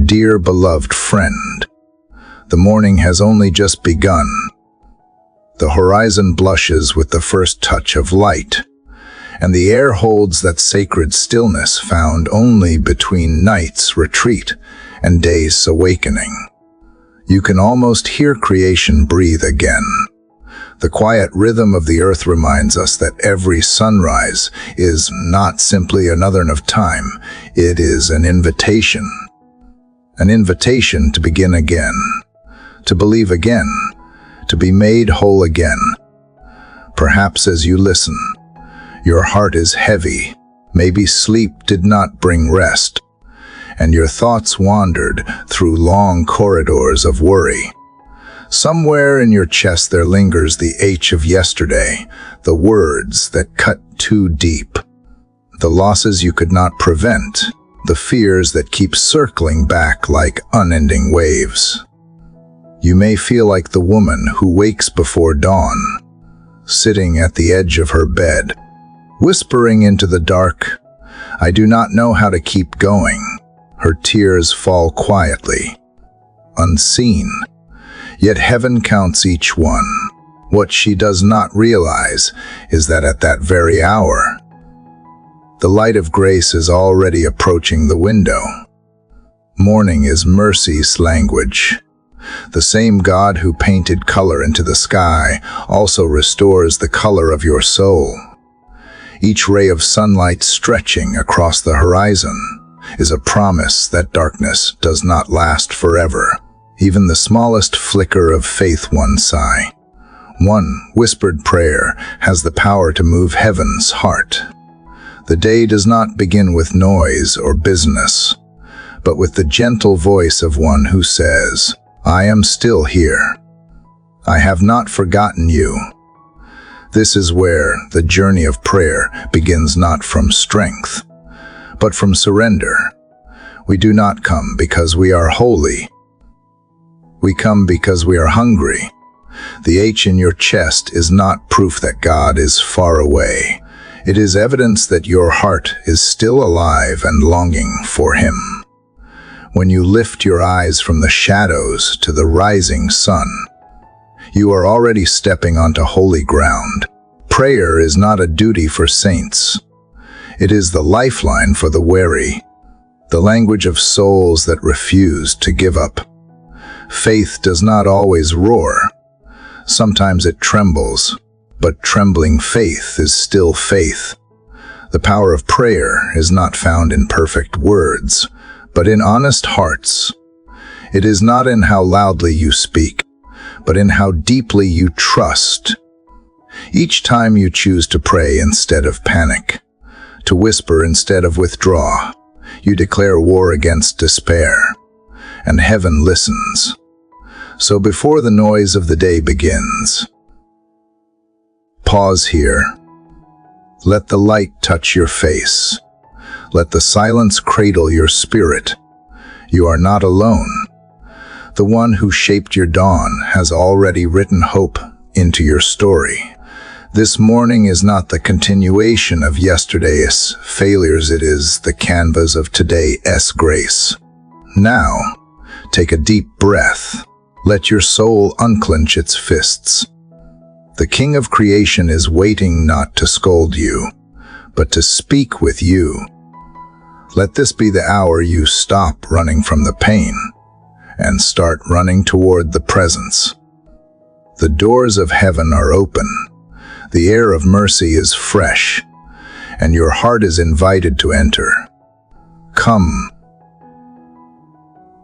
Dear beloved friend, the morning has only just begun. The horizon blushes with the first touch of light, and the air holds that sacred stillness found only between night's retreat and day's awakening. You can almost hear creation breathe again. The quiet rhythm of the earth reminds us that every sunrise is not simply another of time, it is an invitation. An invitation to begin again, to believe again, to be made whole again. Perhaps as you listen, your heart is heavy, maybe sleep did not bring rest, and your thoughts wandered through long corridors of worry. Somewhere in your chest there lingers the ache of yesterday, the words that cut too deep, the losses you could not prevent, the fears that keep circling back like unending waves. You may feel like the woman who wakes before dawn, sitting at the edge of her bed, whispering into the dark, "I do not know how to keep going." Her tears fall quietly, unseen, yet heaven counts each one. What she does not realize is that at that very hour, the light of grace is already approaching the window. Morning is mercy's language. The same God who painted color into the sky also restores the color of your soul. Each ray of sunlight stretching across the horizon is a promise that darkness does not last forever. Even the smallest flicker of faith, one sigh, one whispered prayer has the power to move heaven's heart. The day does not begin with noise or business, but with the gentle voice of one who says, "I am still here. I have not forgotten you." This is where the journey of prayer begins, not from strength, but from surrender. We do not come because we are holy. We come because we are hungry. The ache in your chest is not proof that God is far away. It is evidence that your heart is still alive and longing for Him. When you lift your eyes from the shadows to the rising sun, you are already stepping onto holy ground. Prayer is not a duty for saints. It is the lifeline for the weary, the language of souls that refuse to give up. Faith does not always roar. Sometimes it trembles, but trembling faith is still faith. The power of prayer is not found in perfect words, but in honest hearts. It is not in how loudly you speak, but in how deeply you trust. Each time you choose to pray instead of panic, to whisper instead of withdraw, you declare war against despair, and heaven listens. So before the noise of the day begins, pause here. Let the light touch your face. Let the silence cradle your spirit. You are not alone. The one who shaped your dawn has already written hope into your story. This morning is not the continuation of yesterday's failures, it is the canvas of today's grace. Now, take a deep breath. Let your soul unclench its fists. The King of creation is waiting not to scold you, but to speak with you. Let this be the hour you stop running from the pain and start running toward the presence. The doors of heaven are open. The air of mercy is fresh, and your heart is invited to enter. Come,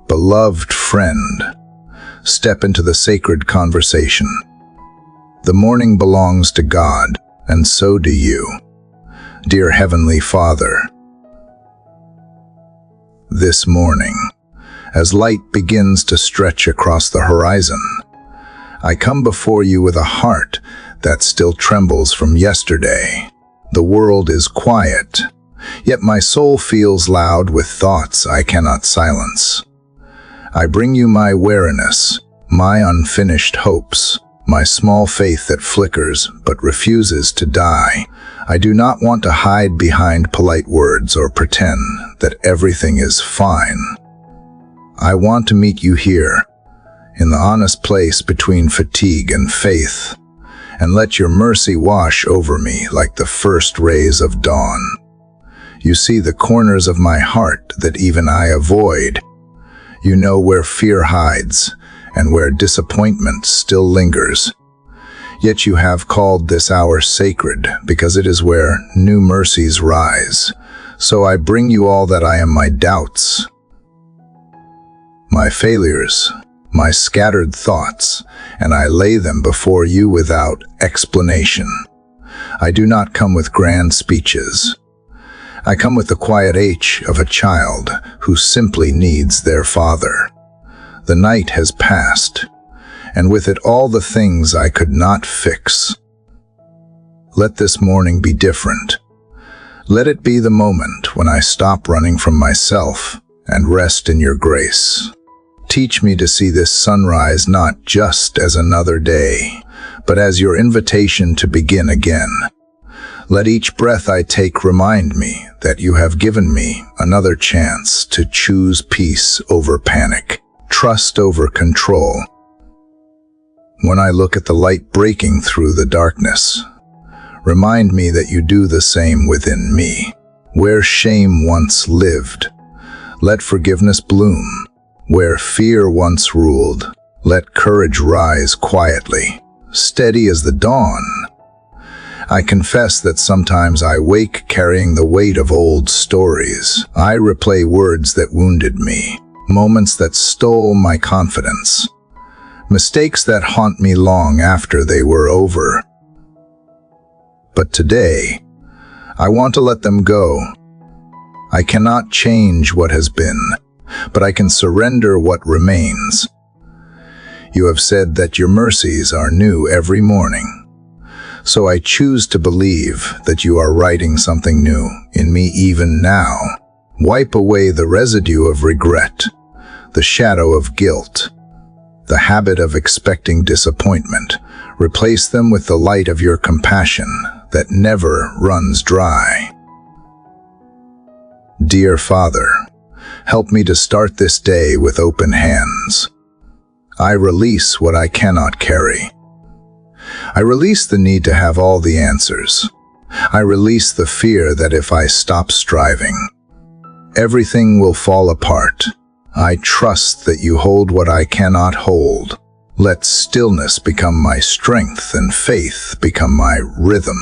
beloved friend, step into the sacred conversation. The morning belongs to God, and so do you. Dear Heavenly Father, this morning, as light begins to stretch across the horizon, I come before you with a heart that still trembles from yesterday. The world is quiet, yet my soul feels loud with thoughts I cannot silence. I bring you my weariness, my unfinished hopes, my small faith that flickers but refuses to die. I do not want to hide behind polite words or pretend that everything is fine. I want to meet you here, in the honest place between fatigue and faith, and let your mercy wash over me like the first rays of dawn. You see the corners of my heart that even I avoid. You know where fear hides and where disappointment still lingers. Yet you have called this hour sacred because it is where new mercies rise. So I bring you all that I am, my doubts, my failures, my scattered thoughts, and I lay them before you without explanation. I do not come with grand speeches. I come with the quiet H of a child who simply needs their father. The night has passed, and with it all the things I could not fix. Let this morning be different. Let it be the moment when I stop running from myself and rest in your grace. Teach me to see this sunrise not just as another day, but as your invitation to begin again. Let each breath I take remind me that you have given me another chance to choose peace over panic, trust over control. When I look at the light breaking through the darkness, remind me that you do the same within me. Where shame once lived, let forgiveness bloom. Where fear once ruled, let courage rise quietly, steady as the dawn. I confess that sometimes I wake carrying the weight of old stories. I replay words that wounded me, moments that stole my confidence, mistakes that haunt me long after they were over. But today, I want to let them go. I cannot change what has been, but I can surrender what remains. You have said that your mercies are new every morning. So I choose to believe that you are writing something new in me even now. Wipe away the residue of regret, the shadow of guilt, the habit of expecting disappointment. Replace them with the light of your compassion that never runs dry. Dear Father, help me to start this day with open hands. I release what I cannot carry. I release the need to have all the answers. I release the fear that if I stop striving, everything will fall apart. I trust that you hold what I cannot hold. Let stillness become my strength and faith become my rhythm.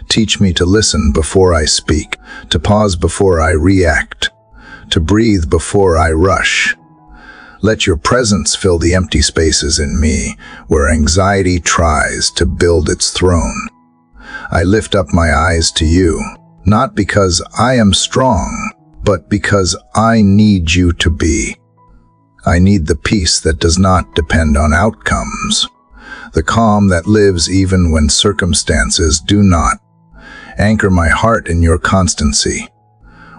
Teach me to listen before I speak, to pause before I react, to breathe before I rush. Let your presence fill the empty spaces in me where anxiety tries to build its throne. I lift up my eyes to you, not because I am strong, but because I need you to be. I need the peace that does not depend on outcomes, the calm that lives even when circumstances do not. Anchor my heart in your constancy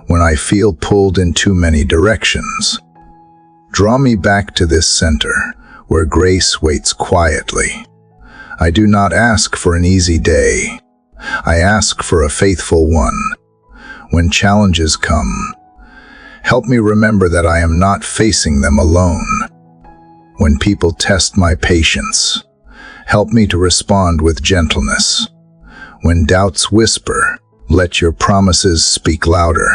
when I feel pulled in too many directions. Draw me back to this center, where grace waits quietly. I do not ask for an easy day. I ask for a faithful one. When challenges come, help me remember that I am not facing them alone. When people test my patience, help me to respond with gentleness. When doubts whisper, let your promises speak louder.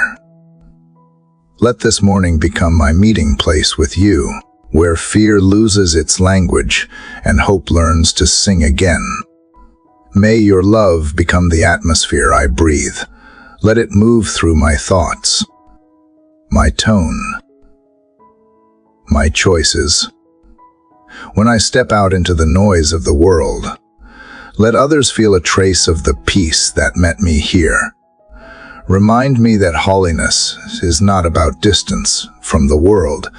Let this morning become my meeting place with you, where fear loses its language and hope learns to sing again. May your love become the atmosphere I breathe. Let it move through my thoughts, my tone, my choices. When I step out into the noise of the world, let others feel a trace of the peace that met me here. Remind me that holiness is not about distance from the world,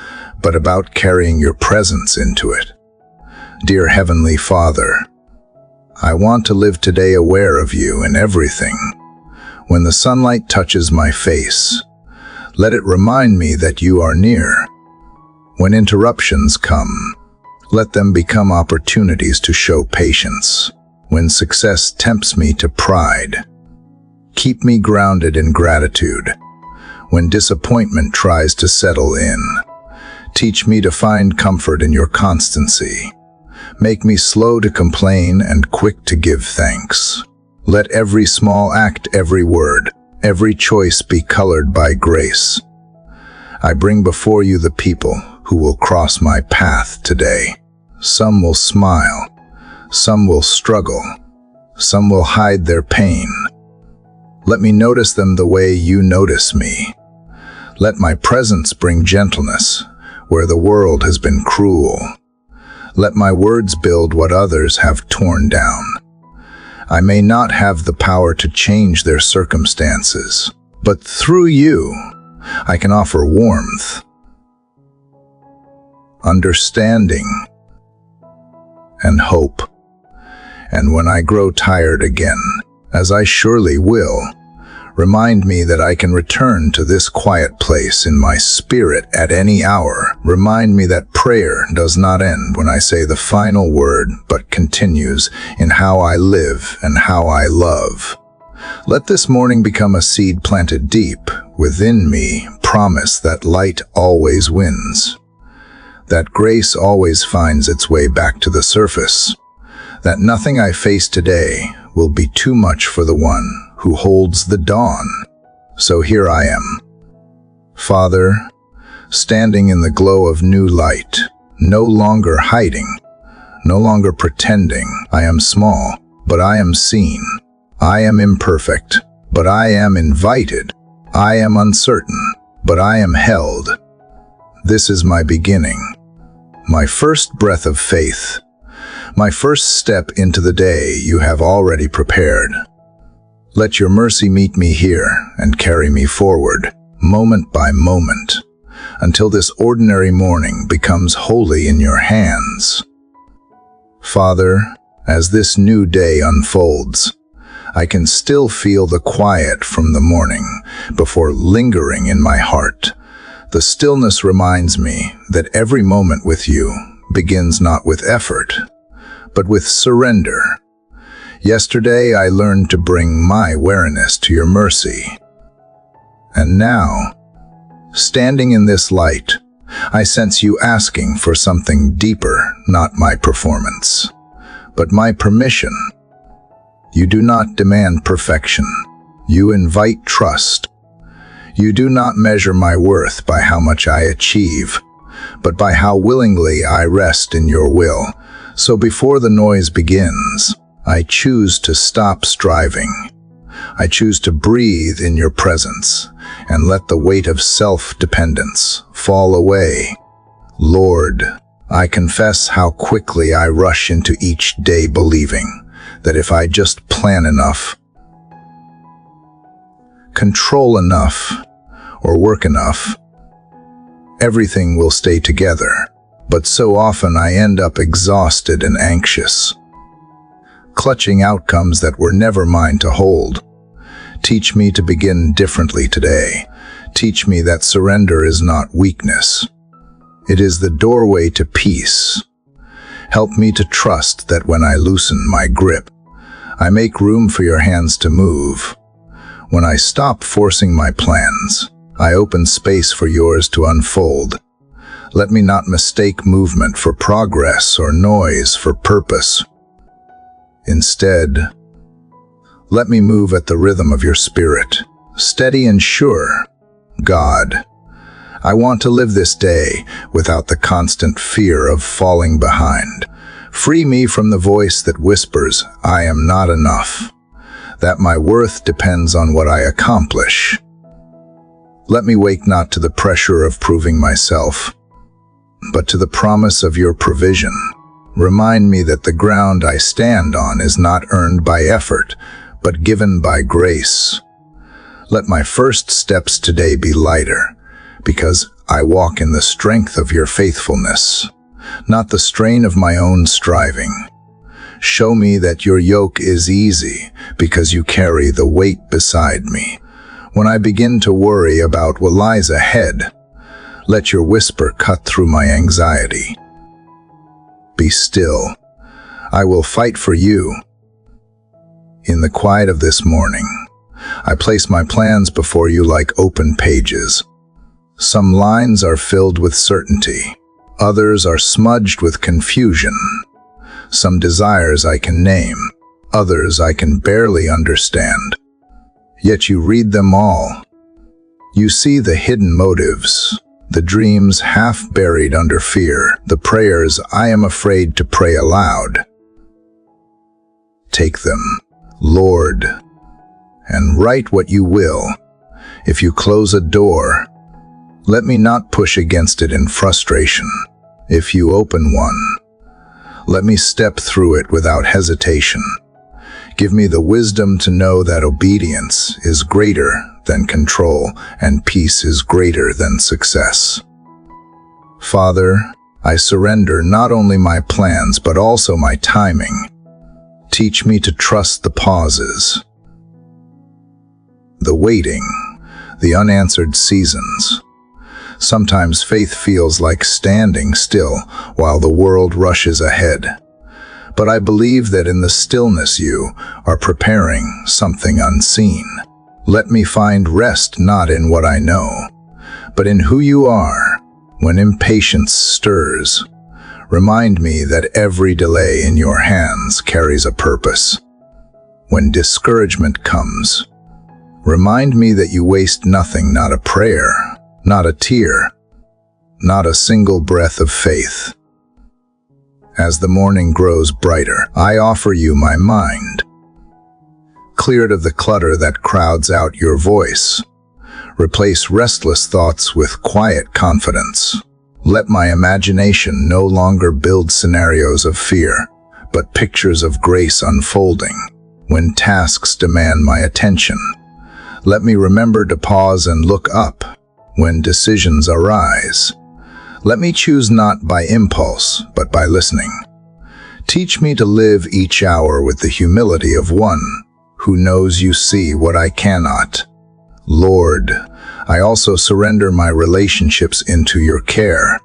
but about carrying your presence into it. Dear Heavenly Father, I want to live today aware of you in everything. When the sunlight touches my face, let it remind me that you are near. When interruptions come, let them become opportunities to show patience. When success tempts me to pride, keep me grounded in gratitude. When disappointment tries to settle in, Teach me to find comfort in your constancy. Make me slow to complain and quick to give thanks. Let every small act, every word, every choice be colored by grace. I bring before you the people who will cross my path today. Some will smile, some will struggle, some will hide their pain. Let me notice them the way you notice me. Let my presence bring gentleness where the world has been cruel. Let my words build what others have torn down. I may not have the power to change their circumstances, but through you, I can offer warmth, understanding, and hope. And when I grow tired again, as I surely will, remind me that I can return to this quiet place in my spirit at any hour. Remind me that prayer does not end when I say the final word, but continues in how I live and how I love. Let this morning become a seed planted deep within me. Promise that light always wins, that grace always finds its way back to the surface, that nothing I face today will be too much for the one who holds the dawn. So here I am, Father, standing in the glow of new light, no longer hiding, no longer pretending. I am small, but I am seen. I am imperfect, but I am invited. I am uncertain, but I am held. This is my beginning, my first breath of faith, my first step into the day you have already prepared. Let your mercy meet me here and carry me forward, moment by moment, until this ordinary morning becomes holy in your hands. Father, as this new day unfolds, I can still feel the quiet from the morning before lingering in my heart. The stillness reminds me that every moment with you begins not with effort, but with surrender. Yesterday I learned to bring my awareness to your mercy. And now, standing in this light, I sense you asking for something deeper, not my performance, but my permission. You do not demand perfection. You invite trust. You do not measure my worth by how much I achieve, but by how willingly I rest in your will. So before the noise begins, I choose to stop striving. I choose to breathe in your presence and let the weight of self-dependence fall away. Lord, I confess how quickly I rush into each day believing that if I just plan enough, control enough, or work enough, everything will stay together. But so often I end up exhausted and anxious, clutching outcomes that were never mine to hold. Teach me to begin differently today. Teach me that surrender is not weakness. It is the doorway to peace. Help me to trust that when I loosen my grip, I make room for your hands to move. When I stop forcing my plans, I open space for yours to unfold. Let me not mistake movement for progress or noise for purpose. Instead, let me move at the rhythm of your spirit, steady and sure. God, I want to live this day without the constant fear of falling behind. Free me from the voice that whispers, I am not enough, that my worth depends on what I accomplish. Let me wake not to the pressure of proving myself, but to the promise of your provision. Remind me that the ground I stand on is not earned by effort, but given by grace. Let my first steps today be lighter, because I walk in the strength of your faithfulness, not the strain of my own striving. Show me that your yoke is easy, because you carry the weight beside me. When I begin to worry about what lies ahead, let your whisper cut through my anxiety. Be still. I will fight for you. In the quiet of this morning, I place my plans before you like open pages. Some lines are filled with certainty. Others are smudged with confusion. Some desires I can name. Others I can barely understand. Yet you read them all. You see the hidden motives, the dreams half buried under fear, the prayers I am afraid to pray aloud. Take them, Lord, and write what you will. If you close a door, let me not push against it in frustration. If you open one, let me step through it without hesitation. Give me the wisdom to know that obedience is greater than control and peace is greater than success. Father, I surrender not only my plans but also my timing. Teach me to trust the pauses, the waiting, the unanswered seasons. Sometimes faith feels like standing still while the world rushes ahead. But I believe that in the stillness you are preparing something unseen. Let me find rest not in what I know, but in who you are. When impatience stirs, remind me that every delay in your hands carries a purpose. When discouragement comes, remind me that you waste nothing, not a prayer, not a tear, not a single breath of faith. As the morning grows brighter, I offer you my mind. Clear it of the clutter that crowds out your voice. Replace restless thoughts with quiet confidence. Let my imagination no longer build scenarios of fear, but pictures of grace unfolding. When tasks demand my attention, let me remember to pause and look up. When decisions arise, let me choose not by impulse, but by listening. Teach me to live each hour with the humility of one who knows you see what I cannot. Lord, I also surrender my relationships into your care.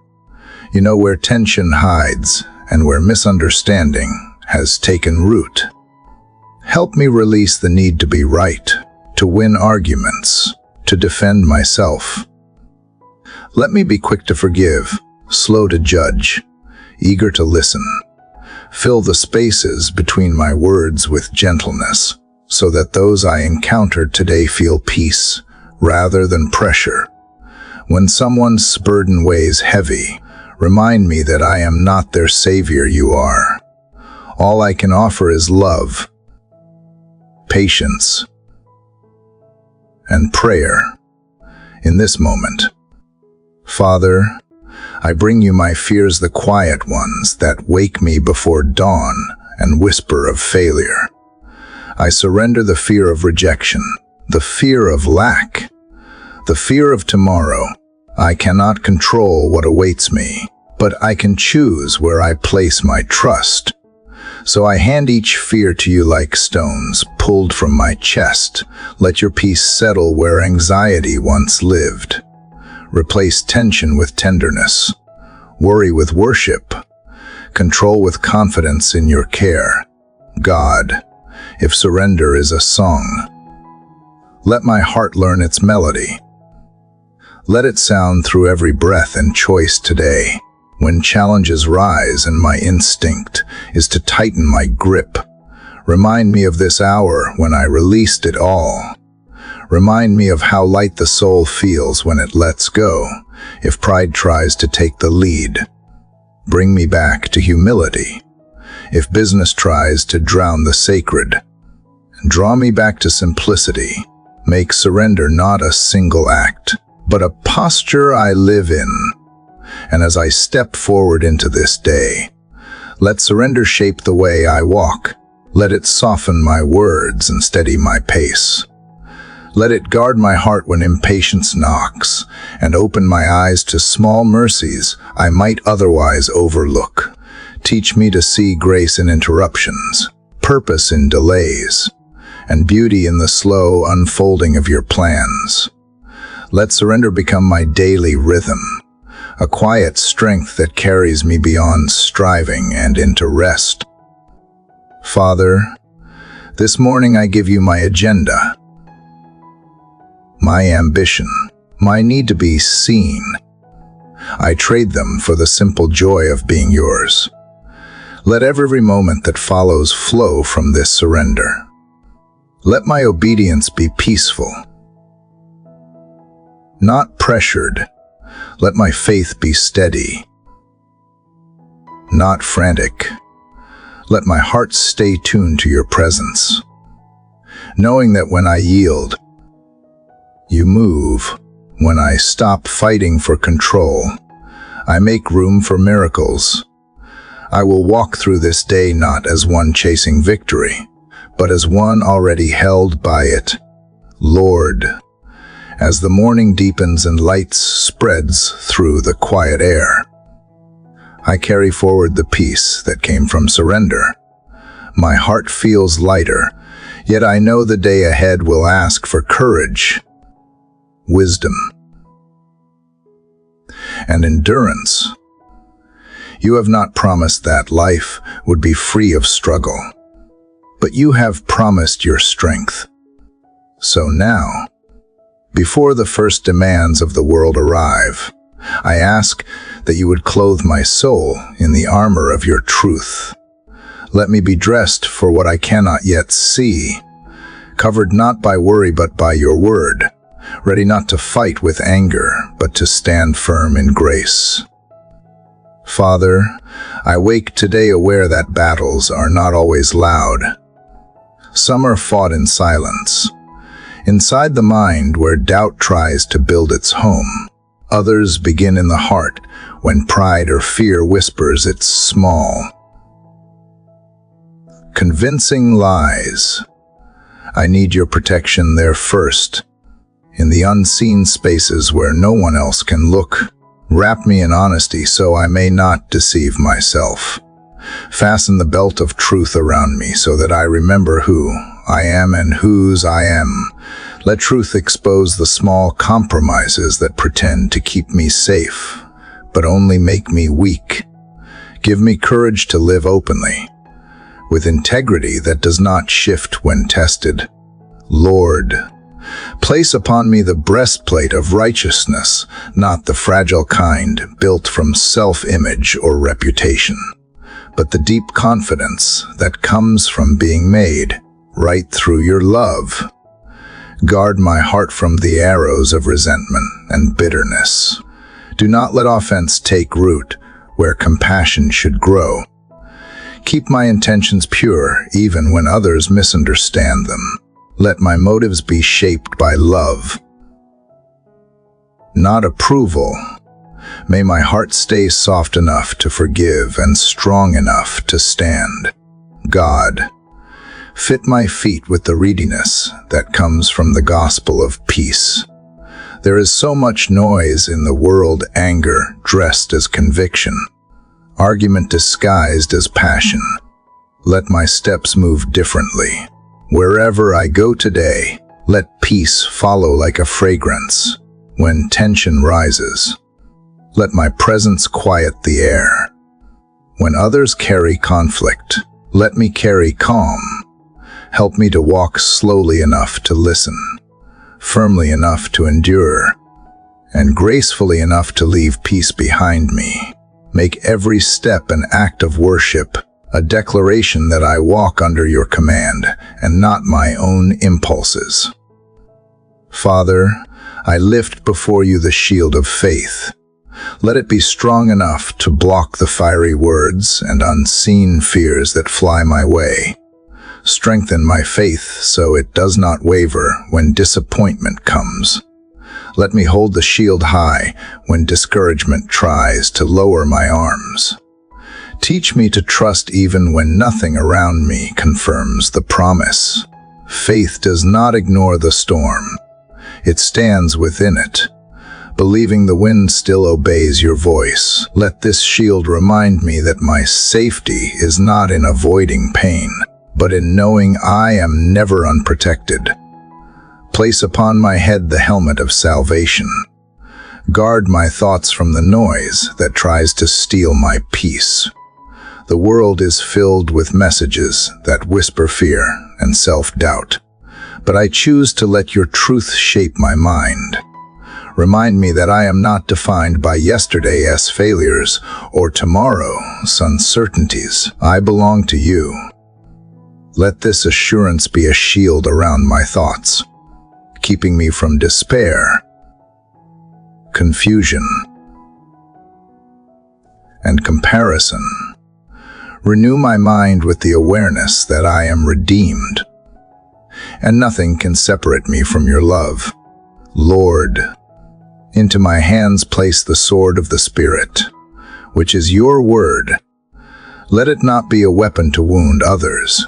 You know where tension hides and where misunderstanding has taken root. Help me release the need to be right, to win arguments, to defend myself. Let me be quick to forgive, slow to judge, eager to listen. Fill the spaces between my words with gentleness, so that those I encountered today feel peace rather than pressure. When someone's burden weighs heavy, remind me that I am not their savior, you are. All I can offer is love, patience, and prayer in this moment. Father, I bring you my fears, the quiet ones that wake me before dawn and whisper of failure. I surrender the fear of rejection, the fear of lack, the fear of tomorrow. I cannot control what awaits me, but I can choose where I place my trust. So I hand each fear to you like stones pulled from my chest. Let your peace settle where anxiety once lived. Replace tension with tenderness, worry with worship, control with confidence in your care. God, if surrender is a song, let my heart learn its melody. Let it sound through every breath and choice today. When challenges rise and my instinct is to tighten my grip, remind me of this hour when I released it all. Remind me of how light the soul feels when it lets go, if pride tries to take the lead. Bring me back to humility. If business tries to drown the sacred, draw me back to simplicity. Make surrender not a single act, but a posture I live in. And as I step forward into this day, let surrender shape the way I walk. Let it soften my words and steady my pace. Let it guard my heart when impatience knocks, and open my eyes to small mercies I might otherwise overlook. Teach me to see grace in interruptions, purpose in delays, and beauty in the slow unfolding of your plans. Let surrender become my daily rhythm, a quiet strength that carries me beyond striving and into rest. Father, this morning I give you my agenda, my ambition, my need to be seen. I trade them for the simple joy of being yours. Let every moment that follows flow from this surrender. Let my obedience be peaceful, not pressured. Let my faith be steady, not frantic. Let my heart stay tuned to your presence, knowing that when I yield, you move. When I stop fighting for control, I make room for miracles. I will walk through this day not as one chasing victory, but as one already held by it. Lord, as the morning deepens and light spreads through the quiet air, I carry forward the peace that came from surrender. My heart feels lighter, yet I know the day ahead will ask for courage, wisdom, and endurance. You have not promised that life would be free of struggle, but you have promised your strength. So now, before the first demands of the world arrive, I ask that you would clothe my soul in the armor of your truth. Let me be dressed for what I cannot yet see, covered not by worry but by your word, ready not to fight with anger, but to stand firm in grace. Father, I wake today aware that battles are not always loud. Some are fought in silence, inside the mind where doubt tries to build its home. Others begin in the heart when pride or fear whispers its small, convincing lies. I need your protection there first, in the unseen spaces where no one else can look. Wrap me in honesty so I may not deceive myself. Fasten the belt of truth around me so that I remember who I am and whose I am. Let truth expose the small compromises that pretend to keep me safe, but only make me weak. Give me courage to live openly, with integrity that does not shift when tested. Lord, place upon me the breastplate of righteousness, not the fragile kind built from self-image or reputation, but the deep confidence that comes from being made right through your love. Guard my heart from the arrows of resentment and bitterness. Do not let offense take root where compassion should grow. Keep my intentions pure even when others misunderstand them. Let my motives be shaped by love, not approval. May my heart stay soft enough to forgive and strong enough to stand. God, fit my feet with the readiness that comes from the gospel of peace. There is so much noise in the world, anger dressed as conviction, argument disguised as passion. Let my steps move differently. Wherever I go today, let peace follow like a fragrance. When tension rises, let my presence quiet the air. When others carry conflict, let me carry calm. Help me to walk slowly enough to listen, firmly enough to endure, and gracefully enough to leave peace behind me. Make every step an act of worship, a declaration that I walk under your command and not my own impulses. Father, I lift before you the shield of faith. Let it be strong enough to block the fiery words and unseen fears that fly my way. Strengthen my faith so it does not waver when disappointment comes. Let me hold the shield high when discouragement tries to lower my arms. Teach me to trust even when nothing around me confirms the promise. Faith does not ignore the storm. It stands within it, believing the wind still obeys your voice. Let this shield remind me that my safety is not in avoiding pain, but in knowing I am never unprotected. Place upon my head the helmet of salvation. Guard my thoughts from the noise that tries to steal my peace. The world is filled with messages that whisper fear and self-doubt, but I choose to let your truth shape my mind. Remind me that I am not defined by yesterday's failures or tomorrow's uncertainties. I belong to you. Let this assurance be a shield around my thoughts, keeping me from despair, confusion, and comparison. Renew my mind with the awareness that I am redeemed, and nothing can separate me from your love. Lord, into my hands place the sword of the Spirit, which is your word. Let it not be a weapon to wound others,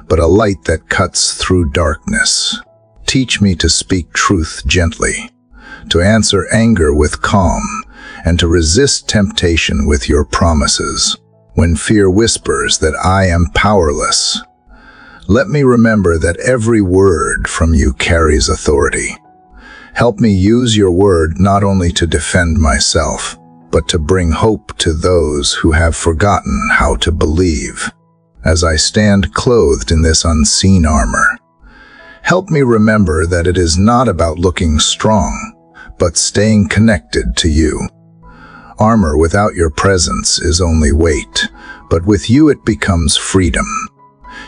but a light that cuts through darkness. Teach me to speak truth gently, to answer anger with calm, and to resist temptation with your promises. When fear whispers that I am powerless, let me remember that every word from you carries authority. Help me use your word not only to defend myself, but to bring hope to those who have forgotten how to believe. As I stand clothed in this unseen armor, help me remember that it is not about looking strong, but staying connected to you. Armor without your presence is only weight, but with you it becomes freedom.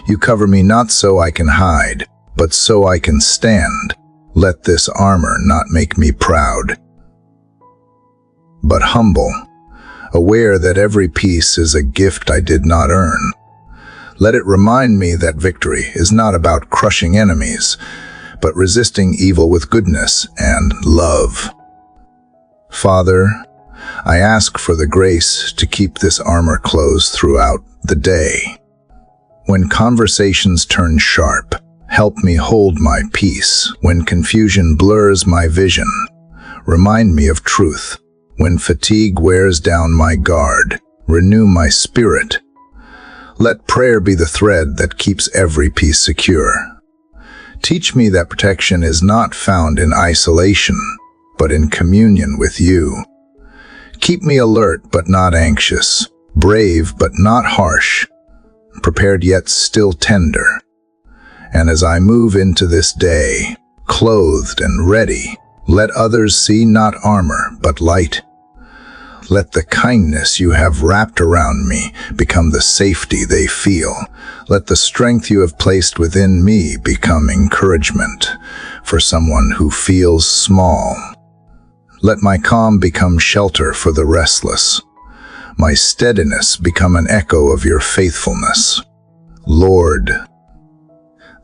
You cover me not so I can hide, but so I can stand. Let this armor not make me proud, but humble, aware that every piece is a gift I did not earn. Let it remind me that victory is not about crushing enemies, but resisting evil with goodness and love. Father, I ask for the grace to keep this armor closed throughout the day. When conversations turn sharp, help me hold my peace. When confusion blurs my vision, remind me of truth. When fatigue wears down my guard, renew my spirit. Let prayer be the thread that keeps every piece secure. Teach me that protection is not found in isolation, but in communion with you. Keep me alert but not anxious, brave but not harsh, prepared yet still tender. And as I move into this day, clothed and ready, let others see not armor but light. Let the kindness you have wrapped around me become the safety they feel. Let the strength you have placed within me become encouragement for someone who feels small. Let my calm become shelter for the restless, my steadiness become an echo of your faithfulness. Lord,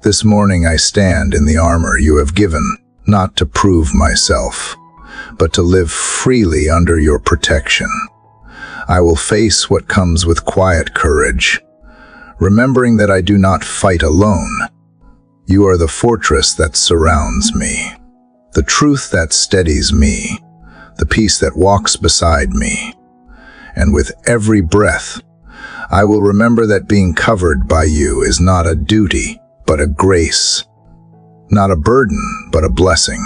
this morning I stand in the armor you have given, not to prove myself, but to live freely under your protection. I will face what comes with quiet courage, remembering that I do not fight alone. You are the fortress that surrounds me, the truth that steadies me, the peace that walks beside me. And with every breath, I will remember that being covered by you is not a duty, but a grace. Not a burden, but a blessing.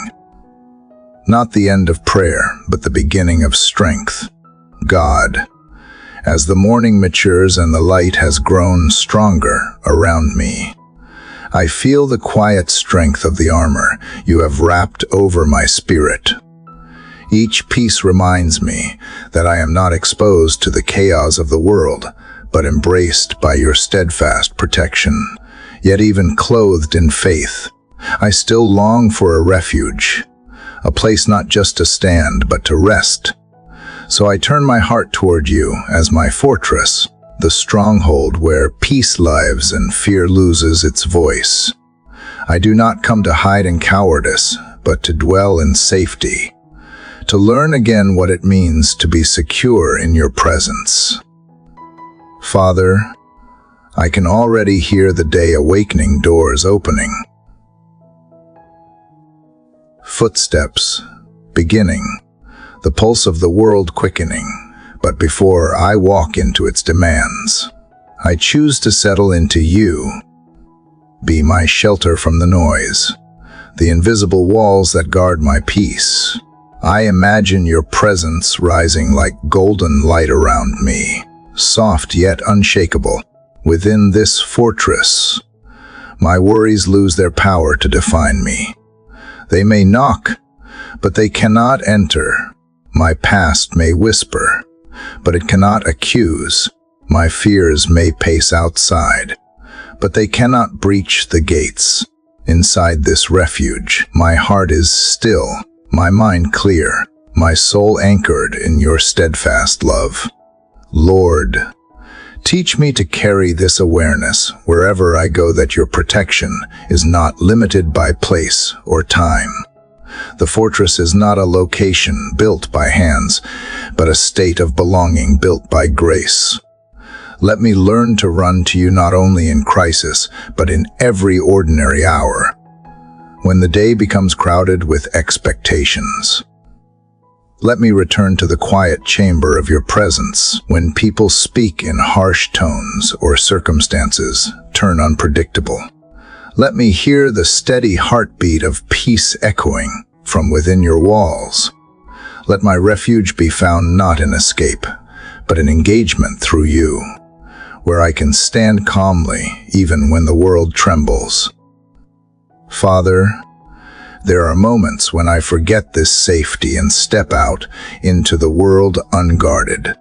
Not the end of prayer, but the beginning of strength. God, as the morning matures and the light has grown stronger around me, I feel the quiet strength of the armor you have wrapped over my spirit. Each piece reminds me that I am not exposed to the chaos of the world, but embraced by your steadfast protection. Yet even clothed in faith, I still long for a refuge, a place not just to stand, but to rest. So I turn my heart toward you as my fortress, the stronghold where peace lives and fear loses its voice. I do not come to hide in cowardice, but to dwell in safety, to learn again what it means to be secure in your presence. Father, I can already hear the day awakening doors opening. Footsteps beginning, the pulse of the world quickening, but before I walk into its demands, I choose to settle into you. Be my shelter from the noise, the invisible walls that guard my peace. I imagine your presence rising like golden light around me, soft yet unshakable. Within this fortress, my worries lose their power to define me. They may knock, but they cannot enter. My past may whisper, but it cannot accuse. My fears may pace outside, but they cannot breach the gates. Inside this refuge, my heart is still, my mind clear, my soul anchored in your steadfast love. Lord, teach me to carry this awareness wherever I go, that your protection is not limited by place or time. The fortress is not a location built by hands, but a state of belonging built by grace. Let me learn to run to you not only in crisis, but in every ordinary hour, when the day becomes crowded with expectations. Let me return to the quiet chamber of your presence when people speak in harsh tones or circumstances turn unpredictable. Let me hear the steady heartbeat of peace echoing from within your walls. Let my refuge be found not in escape, but in engagement through you, where I can stand calmly even when the world trembles. Father, there are moments when I forget this safety and step out into the world unguarded.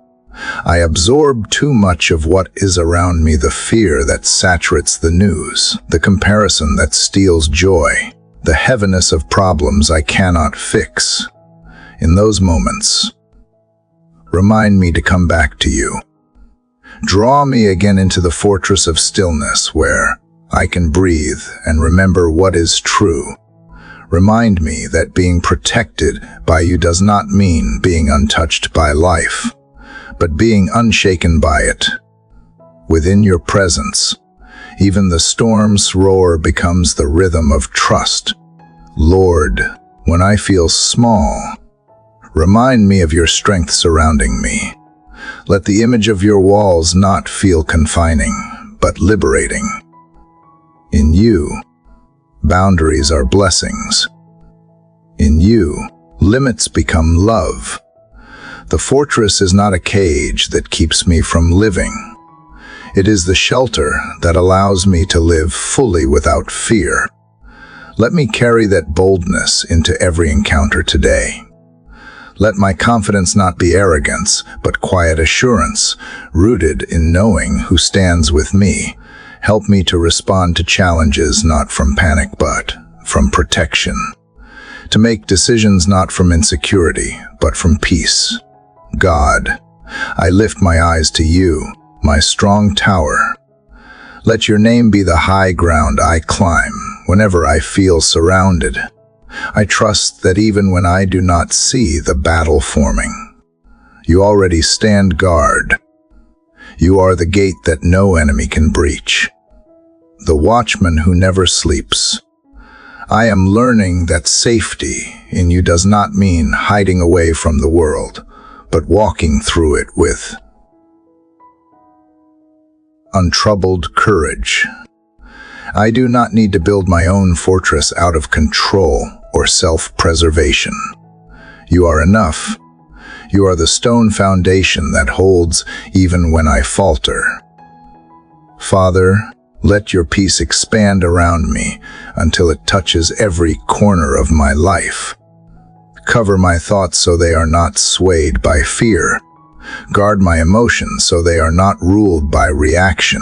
I absorb too much of what is around me, the fear that saturates the news, the comparison that steals joy, the heaviness of problems I cannot fix. In those moments, remind me to come back to you. Draw me again into the fortress of stillness where I can breathe and remember what is true. Remind me that being protected by you does not mean being untouched by life, but being unshaken by it. Within your presence, even the storm's roar becomes the rhythm of trust. Lord, when I feel small, remind me of your strength surrounding me. Let the image of your walls not feel confining, but liberating. In you, boundaries are blessings. In you, limits become love. The fortress is not a cage that keeps me from living. It is the shelter that allows me to live fully without fear. Let me carry that boldness into every encounter today. Let my confidence not be arrogance, but quiet assurance, rooted in knowing who stands with me. Help me to respond to challenges not from panic, but from protection. To make decisions not from insecurity, but from peace. God, I lift my eyes to you, my strong tower. Let your name be the high ground I climb whenever I feel surrounded. I trust that even when I do not see the battle forming, you already stand guard. You are the gate that no enemy can breach, the watchman who never sleeps. I am learning that safety in you does not mean hiding away from the world, but walking through it with untroubled courage. I do not need to build my own fortress out of control or self-preservation. You are enough. You are the stone foundation that holds even when I falter. Father, let your peace expand around me until it touches every corner of my life. Cover my thoughts so they are not swayed by fear. Guard my emotions so they are not ruled by reaction.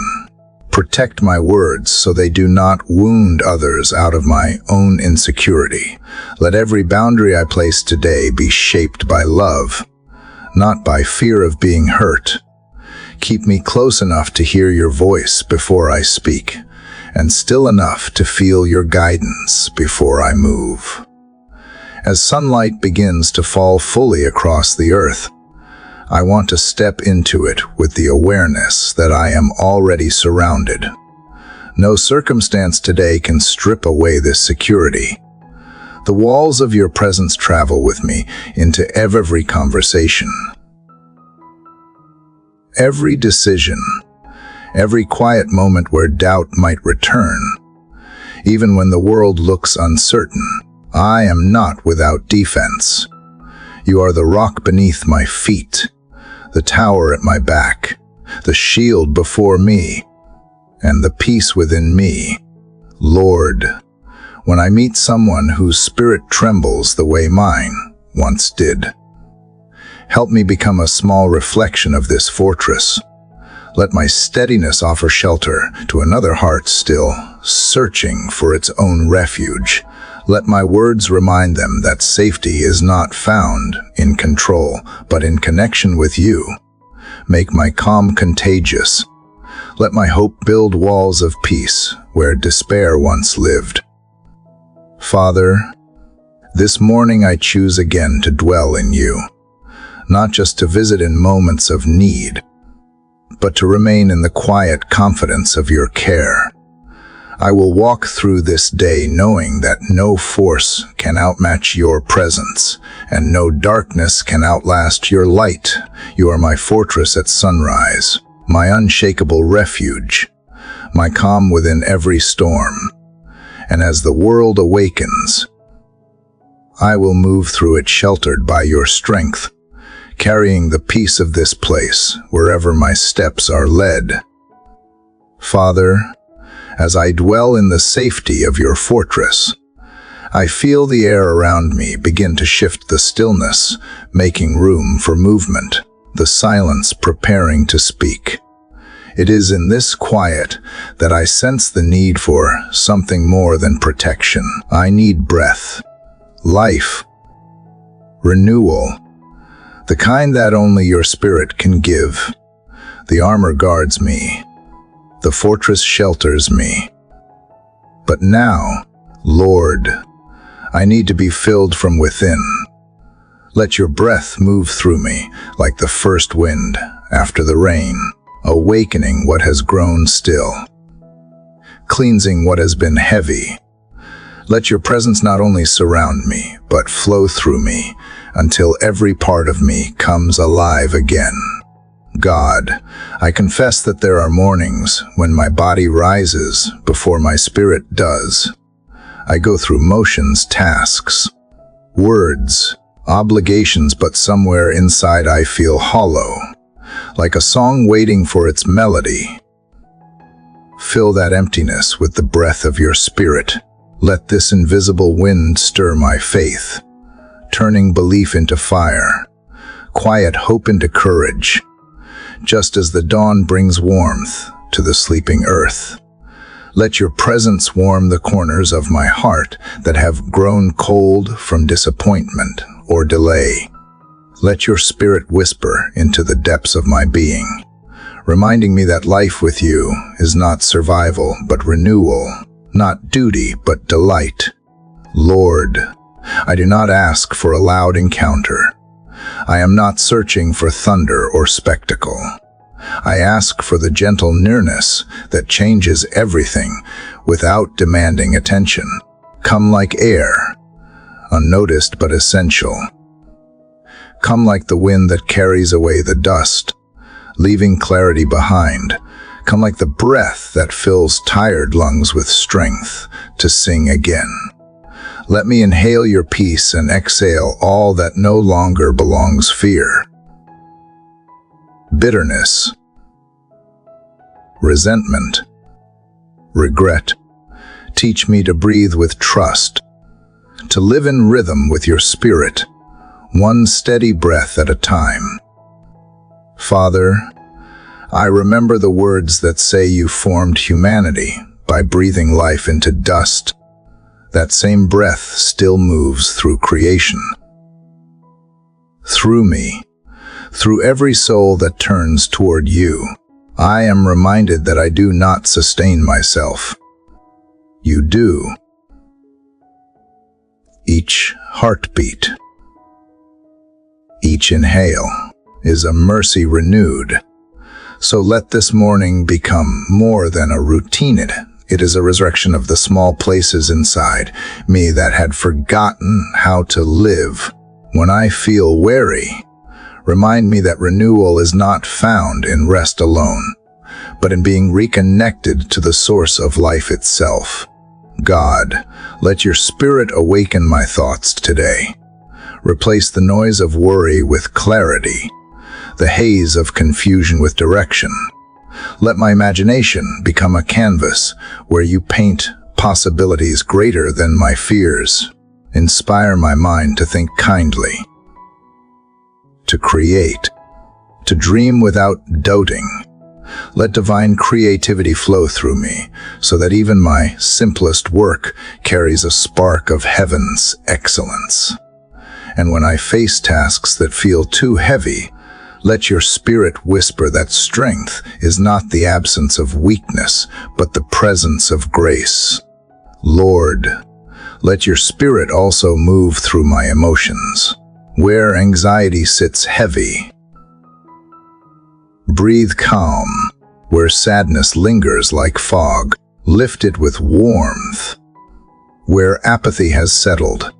Protect my words so they do not wound others out of my own insecurity. Let every boundary I place today be shaped by love, not by fear of being hurt. Keep me close enough to hear your voice before I speak, and still enough to feel your guidance before I move. As sunlight begins to fall fully across the earth, I want to step into it with the awareness that I am already surrounded. No circumstance today can strip away this security. The walls of your presence travel with me into every conversation, every decision, every quiet moment where doubt might return. Even when the world looks uncertain, I am not without defense. You are the rock beneath my feet, the tower at my back, the shield before me, and the peace within me. Lord, when I meet someone whose spirit trembles the way mine once did. Help me become a small reflection of this fortress. Let my steadiness offer shelter to another heart still searching for its own refuge. Let my words remind them that safety is not found in control, but in connection with you. Make my calm contagious. Let my hope build walls of peace where despair once lived. Father, this morning I choose again to dwell in you, not just to visit in moments of need, but to remain in the quiet confidence of your care. I will walk through this day knowing that no force can outmatch your presence, and no darkness can outlast your light. You are my fortress at sunrise, my unshakable refuge, my calm within every storm. And as the world awakens, I will move through it sheltered by your strength, carrying the peace of this place wherever my steps are led. Father, as I dwell in the safety of your fortress, I feel the air around me begin to shift the stillness, making room for movement, the silence preparing to speak. It is in this quiet that I sense the need for something more than protection. I need breath, life, renewal, the kind that only your spirit can give. The armor guards me. The fortress shelters me. But now, Lord, I need to be filled from within. Let your breath move through me like the first wind after the rain, awakening what has grown still, cleansing what has been heavy. Let your presence not only surround me, but flow through me until every part of me comes alive again. God, I confess that there are mornings when my body rises before my spirit does. I go through motions, tasks, words, obligations, but somewhere inside I feel hollow, like a song waiting for its melody. Fill that emptiness with the breath of your spirit. Let this invisible wind stir my faith, turning belief into fire, quiet hope into courage, just as the dawn brings warmth to the sleeping earth. Let your presence warm the corners of my heart that have grown cold from disappointment or delay. Let your spirit whisper into the depths of my being, reminding me that life with you is not survival but renewal, not duty but delight. Lord, I do not ask for a loud encounter. I am not searching for thunder or spectacle. I ask for the gentle nearness that changes everything without demanding attention. Come like air, unnoticed but essential. Come like the wind that carries away the dust, leaving clarity behind. Come like the breath that fills tired lungs with strength to sing again. Let me inhale your peace and exhale all that no longer belongs. Fear, bitterness, resentment, regret. Teach me to breathe with trust, to live in rhythm with your spirit, one steady breath at a time. Father, I remember the words that say you formed humanity by breathing life into dust. That same breath still moves through creation. Through me, through every soul that turns toward you, I am reminded that I do not sustain myself. You do. Each heartbeat, each inhale is a mercy renewed. So let this morning become more than a routine. It is a resurrection of the small places inside me that had forgotten how to live. When I feel weary, remind me that renewal is not found in rest alone, but in being reconnected to the source of life itself. God, let your spirit awaken my thoughts today. Replace the noise of worry with clarity, the haze of confusion with direction. Let my imagination become a canvas where you paint possibilities greater than my fears. Inspire my mind to think kindly, to create, to dream without doubting. Let divine creativity flow through me, so that even my simplest work carries a spark of heaven's excellence. And when I face tasks that feel too heavy, let your spirit whisper that strength is not the absence of weakness, but the presence of grace. Lord, let your spirit also move through my emotions. Where anxiety sits heavy, breathe calm. Where sadness lingers like fog, lift it with warmth. Where apathy has settled,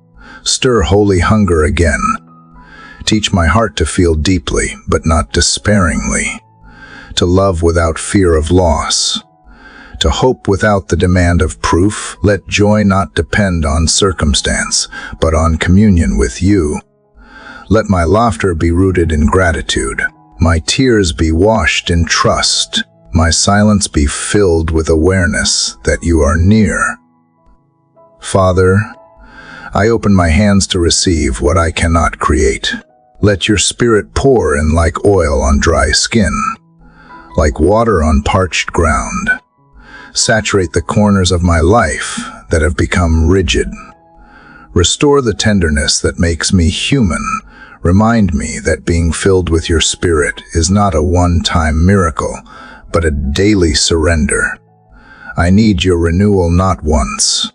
stir holy hunger again. Teach my heart to feel deeply, but not despairingly, to love without fear of loss, to hope without the demand of proof. Let joy not depend on circumstance, but on communion with you. Let my laughter be rooted in gratitude, my tears be washed in trust, my silence be filled with awareness that you are near. Father, I open my hands to receive what I cannot create. Let your spirit pour in like oil on dry skin, like water on parched ground. Saturate the corners of my life that have become rigid. Restore the tenderness that makes me human. Remind me that being filled with your spirit is not a one-time miracle, but a daily surrender. I need your renewal not once,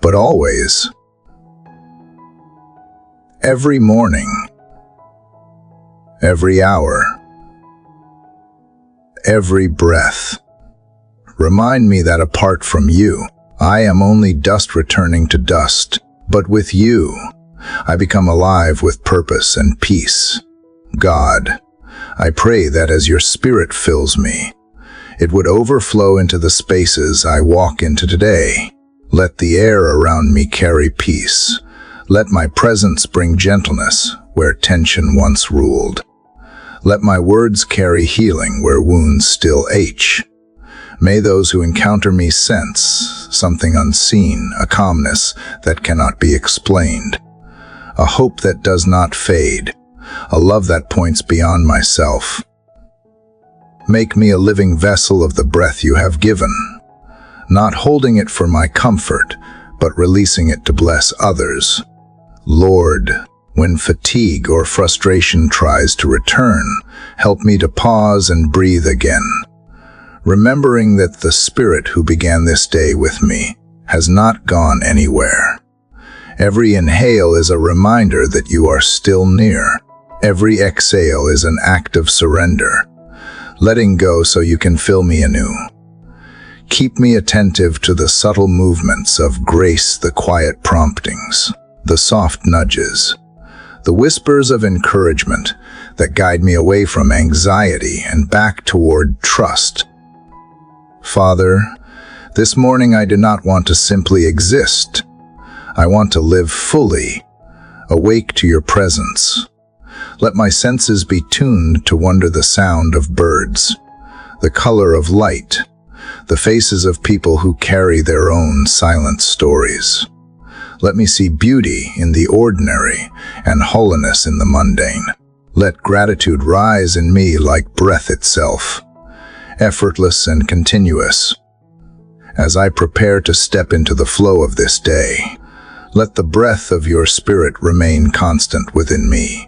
but always. Every morning, every hour, every breath. Remind me that apart from you, I am only dust returning to dust, but with you, I become alive with purpose and peace. God, I pray that as your spirit fills me, it would overflow into the spaces I walk into today. Let the air around me carry peace. Let my presence bring gentleness where tension once ruled. Let my words carry healing where wounds still ache. May those who encounter me sense something unseen, a calmness that cannot be explained, a hope that does not fade, a love that points beyond myself. Make me a living vessel of the breath you have given, not holding it for my comfort, but releasing it to bless others. Lord, when fatigue or frustration tries to return, help me to pause and breathe again, remembering that the Spirit who began this day with me has not gone anywhere. Every inhale is a reminder that you are still near. Every exhale is an act of surrender, letting go so you can fill me anew. Keep me attentive to the subtle movements of grace, the quiet promptings, the soft nudges, the whispers of encouragement that guide me away from anxiety and back toward trust. Father, this morning I do not want to simply exist. I want to live fully, awake to your presence. Let my senses be tuned to wonder the sound of birds, the color of light, the faces of people who carry their own silent stories. Let me see beauty in the ordinary and holiness in the mundane. Let gratitude rise in me like breath itself, effortless and continuous. As I prepare to step into the flow of this day, let the breath of your Spirit remain constant within me.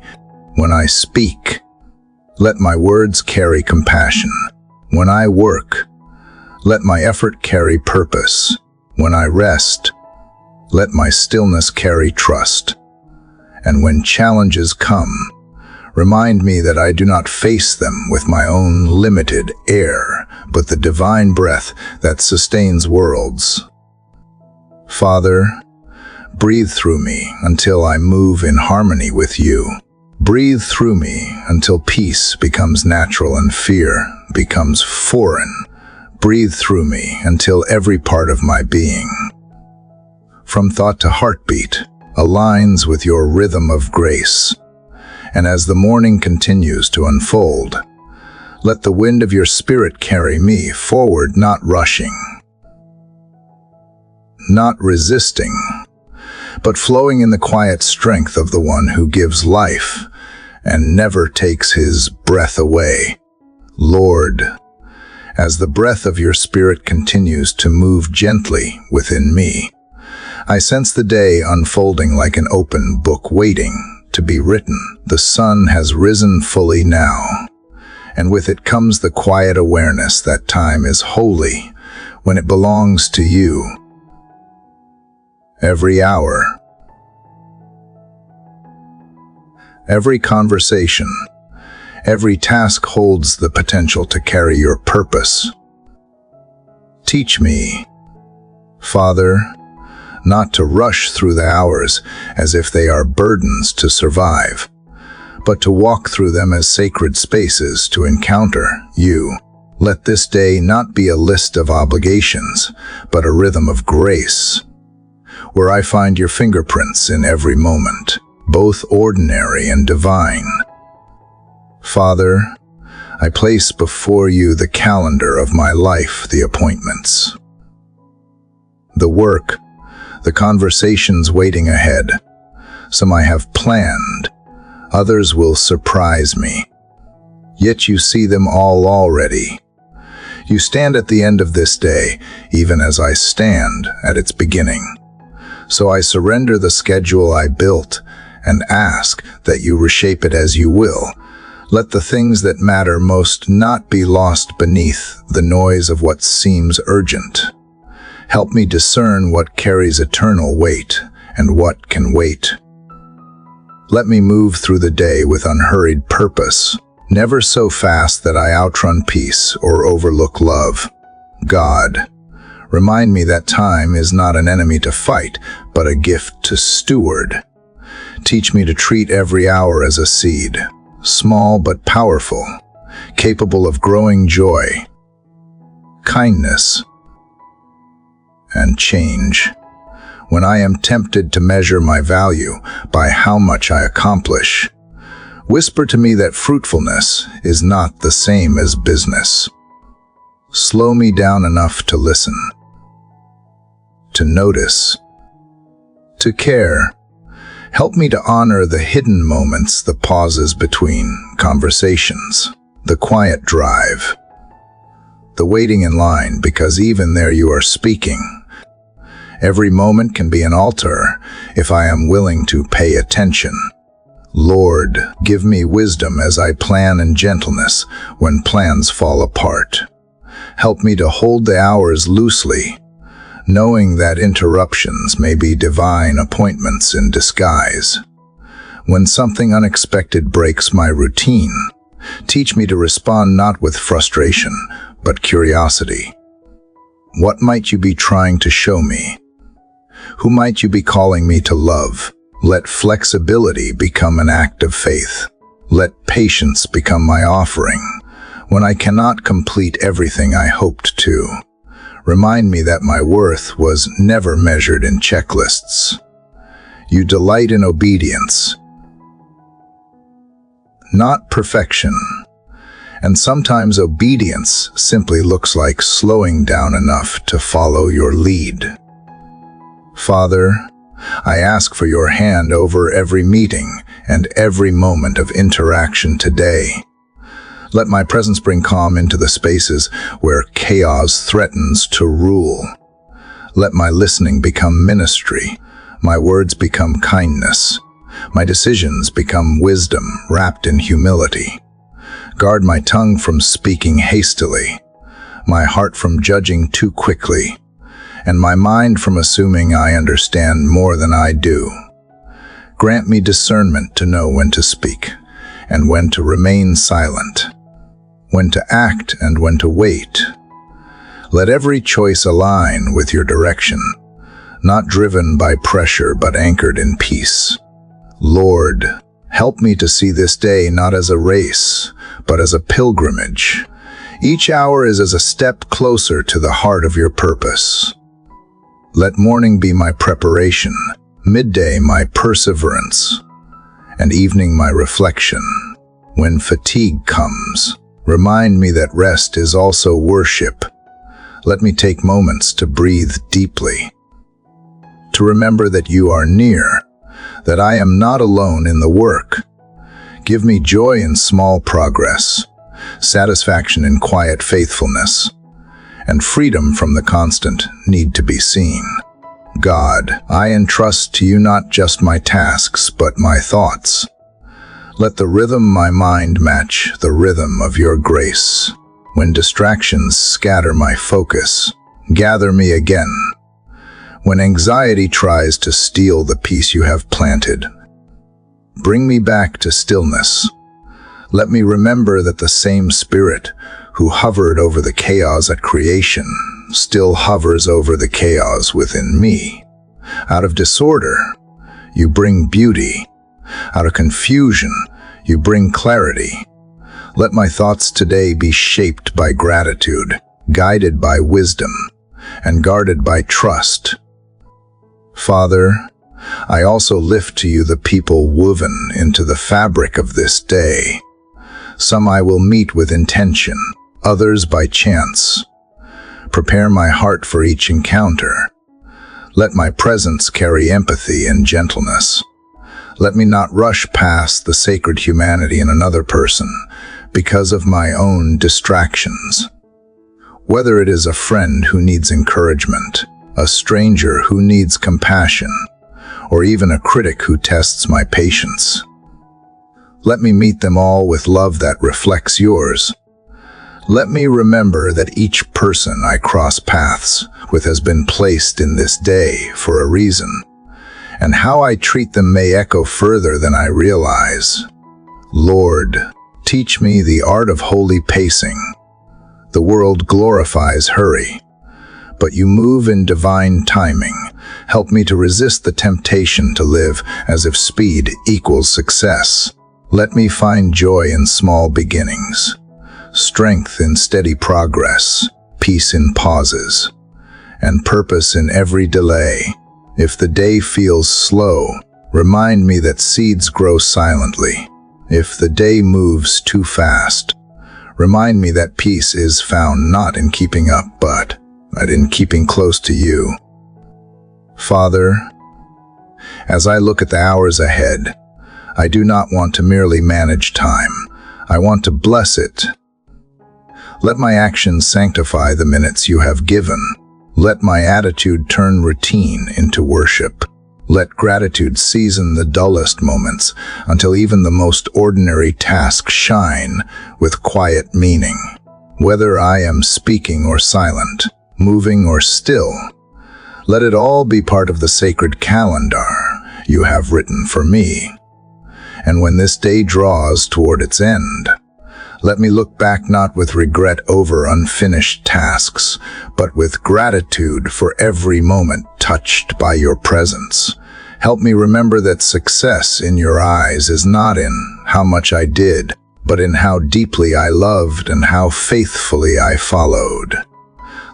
When I speak, let my words carry compassion. When I work, let my effort carry purpose. When I rest, let my stillness carry trust. And when challenges come, remind me that I do not face them with my own limited air, but the divine breath that sustains worlds. Father, breathe through me until I move in harmony with you. Breathe through me until peace becomes natural and fear becomes foreign. Breathe through me until every part of my being, from thought to heartbeat, aligns with your rhythm of grace. And as the morning continues to unfold, let the wind of your Spirit carry me forward, not rushing, not resisting, but flowing in the quiet strength of the one who gives life and never takes his breath away. Lord, as the breath of your Spirit continues to move gently within me, I sense the day unfolding like an open book waiting to be written. The sun has risen fully now, and with it comes the quiet awareness that time is holy when it belongs to you. Every hour, every conversation, every task holds the potential to carry your purpose. Teach me, Father, not to rush through the hours as if they are burdens to survive, but to walk through them as sacred spaces to encounter you. Let this day not be a list of obligations, but a rhythm of grace, where I find your fingerprints in every moment, both ordinary and divine. Father, I place before you the calendar of my life, the appointments, the work, the conversations waiting ahead. Some I have planned, others will surprise me. Yet you see them all already. You stand at the end of this day, even as I stand at its beginning. So I surrender the schedule I built and ask that you reshape it as you will. Let the things that matter most not be lost beneath the noise of what seems urgent. Help me discern what carries eternal weight and what can wait. Let me move through the day with unhurried purpose, never so fast that I outrun peace or overlook love. God, remind me that time is not an enemy to fight, but a gift to steward. Teach me to treat every hour as a seed, small but powerful, capable of growing joy, kindness, and change. When I am tempted to measure my value by how much I accomplish, whisper to me that fruitfulness is not the same as business. Slow me down enough to listen, to notice, to care. Help me to honor the hidden moments, the pauses between conversations, the quiet drive, the waiting in line, because even there you are speaking. Every moment can be an altar if I am willing to pay attention. Lord, give me wisdom as I plan and gentleness when plans fall apart. Help me to hold the hours loosely, knowing that interruptions may be divine appointments in disguise. When something unexpected breaks my routine, teach me to respond not with frustration, but curiosity. What might you be trying to show me? Who might you be calling me to love? Let flexibility become an act of faith. Let patience become my offering when I cannot complete everything I hoped to. Remind me that my worth was never measured in checklists. You delight in obedience, not perfection. And sometimes obedience simply looks like slowing down enough to follow your lead. Father, I ask for your hand over every meeting and every moment of interaction today. Let my presence bring calm into the spaces where chaos threatens to rule. Let my listening become ministry, my words become kindness, my decisions become wisdom wrapped in humility. Guard my tongue from speaking hastily, my heart from judging too quickly, and my mind from assuming I understand more than I do. Grant me discernment to know when to speak and when to remain silent, when to act and when to wait. Let every choice align with your direction, not driven by pressure but anchored in peace. Lord, help me to see this day not as a race, but as a pilgrimage. Each hour is as a step closer to the heart of your purpose. Let morning be my preparation, midday my perseverance, and evening my reflection. When fatigue comes, remind me that rest is also worship. Let me take moments to breathe deeply, to remember that you are near, that I am not alone in the work. Give me joy in small progress, satisfaction in quiet faithfulness, and freedom from the constant need to be seen. God, I entrust to you not just my tasks, but my thoughts. Let the rhythm of my mind match the rhythm of your grace. When distractions scatter my focus, gather me again. When anxiety tries to steal the peace you have planted, bring me back to stillness. Let me remember that the same Spirit who hovered over the chaos at creation still hovers over the chaos within me. Out of disorder, you bring beauty. Out of confusion, you bring clarity. Let my thoughts today be shaped by gratitude, guided by wisdom, and guarded by trust. Father, I also lift to you the people woven into the fabric of this day. Some I will meet with intention, others by chance. Prepare my heart for each encounter. Let my presence carry empathy and gentleness. Let me not rush past the sacred humanity in another person because of my own distractions. Whether it is a friend who needs encouragement, a stranger who needs compassion, or even a critic who tests my patience, let me meet them all with love that reflects yours. Let me remember that each person I cross paths with has been placed in this day for a reason, and how I treat them may echo further than I realize. Lord, teach me the art of holy pacing. The world glorifies hurry, but you move in divine timing. Help me to resist the temptation to live as if speed equals success. Let me find joy in small beginnings, strength in steady progress, peace in pauses, and purpose in every delay. If the day feels slow, remind me that seeds grow silently. If the day moves too fast, remind me that peace is found not in keeping up, but in keeping close to you. Father, as I look at the hours ahead, I do not want to merely manage time. I want to bless it. Let my actions sanctify the minutes you have given. Let my attitude turn routine into worship. Let gratitude season the dullest moments until even the most ordinary tasks shine with quiet meaning. Whether I am speaking or silent, moving or still, let it all be part of the sacred calendar you have written for me. And when this day draws toward its end, let me look back not with regret over unfinished tasks, but with gratitude for every moment touched by your presence. Help me remember that success in your eyes is not in how much I did, but in how deeply I loved and how faithfully I followed.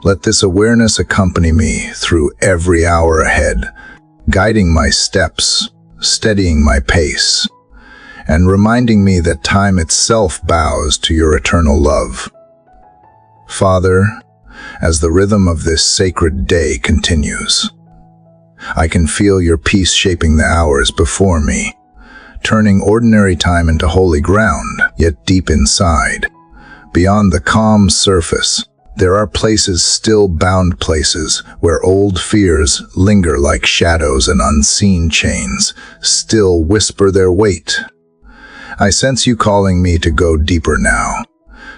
Let this awareness accompany me through every hour ahead, guiding my steps, steadying my pace, and reminding me that time itself bows to your eternal love. Father, as the rhythm of this sacred day continues, I can feel your peace shaping the hours before me, turning ordinary time into holy ground, yet deep inside, beyond the calm surface, there are places, still bound places, where old fears linger like shadows and unseen chains, still whisper their weight. I sense you calling me to go deeper now,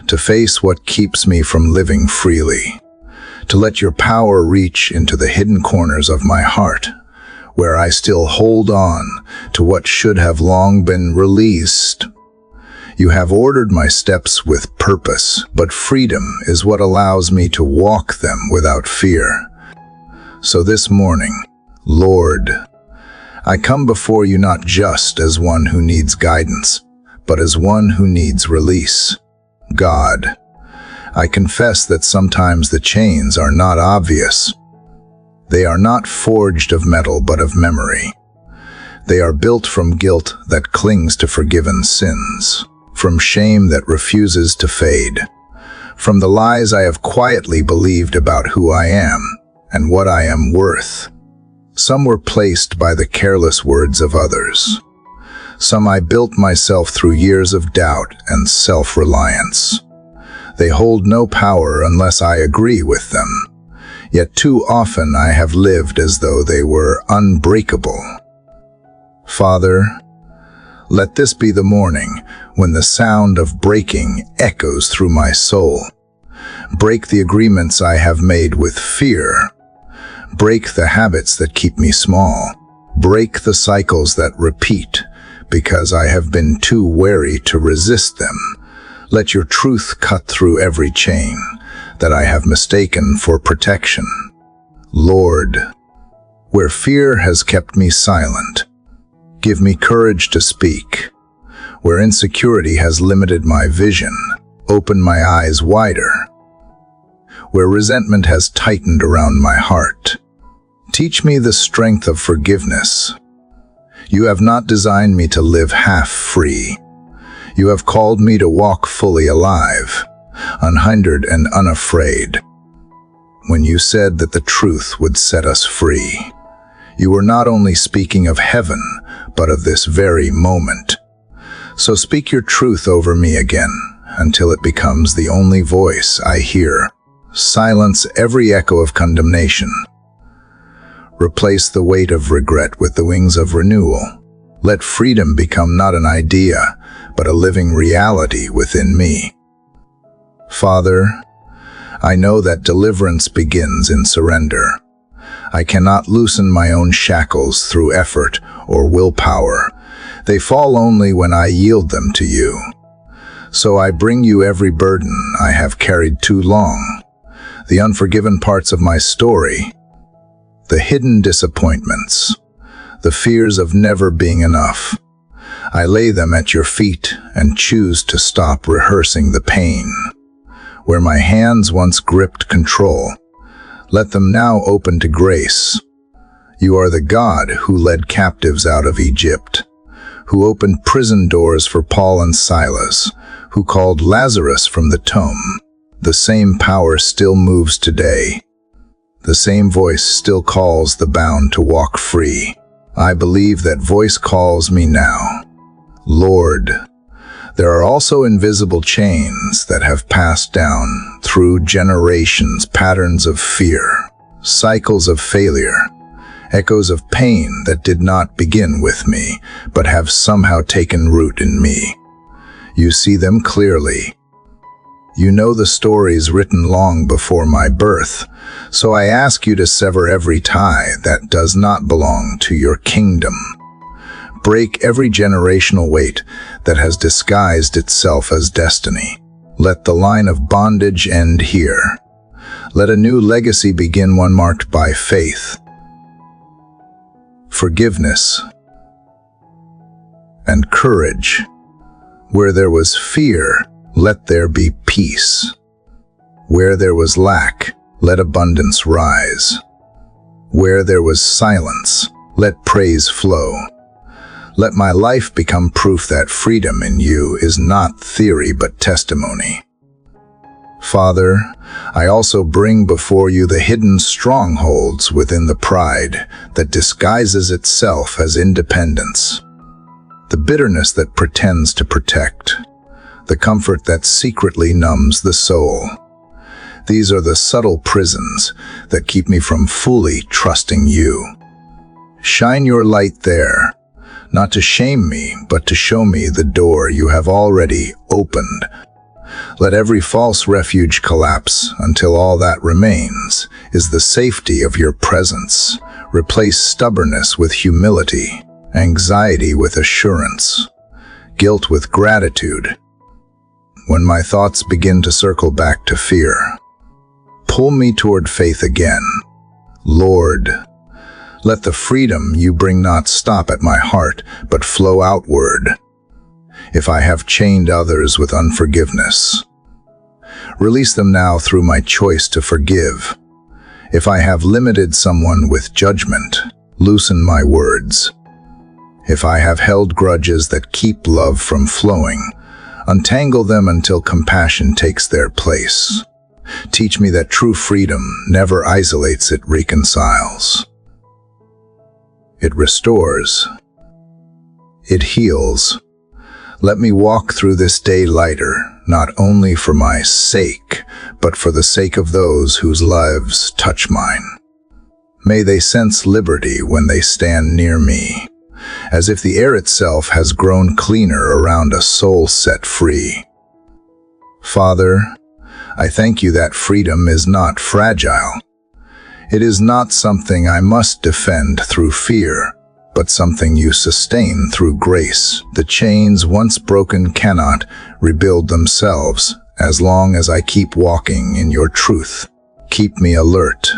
to face what keeps me from living freely, to let your power reach into the hidden corners of my heart, where I still hold on to what should have long been released. You have ordered my steps with purpose, but freedom is what allows me to walk them without fear. So this morning, Lord, I come before you not just as one who needs guidance, but as one who needs release. God, I confess that sometimes the chains are not obvious. They are not forged of metal but of memory. They are built from guilt that clings to forgiven sins, from shame that refuses to fade, from the lies I have quietly believed about who I am and what I am worth. Some were placed by the careless words of others. Some I built myself through years of doubt and self-reliance. They hold no power unless I agree with them. Yet too often I have lived as though they were unbreakable. Father, let this be the morning when the sound of breaking echoes through my soul. Break the agreements I have made with fear. Break the habits that keep me small. Break the cycles that repeat because I have been too wary to resist them. Let your truth cut through every chain that I have mistaken for protection. Lord, where fear has kept me silent, give me courage to speak. Where insecurity has limited my vision, open my eyes wider. Where resentment has tightened around my heart, teach me the strength of forgiveness. You have not designed me to live half-free. You have called me to walk fully alive, unhindered and unafraid. When you said that the truth would set us free, you were not only speaking of heaven, but of this very moment. So speak your truth over me again, until it becomes the only voice I hear. Silence every echo of condemnation. Replace the weight of regret with the wings of renewal. Let freedom become not an idea, but a living reality within me. Father, I know that deliverance begins in surrender. I cannot loosen my own shackles through effort or willpower. They fall only when I yield them to you. So I bring you every burden I have carried too long, the unforgiven parts of my story, the hidden disappointments, the fears of never being enough. I lay them at your feet and choose to stop rehearsing the pain. Where my hands once gripped control, let them now open to grace. You are the God who led captives out of Egypt, who opened prison doors for Paul and Silas, who called Lazarus from the tomb. The same power still moves today. The same voice still calls the bound to walk free. I believe that voice calls me now. Lord, there are also invisible chains that have passed down through generations, patterns of fear, cycles of failure, echoes of pain that did not begin with me, but have somehow taken root in me. You see them clearly. You know the stories written long before my birth, so I ask you to sever every tie that does not belong to your kingdom. Break every generational weight that has disguised itself as destiny. Let the line of bondage end here. Let a new legacy begin, one marked by faith, forgiveness, and courage. Where there was fear, let there be peace. Where there was lack, let abundance rise. Where there was silence, let praise flow. Let my life become proof that freedom in you is not theory but testimony. Father, I also bring before you the hidden strongholds within the pride that disguises itself as independence, the bitterness that pretends to protect, the comfort that secretly numbs the soul. These are the subtle prisons that keep me from fully trusting you. Shine your light there, not to shame me, but to show me the door you have already opened. Let every false refuge collapse until all that remains is the safety of your presence. Replace stubbornness with humility, anxiety with assurance, guilt with gratitude. When my thoughts begin to circle back to fear, pull me toward faith again. Lord, let the freedom you bring not stop at my heart, but flow outward. If I have chained others with unforgiveness, release them now through my choice to forgive. If I have limited someone with judgment, loosen my words. If I have held grudges that keep love from flowing, untangle them until compassion takes their place. Teach me that true freedom never isolates, it reconciles. It restores. It heals. Let me walk through this day lighter, not only for my sake, but for the sake of those whose lives touch mine. May they sense liberty when they stand near me, as if the air itself has grown cleaner around a soul set free. Father, I thank you that freedom is not fragile. It is not something I must defend through fear, but something you sustain through grace. The chains once broken cannot rebuild themselves as long as I keep walking in your truth. Keep me alert,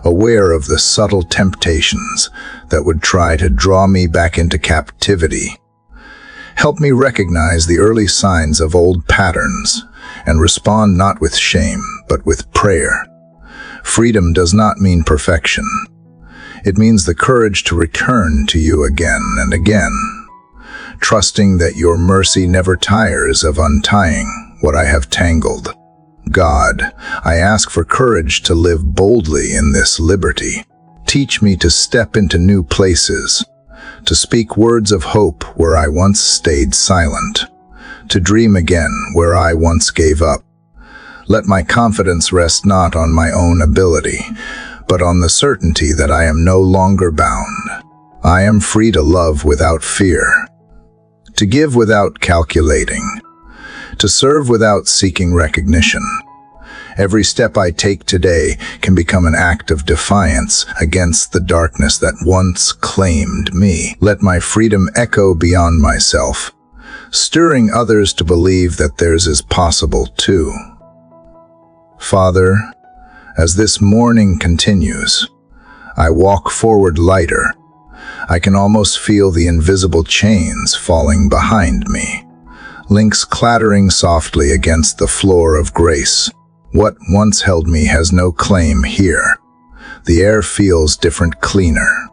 aware of the subtle temptations that would try to draw me back into captivity. Help me recognize the early signs of old patterns and respond not with shame, but with prayer. Freedom does not mean perfection. It means the courage to return to you again and again, trusting that your mercy never tires of untying what I have tangled. God, I ask for courage to live boldly in this liberty. Teach me to step into new places, to speak words of hope where I once stayed silent, to dream again where I once gave up. Let my confidence rest not on my own ability, but on the certainty that I am no longer bound. I am free to love without fear, to give without calculating, to serve without seeking recognition. Every step I take today can become an act of defiance against the darkness that once claimed me. Let my freedom echo beyond myself, stirring others to believe that theirs is possible too. Father, as this morning continues, I walk forward lighter. I can almost feel the invisible chains falling behind me, links clattering softly against the floor of grace. What once held me has no claim here. The air feels different, cleaner,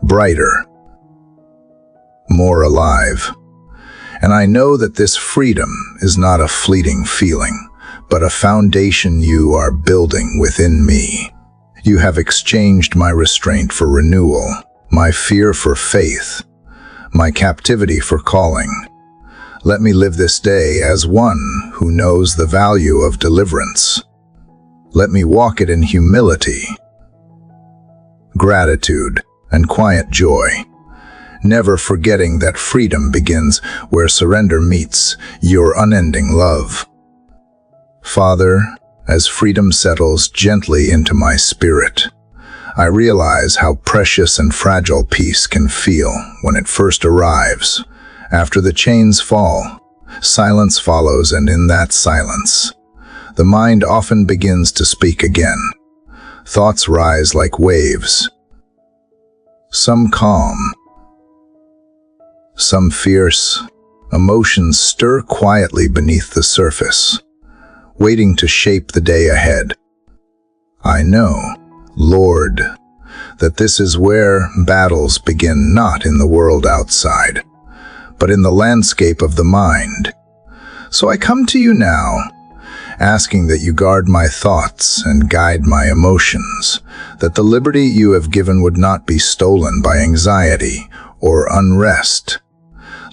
brighter, more alive. And I know that this freedom is not a fleeting feeling, but a foundation you are building within me. You have exchanged my restraint for renewal, my fear for faith, my captivity for calling. Let me live this day as one who knows the value of deliverance. Let me walk it in humility, gratitude, and quiet joy, never forgetting that freedom begins where surrender meets your unending love. Father, as freedom settles gently into my spirit, I realize how precious and fragile peace can feel when it first arrives. After the chains fall, silence follows, and in that silence, the mind often begins to speak again. Thoughts rise like waves, some calm, some fierce. Emotions stir quietly beneath the surface, waiting to shape the day ahead. I know, Lord, that this is where battles begin, not in the world outside, but in the landscape of the mind. So I come to you now, asking that you guard my thoughts and guide my emotions, that the liberty you have given would not be stolen by anxiety or unrest.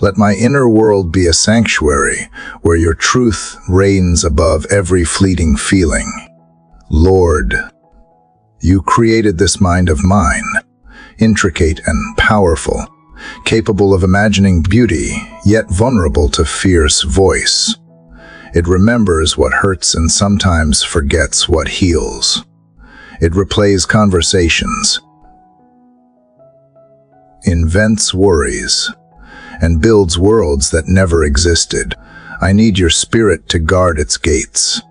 Let my inner world be a sanctuary where your truth reigns above every fleeting feeling. Lord, you created this mind of mine, intricate and powerful, capable of imagining beauty, yet vulnerable to fierce voice. It remembers what hurts and sometimes forgets what heals. It replays conversations, invents worries, and builds worlds that never existed. I need your spirit to guard its gates,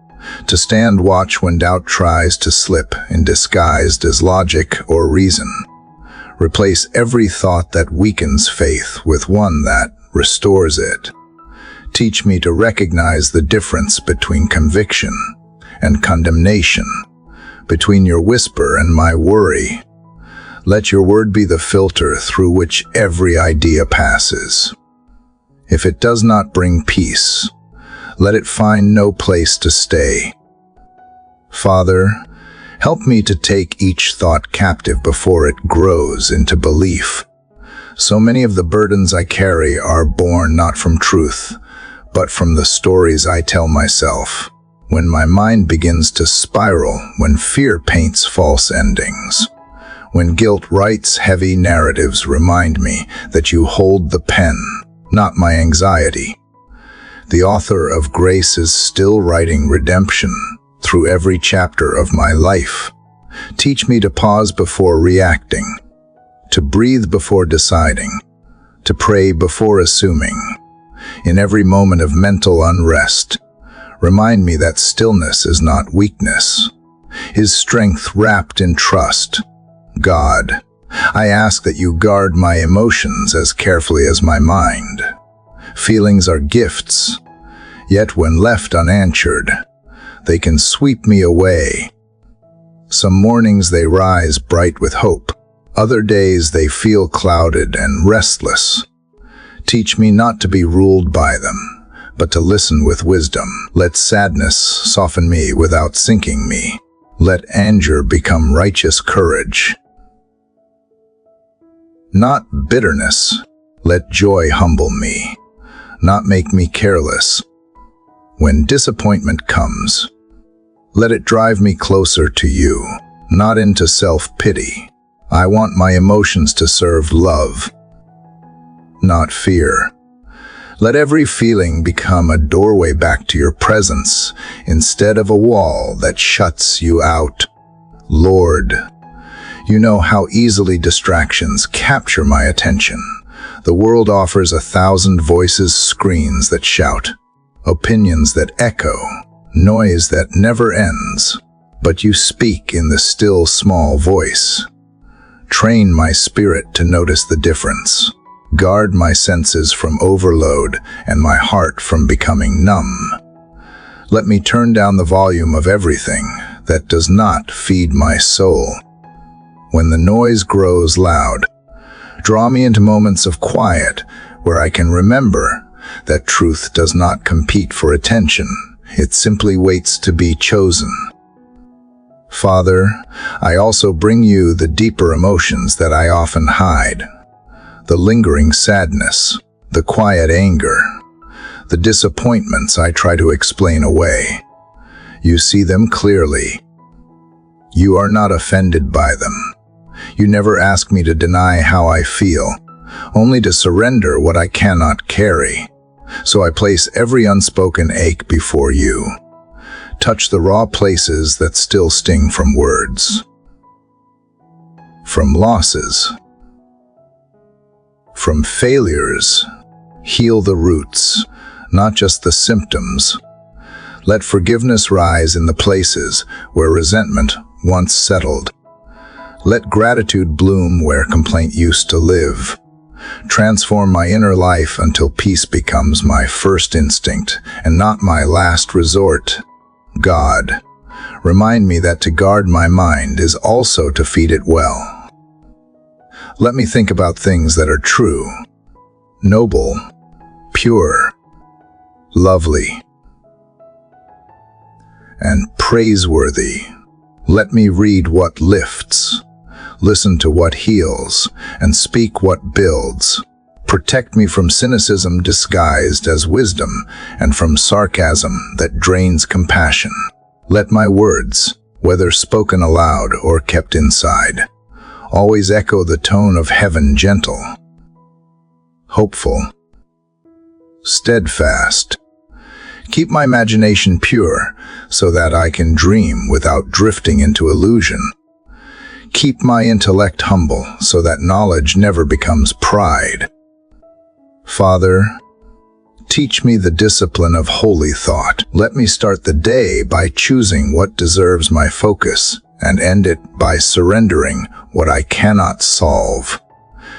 to stand watch when doubt tries to slip in disguised as logic or reason. Replace every thought that weakens faith with one that restores it. Teach me to recognize the difference between conviction and condemnation, between your whisper and my worry. Let your word be the filter through which every idea passes. If it does not bring peace, let it find no place to stay. Father, Help me to take each thought captive before it grows into belief. So many of the burdens I carry are born not from truth, but from the stories I tell myself. When my mind begins to spiral, when fear paints false endings, when guilt writes heavy narratives, remind me that you hold the pen, not my anxiety. The author of grace is still writing redemption through every chapter of my life. Teach me to pause before reacting, to breathe before deciding, to pray before assuming. In every moment of mental unrest, remind me that stillness is not weakness, is strength wrapped in trust. God, I ask that you guard my emotions as carefully as my mind. Feelings are gifts, yet when left unanswered, they can sweep me away. Some mornings they rise bright with hope. Other days they feel clouded and restless. Teach me not to be ruled by them, but to listen with wisdom. Let sadness soften me without sinking me. Let anger become righteous courage. Not bitterness. Let joy humble me, not make me careless. When disappointment comes, let it drive me closer to you, not into self-pity. I want my emotions to serve love, not fear. Let every feeling become a doorway back to your presence instead of a wall that shuts you out. Lord, you know how easily distractions capture my attention. The world offers 1,000 voices, screens that shout, opinions that echo, noise that never ends. But you speak in the still small voice. Train my spirit to notice the difference. Guard my senses from overload and my heart from becoming numb. Let me turn down the volume of everything that does not feed my soul. When the noise grows loud, draw me into moments of quiet where I can remember that truth does not compete for attention. It simply waits to be chosen. Father, I also bring you the deeper emotions that I often hide. The lingering sadness, the quiet anger, the disappointments I try to explain away. You see them clearly. You are not offended by them. You never ask me to deny how I feel, only to surrender what I cannot carry. So I place every unspoken ache before you. Touch the raw places that still sting from words, from losses, from failures. Heal the roots, not just the symptoms. Let forgiveness rise in the places where resentment once settled. Let gratitude bloom where complaint used to live. Transform my inner life until peace becomes my first instinct and not my last resort. God, remind me that to guard my mind is also to feed it well. Let me think about things that are true, noble, pure, lovely, and praiseworthy. Let me read what lifts, listen to what heals, and speak what builds. Protect me from cynicism disguised as wisdom and from sarcasm that drains compassion. Let my words, whether spoken aloud or kept inside, always echo the tone of heaven, gentle, hopeful, steadfast. Keep my imagination pure so that I can dream without drifting into illusion. Keep my intellect humble so that knowledge never becomes pride. Father, teach me the discipline of holy thought. Let me start the day by choosing what deserves my focus and end it by surrendering what I cannot solve.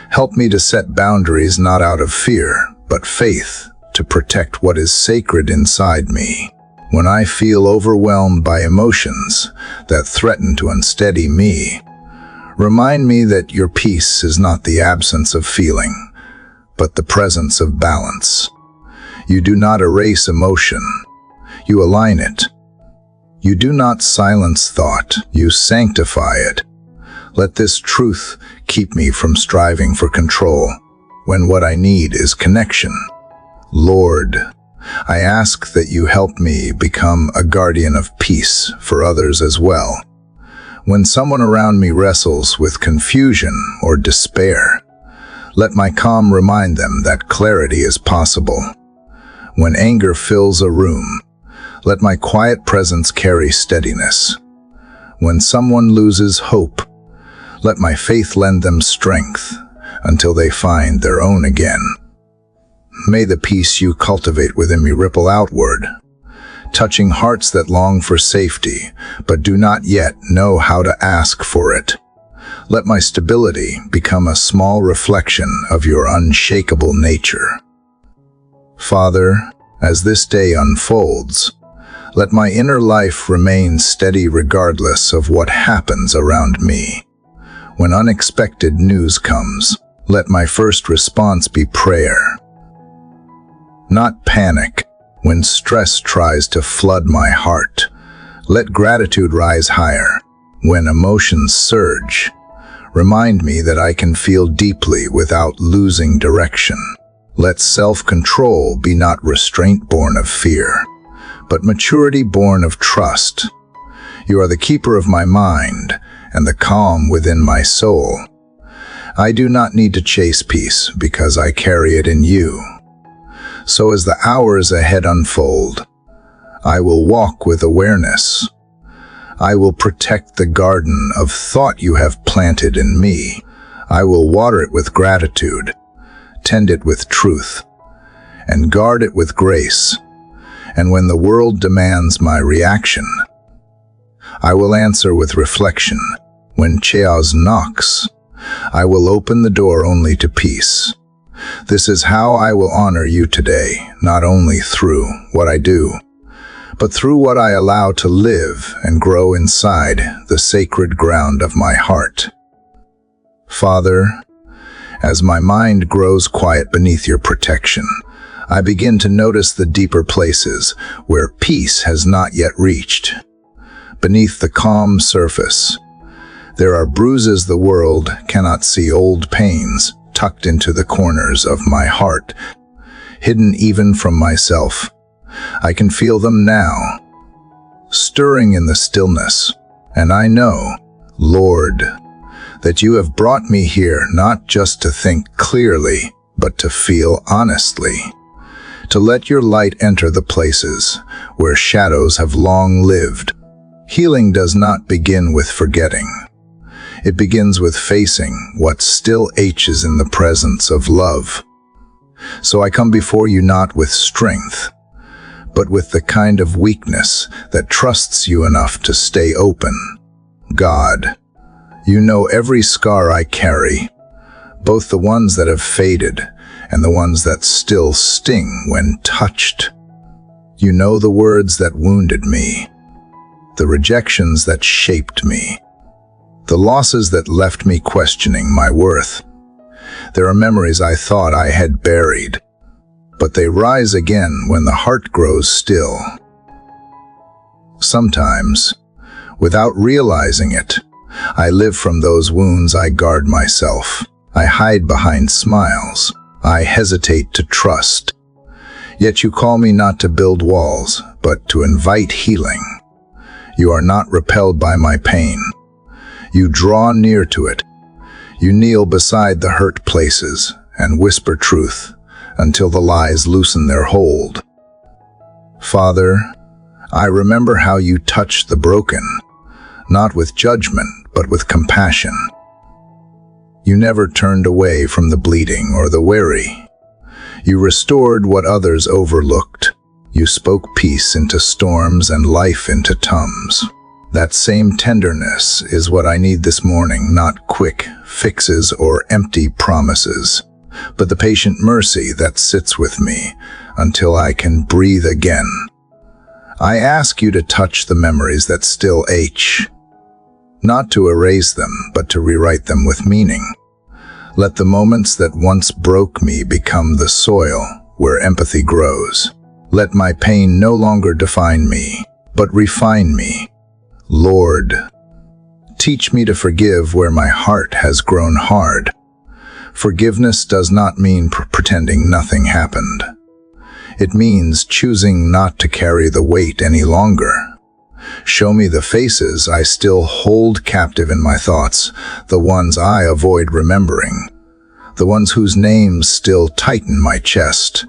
Help me to set boundaries not out of fear, but faith, to protect what is sacred inside me. When I feel overwhelmed by emotions that threaten to unsteady me, remind me that your peace is not the absence of feeling, but the presence of balance. You do not erase emotion. You align it. You do not silence thought, you sanctify it. Let this truth keep me from striving for control, when what I need is connection. Lord, I ask that you help me become a guardian of peace for others as well. When someone around me wrestles with confusion or despair, let my calm remind them that clarity is possible. When anger fills a room, let my quiet presence carry steadiness. When someone loses hope, let my faith lend them strength until they find their own again. May the peace you cultivate within me ripple outward, touching hearts that long for safety but do not yet know how to ask for it. Let my stability become a small reflection of your unshakable nature. Father, as this day unfolds, let my inner life remain steady regardless of what happens around me. When unexpected news comes, let my first response be prayer, not panic. When stress tries to flood my heart, let gratitude rise higher. When emotions surge, remind me that I can feel deeply without losing direction. Let self-control be not restraint born of fear, but maturity born of trust. You are the keeper of my mind and the calm within my soul. I do not need to chase peace because I carry it in you. So as the hours ahead unfold, I will walk with awareness. I will protect the garden of thought you have planted in me. I will water it with gratitude, tend it with truth, and guard it with grace. And when the world demands my reaction, I will answer with reflection. When chaos knocks, I will open the door only to peace. This is how I will honor you today, not only through what I do, but through what I allow to live and grow inside the sacred ground of my heart. Father, as my mind grows quiet beneath your protection, I begin to notice the deeper places where peace has not yet reached. Beneath the calm surface, there are bruises the world cannot see, old pains tucked into the corners of my heart, hidden even from myself. I can feel them now, stirring in the stillness, and I know, Lord, that you have brought me here not just to think clearly, but to feel honestly, to let your light enter the places where shadows have long lived. Healing does not begin with forgetting. It begins with facing what still aches in the presence of love. So I come before you not with strength, but with the kind of weakness that trusts you enough to stay open. God, you know every scar I carry, both the ones that have faded and the ones that still sting when touched. You know the words that wounded me, the rejections that shaped me, the losses that left me questioning my worth. There are memories I thought I had buried, but they rise again when the heart grows still. Sometimes, without realizing it, I live from those wounds. I guard myself. I hide behind smiles. I hesitate to trust. Yet you call me not to build walls, but to invite healing. You are not repelled by my pain. You draw near to it. You kneel beside the hurt places and whisper truth until the lies loosen their hold. Father, I remember how you touched the broken, not with judgment, but with compassion. You never turned away from the bleeding or the weary. You restored what others overlooked. You spoke peace into storms and life into tums. That same tenderness is what I need this morning, not quick fixes or empty promises, but the patient mercy that sits with me until I can breathe again. I ask you to touch the memories that still ache, not to erase them, but to rewrite them with meaning. Let the moments that once broke me become the soil where empathy grows. Let my pain no longer define me, but refine me. Lord, teach me to forgive where my heart has grown hard. Forgiveness does not mean pretending nothing happened. It means choosing not to carry the weight any longer. Show me the faces I still hold captive in my thoughts, the ones I avoid remembering, the ones whose names still tighten my chest,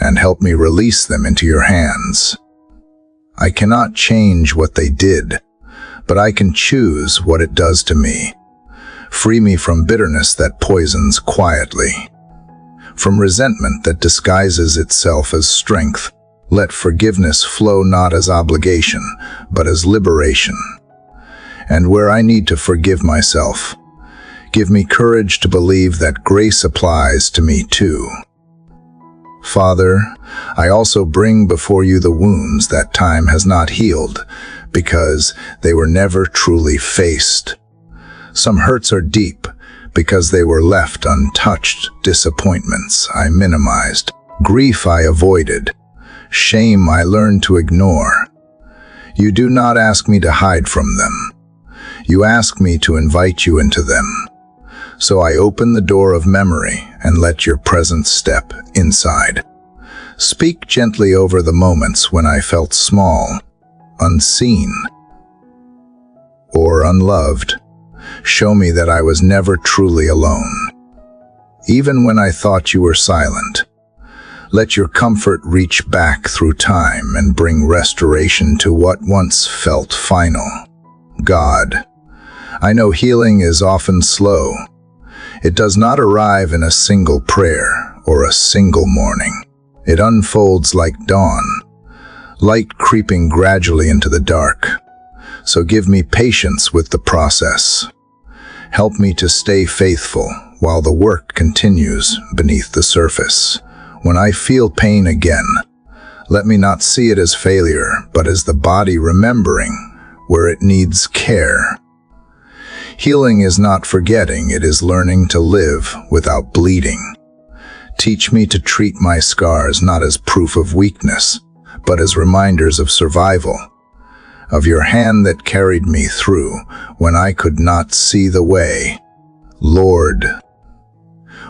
and help me release them into your hands. I cannot change what they did, but I can choose what it does to me. Free me from bitterness that poisons quietly, from resentment that disguises itself as strength. Let forgiveness flow not as obligation, but as liberation. And where I need to forgive myself, give me courage to believe that grace applies to me too. Father, I also bring before you the wounds that time has not healed, because they were never truly faced. Some hurts are deep, because they were left untouched. Disappointments I minimized, grief I avoided, shame I learned to ignore. You do not ask me to hide from them. You ask me to invite you into them. So I open the door of memory and let your presence step inside. Speak gently over the moments when I felt small, unseen, or unloved. Show me that I was never truly alone. Even when I thought you were silent, let your comfort reach back through time and bring restoration to what once felt final. God, I know healing is often slow. It does not arrive in a single prayer or a single morning. It unfolds like dawn, light creeping gradually into the dark. So give me patience with the process. Help me to stay faithful while the work continues beneath the surface. When I feel pain again, let me not see it as failure, but as the body remembering where it needs care. Healing is not forgetting, it is learning to live without bleeding. Teach me to treat my scars not as proof of weakness, but as reminders of survival, of your hand that carried me through when I could not see the way. Lord,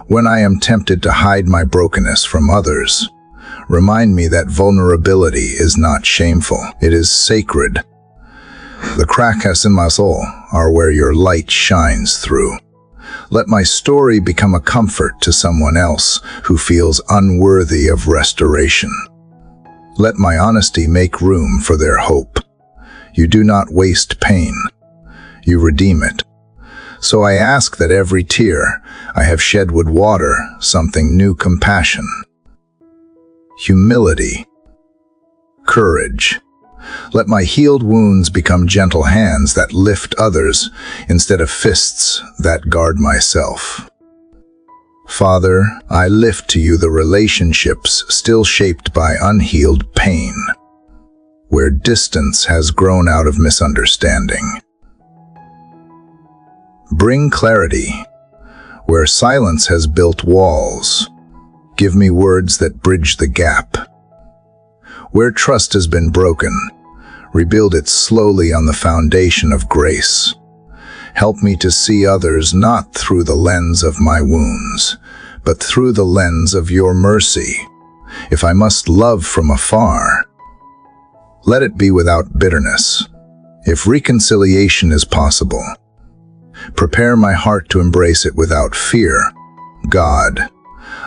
when I am tempted to hide my brokenness from others, remind me that vulnerability is not shameful, it is sacred. The cracks in my soul are where your light shines through. Let my story become a comfort to someone else who feels unworthy of restoration. Let my honesty make room for their hope. You do not waste pain, you redeem it. So I ask that every tear I have shed would water something new: compassion, humility, courage. Let my healed wounds become gentle hands that lift others instead of fists that guard myself. Father, I lift to you the relationships still shaped by unhealed pain, where distance has grown out of misunderstanding. Bring clarity where silence has built walls. Give me words that bridge the gap. Where trust has been broken, rebuild it slowly on the foundation of grace. Help me to see others not through the lens of my wounds, but through the lens of your mercy. If I must love from afar, let it be without bitterness. If reconciliation is possible, prepare my heart to embrace it without fear. God,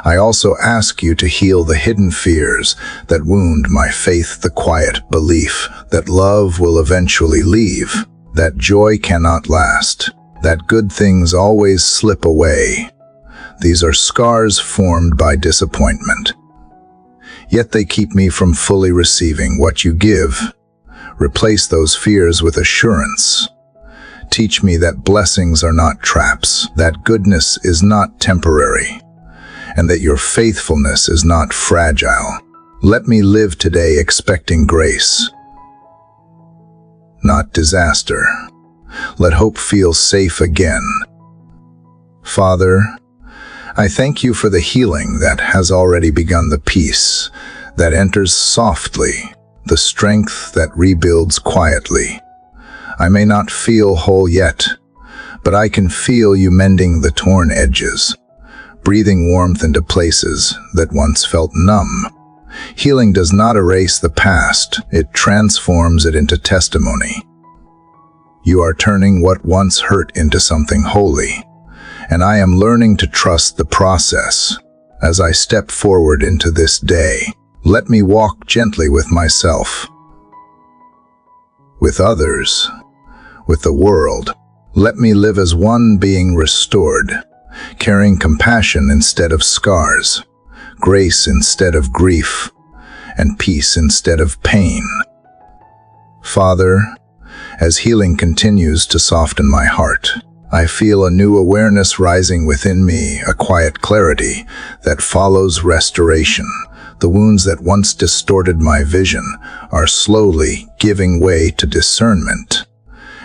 I also ask you to heal the hidden fears that wound my faith, the quiet belief that love will eventually leave, that joy cannot last, that good things always slip away. These are scars formed by disappointment. Yet they keep me from fully receiving what you give. Replace those fears with assurance. Teach me that blessings are not traps, that goodness is not temporary, and that your faithfulness is not fragile. Let me live today expecting grace, not disaster. Let hope feel safe again. Father, I thank you for the healing that has already begun, the peace that enters softly the strength that rebuilds quietly. I may not feel whole yet, but I can feel you mending the torn edges, breathing warmth into places that once felt numb. Healing does not erase the past, it transforms it into testimony. You are turning what once hurt into something holy, and I am learning to trust the process. As I step forward into this day, let me walk gently with myself, with others, with the world. Let me live as one being restored, carrying compassion instead of scars, grace instead of grief, and peace instead of pain. Father, as healing continues to soften my heart, I feel a new awareness rising within me, a quiet clarity that follows restoration. The wounds that once distorted my vision are slowly giving way to discernment,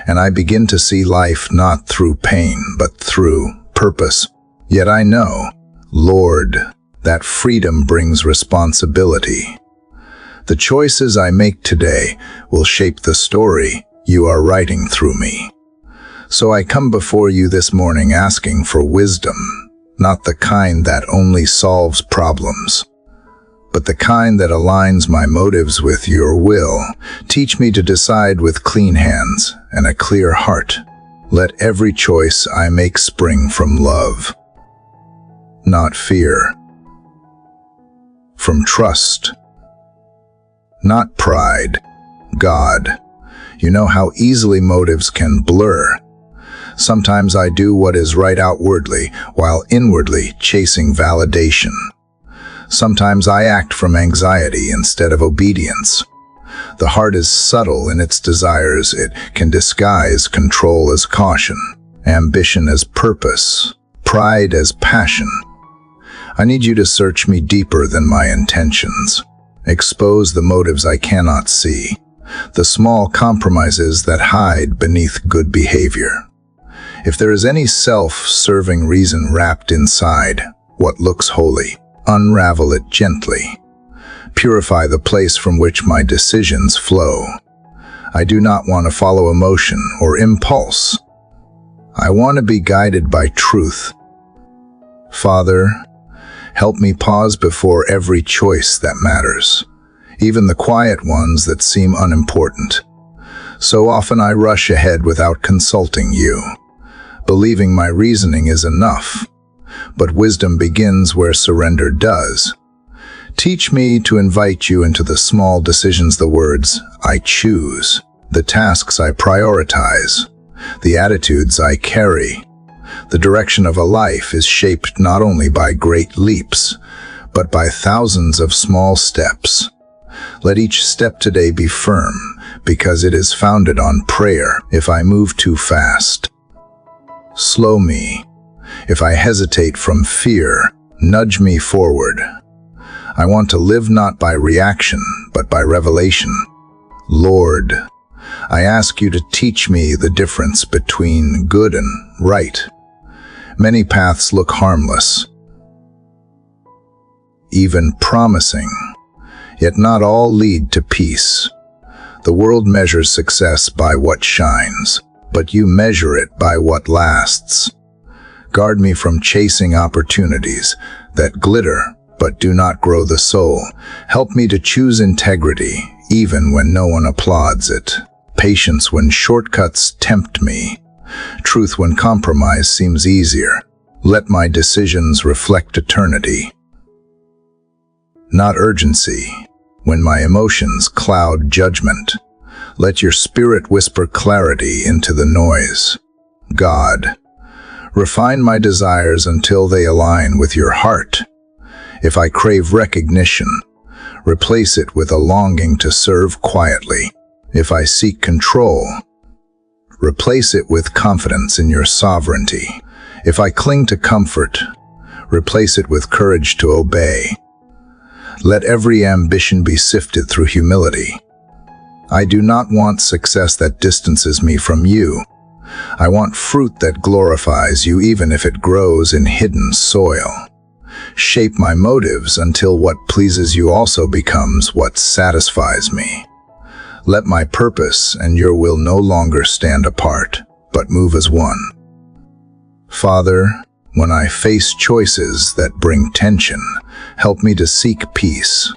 and I begin to see life not through pain, but through purpose. Yet I know, Lord, that freedom brings responsibility. The choices I make today will shape the story you are writing through me. So I come before you this morning asking for wisdom, not the kind that only solves problems, but the kind that aligns my motives with your will. Teach me to decide with clean hands and a clear heart. Let every choice I make spring from love, not fear, from trust, not pride. God, you know how easily motives can blur. Sometimes I do what is right outwardly, while inwardly chasing validation. Sometimes I act from anxiety instead of obedience. The heart is subtle in its desires. It can disguise control as caution, ambition as purpose, pride as passion. I need you to search me deeper than my intentions. Expose the motives I cannot see, the small compromises that hide beneath good behavior. If there is any self-serving reason wrapped inside what looks holy, unravel it gently. Purify the place from which my decisions flow. I do not want to follow emotion or impulse. I want to be guided by truth. Father, help me pause before every choice that matters, even the quiet ones that seem unimportant. So often I rush ahead without consulting you, believing my reasoning is enough. But wisdom begins where surrender does. Teach me to invite you into the small decisions, the words I choose, the tasks I prioritize, the attitudes I carry. The direction of a life is shaped not only by great leaps, but by thousands of small steps. Let each step today be firm, because it is founded on prayer. If I move too fast, slow me. If I hesitate from fear, nudge me forward. I want to live not by reaction, but by revelation. Lord, I ask you to teach me the difference between good and right. Many paths look harmless, even promising, yet not all lead to peace. The world measures success by what shines, but you measure it by what lasts. Guard me from chasing opportunities that glitter but do not grow the soul. Help me to choose integrity even when no one applauds it. Patience when shortcuts tempt me. Truth when compromise seems easier. Let my decisions reflect eternity, not urgency. When my emotions cloud judgment, let your spirit whisper clarity into the noise. God, refine my desires until they align with your heart. If I crave recognition, replace it with a longing to serve quietly. If I seek control, replace it with confidence in your sovereignty. If I cling to comfort, replace it with courage to obey. Let every ambition be sifted through humility. I do not want success that distances me from you. I want fruit that glorifies you even if it grows in hidden soil. Shape my motives until what pleases you also becomes what satisfies me. Let my purpose and your will no longer stand apart, but move as one. Father, when I face choices that bring tension, help me to seek peace,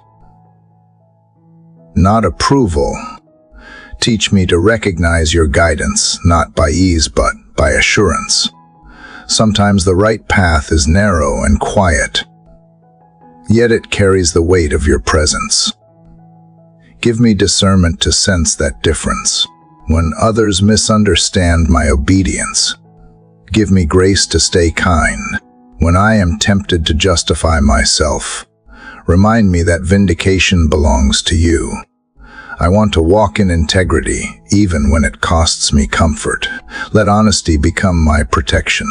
not approval. Teach me to recognize your guidance, not by ease but by assurance. Sometimes the right path is narrow and quiet, yet it carries the weight of your presence. Give me discernment to sense that difference. When others misunderstand my obedience, give me grace to stay kind. When I am tempted to justify myself, remind me that vindication belongs to you. I want to walk in integrity, even when it costs me comfort. Let honesty become my protection,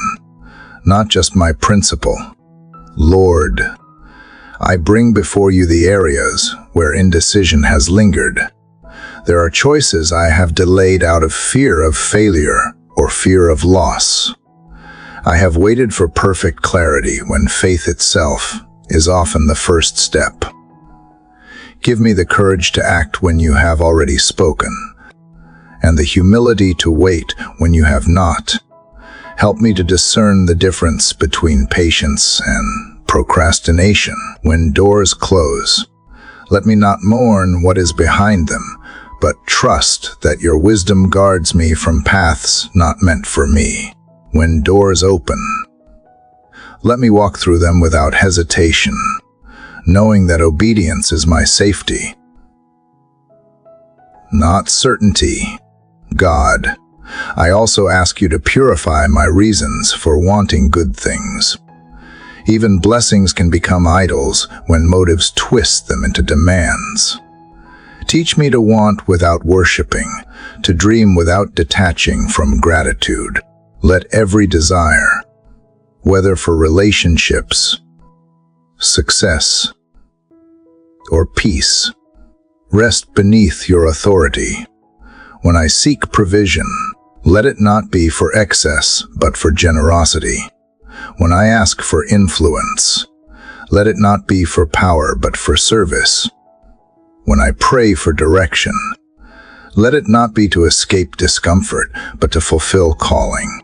not just my principle. Lord, I bring before you the areas where indecision has lingered. There are choices I have delayed out of fear of failure or fear of loss. I have waited for perfect clarity when faith itself is often the first step. Give me the courage to act when you have already spoken, and the humility to wait when you have not. Help me to discern the difference between patience and procrastination. When doors close, let me not mourn what is behind them, but trust that your wisdom guards me from paths not meant for me. When doors open, let me walk through them without hesitation, knowing that obedience is my safety, not certainty. God, I also ask you to purify my reasons for wanting good things. Even blessings can become idols when motives twist them into demands. Teach me to want without worshiping, to dream without detaching from gratitude. Let every desire, whether for relationships, success, or peace, rest beneath your authority. When I seek provision, let it not be for excess, but for generosity. When I ask for influence, let it not be for power, but for service. When I pray for direction, let it not be to escape discomfort, but to fulfill calling.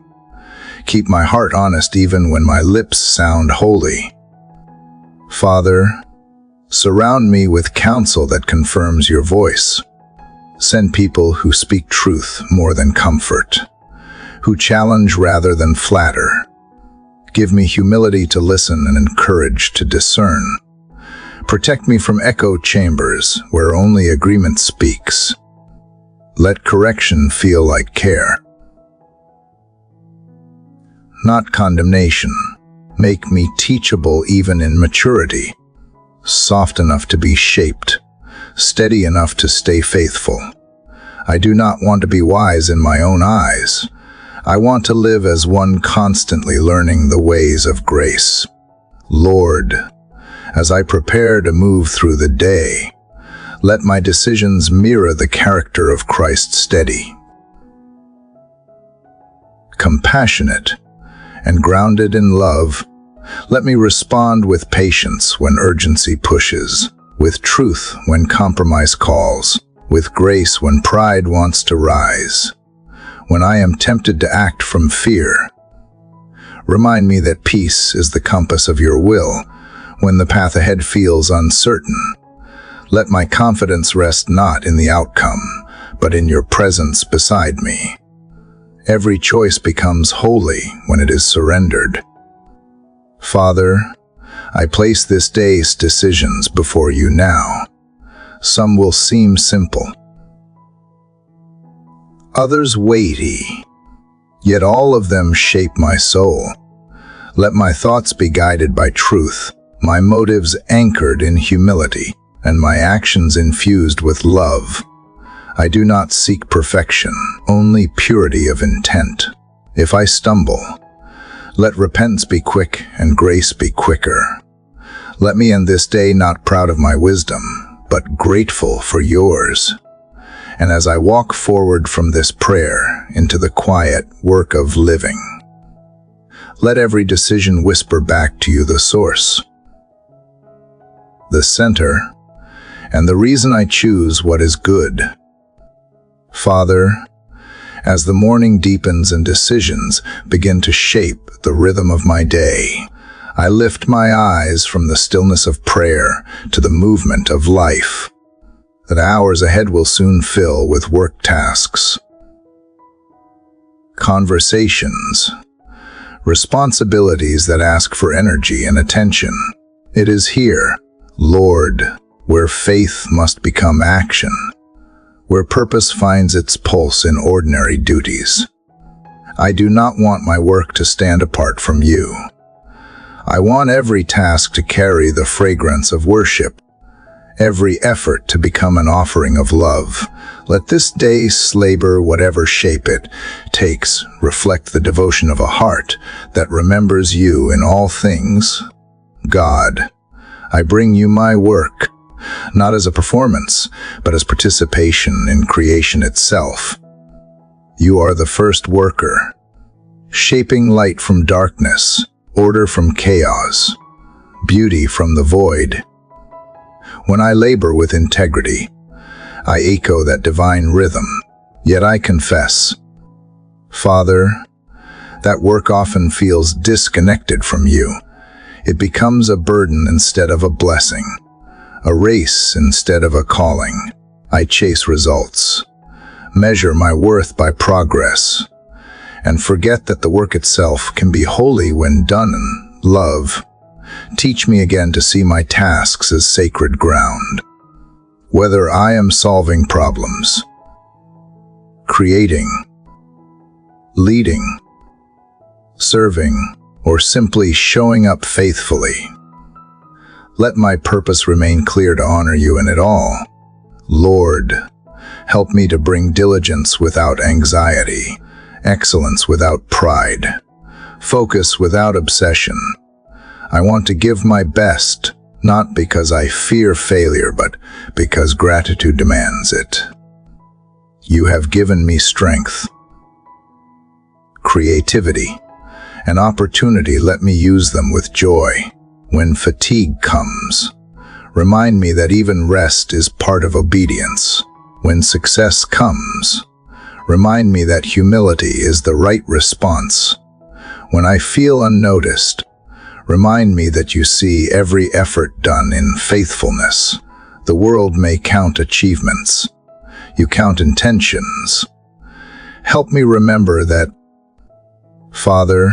Keep my heart honest even when my lips sound holy. Father, surround me with counsel that confirms your voice. Send people who speak truth more than comfort, who challenge rather than flatter. Give me humility to listen and courage to discern. Protect me from echo chambers where only agreement speaks. Let correction feel like care, not condemnation. Make me teachable even in maturity, soft enough to be shaped, steady enough to stay faithful. I do not want to be wise in my own eyes. I want to live as one constantly learning the ways of grace. Lord, as I prepare to move through the day, let my decisions mirror the character of Christ, steady, compassionate, and grounded in love. Let me respond with patience when urgency pushes, with truth when compromise calls, with grace when pride wants to rise. When I am tempted to act from fear, remind me that peace is the compass of your will. When the path ahead feels uncertain, let my confidence rest not in the outcome, but in your presence beside me. Every choice becomes holy when it is surrendered. Father, I place this day's decisions before you now. Some will seem simple, others weighty, yet all of them shape my soul. Let my thoughts be guided by truth, my motives anchored in humility, and my actions infused with love. I do not seek perfection, only purity of intent. If I stumble, let repentance be quick and grace be quicker. Let me end this day not proud of my wisdom, but grateful for yours. And as I walk forward from this prayer into the quiet work of living, let every decision whisper back to you the source. the center, and the reason I choose what is good. Father, as the morning deepens and decisions begin to shape the rhythm of my day, I lift my eyes from the stillness of prayer to the movement of life. The hours ahead will soon fill with work tasks, conversations, responsibilities that ask for energy and attention. It is here, Lord, where faith must become action, where purpose finds its pulse in ordinary duties. I do not want my work to stand apart from you. I want every task to carry the fragrance of worship, every effort to become an offering of love. Let this day's labor, whatever shape it takes, reflect the devotion of a heart that remembers you in all things. God, I bring you my work, not as a performance, but as participation in creation itself. You are the first worker, shaping light from darkness, order from chaos, beauty from the void. When I labor with integrity, I echo that divine rhythm, yet I confess, Father, that work often feels disconnected from you. It becomes a burden instead of a blessing, a race instead of a calling. I chase results, measure my worth by progress, and forget that the work itself can be holy when done in love. Teach me again to see my tasks as sacred ground. Whether I am solving problems, creating, leading, serving, or simply showing up faithfully, let my purpose remain clear to honor you in it all. Lord, help me to bring diligence without anxiety, excellence without pride, focus without obsession. I want to give my best, not because I fear failure, but because gratitude demands it. You have given me strength, creativity, and opportunity. Let me use them with joy. When fatigue comes, remind me that even rest is part of obedience. When success comes, remind me that humility is the right response. When I feel unnoticed, remind me that you see every effort done in faithfulness. The world may count achievements. You count intentions. Help me remember that, Father,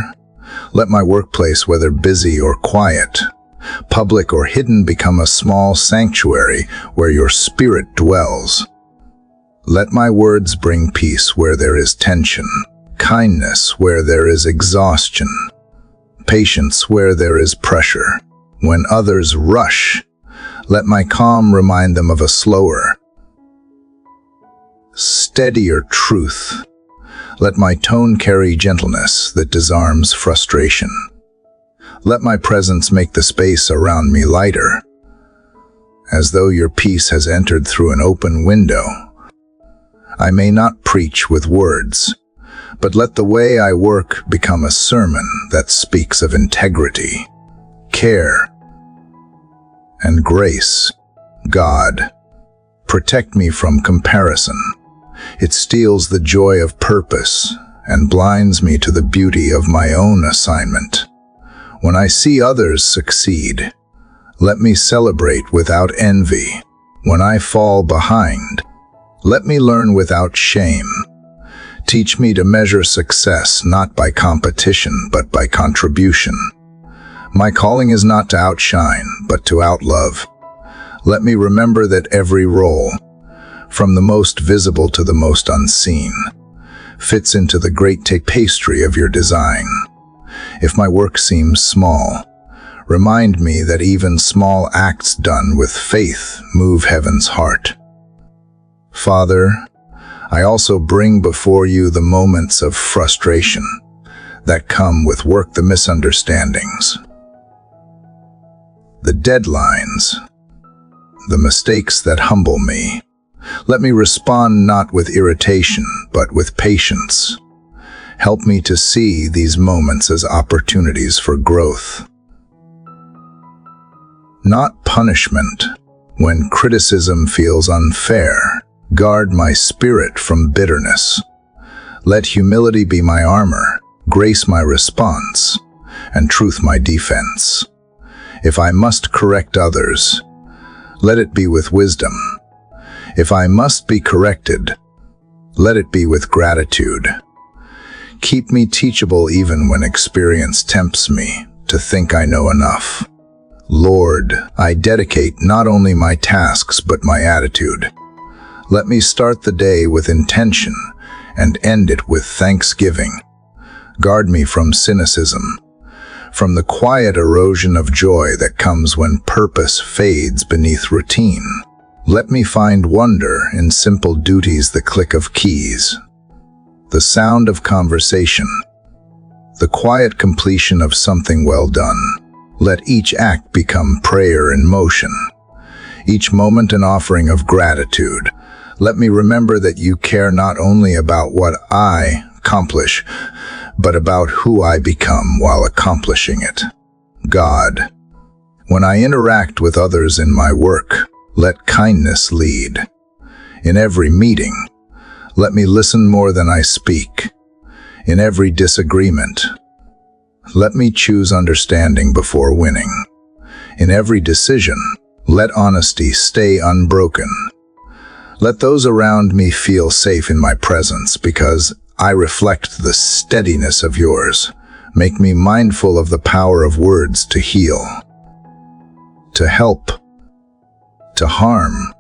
let my workplace, whether busy or quiet, public or hidden, become a small sanctuary where your spirit dwells. Let my words bring peace where there is tension, kindness where there is exhaustion, patience where there is pressure. When others rush, let my calm remind them of a slower, steadier truth. Let my tone carry gentleness that disarms frustration. Let my presence make the space around me lighter, as though your peace has entered through an open window. I may not preach with words, but let the way I work become a sermon that speaks of integrity, care, and grace. God, protect me from comparison. It steals the joy of purpose and blinds me to the beauty of my own assignment. When I see others succeed, let me celebrate without envy. When I fall behind, let me learn without shame. Teach me to measure success not by competition, but by contribution. My calling is not to outshine, but to outlove. Let me remember that every role, from the most visible to the most unseen, fits into the great tapestry of your design. If my work seems small, remind me that even small acts done with faith move heaven's heart. Father, I also bring before you the moments of frustration that come with work, the misunderstandings, the deadlines, the mistakes that humble me. Let me respond not with irritation, but with patience. Help me to see these moments as opportunities for growth. not punishment. When criticism feels unfair, guard my spirit from bitterness. Let humility be my armor, grace my response, and truth my defense. If I must correct others, let it be with wisdom. If I must be corrected, let it be with gratitude. Keep me teachable even when experience tempts me to think I know enough. Lord, I dedicate not only my tasks but my attitude. Let me start the day with intention and end it with thanksgiving. Guard me from cynicism, from the quiet erosion of joy that comes when purpose fades beneath routine. Let me find wonder in simple duties, the click of keys, the sound of conversation, the quiet completion of something well done. Let each act become prayer in motion, each moment an offering of gratitude. Let me remember that you care not only about what I accomplish, but about who I become while accomplishing it. God, when I interact with others in my work, let kindness lead. In every meeting, let me listen more than I speak. In every disagreement, let me choose understanding before winning. In every decision, let honesty stay unbroken. Let those around me feel safe in my presence because I reflect the steadiness of yours. Make me mindful of the power of words to heal, to help, to harm.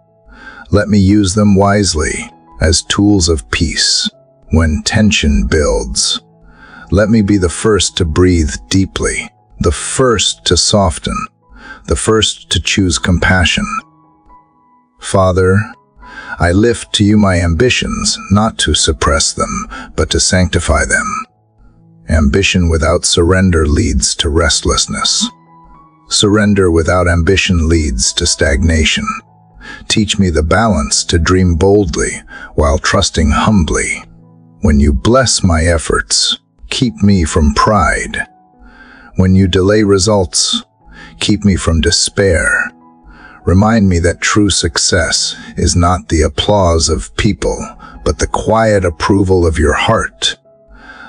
Let me use them wisely as tools of peace. When tension builds, let me be the first to breathe deeply, the first to soften, the first to choose compassion. Father, I lift to you my ambitions, not to suppress them, but to sanctify them. Ambition without surrender leads to restlessness. Surrender without ambition leads to stagnation. Teach me the balance to dream boldly while trusting humbly. When you bless my efforts, keep me from pride. When you delay results, keep me from despair. Remind me that true success is not the applause of people, but the quiet approval of your heart.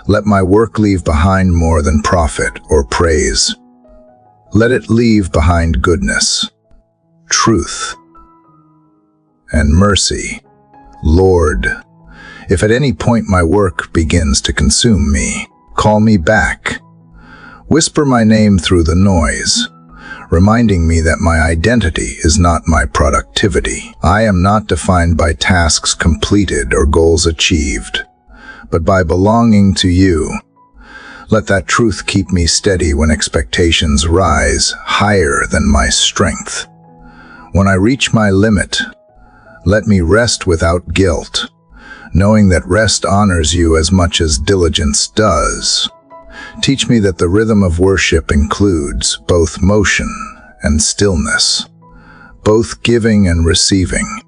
Let my work leave behind more than profit or praise. Let it leave behind goodness, truth, and mercy. Lord, if at any point my work begins to consume me, call me back. Whisper my name through the noise, reminding me that my identity is not my productivity. I am not defined by tasks completed or goals achieved, but by belonging to you. Let that truth keep me steady when expectations rise higher than my strength. When I reach my limit, let me rest without guilt, knowing that rest honors you as much as diligence does. Teach me that the rhythm of worship includes both motion and stillness, both giving and receiving.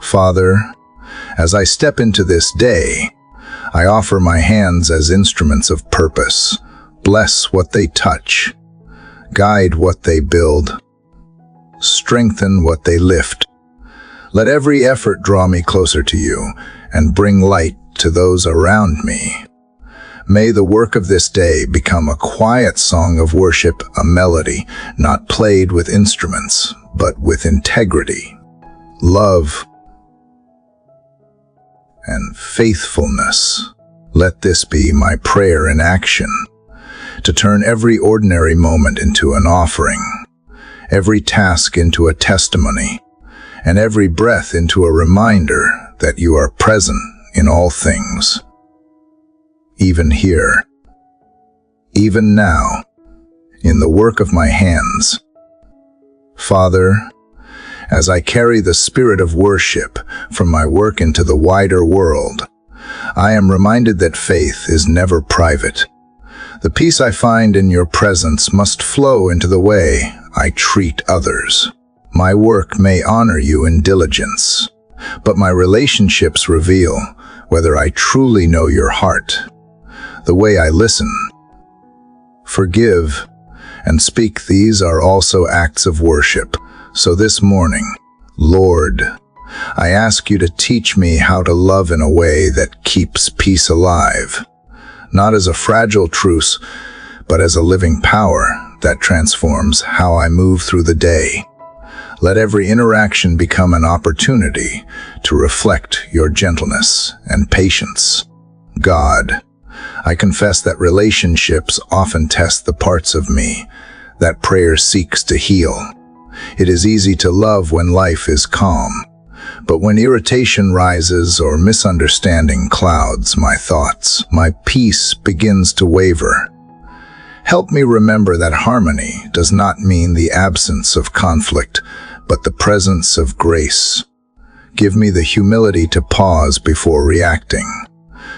Father, as I step into this day, I offer my hands as instruments of purpose. Bless what they touch, guide what they build, strengthen what they lift. Let every effort draw me closer to you and bring light to those around me. May the work of this day become a quiet song of worship, a melody not played with instruments, but with integrity, love, and faithfulness. Let this be my prayer in action, to turn every ordinary moment into an offering, every task into a testimony, and every breath into a reminder that you are present in all things. Even here, even now, in the work of my hands. Father, as I carry the spirit of worship from my work into the wider world, I am reminded that faith is never private. The peace I find in your presence must flow into the way I treat others. My work may honor you in diligence, but my relationships reveal whether I truly know your heart. The way I listen, forgive, and speak. These are also acts of worship. So this morning, Lord, I ask you to teach me how to love in a way that keeps peace alive, not as a fragile truce, but as a living power that transforms how I move through the day. Let every interaction become an opportunity to reflect your gentleness and patience. God, I confess that relationships often test the parts of me that prayer seeks to heal. It is easy to love when life is calm, but when irritation rises or misunderstanding clouds my thoughts, my peace begins to waver. Help me remember that harmony does not mean the absence of conflict, but the presence of grace. Give me the humility to pause before reacting,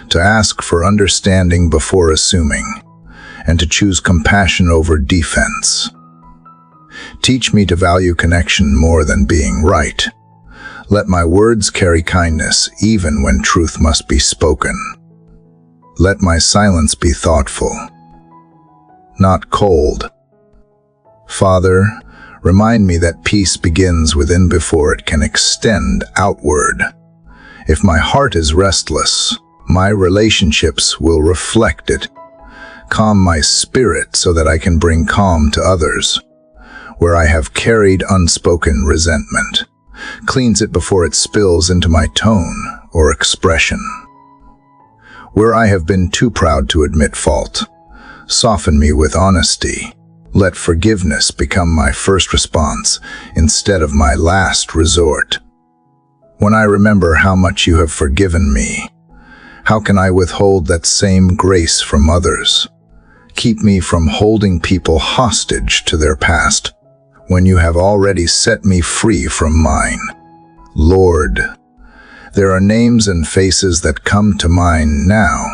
to ask for understanding before assuming, and to choose compassion over defense. Teach me to value connection more than being right. Let my words carry kindness even when truth must be spoken. Let my silence be thoughtful, not cold. Father, remind me that peace begins within before it can extend outward. If my heart is restless, my relationships will reflect it. Calm my spirit so that I can bring calm to others. Where I have carried unspoken resentment, cleanse it before it spills into my tone or expression. Where I have been too proud to admit fault, soften me with honesty. Let forgiveness become my first response instead of my last resort. When I remember how much you have forgiven me, how can I withhold that same grace from others? Keep me from holding people hostage to their past when you have already set me free from mine. Lord, there are names and faces that come to mind now,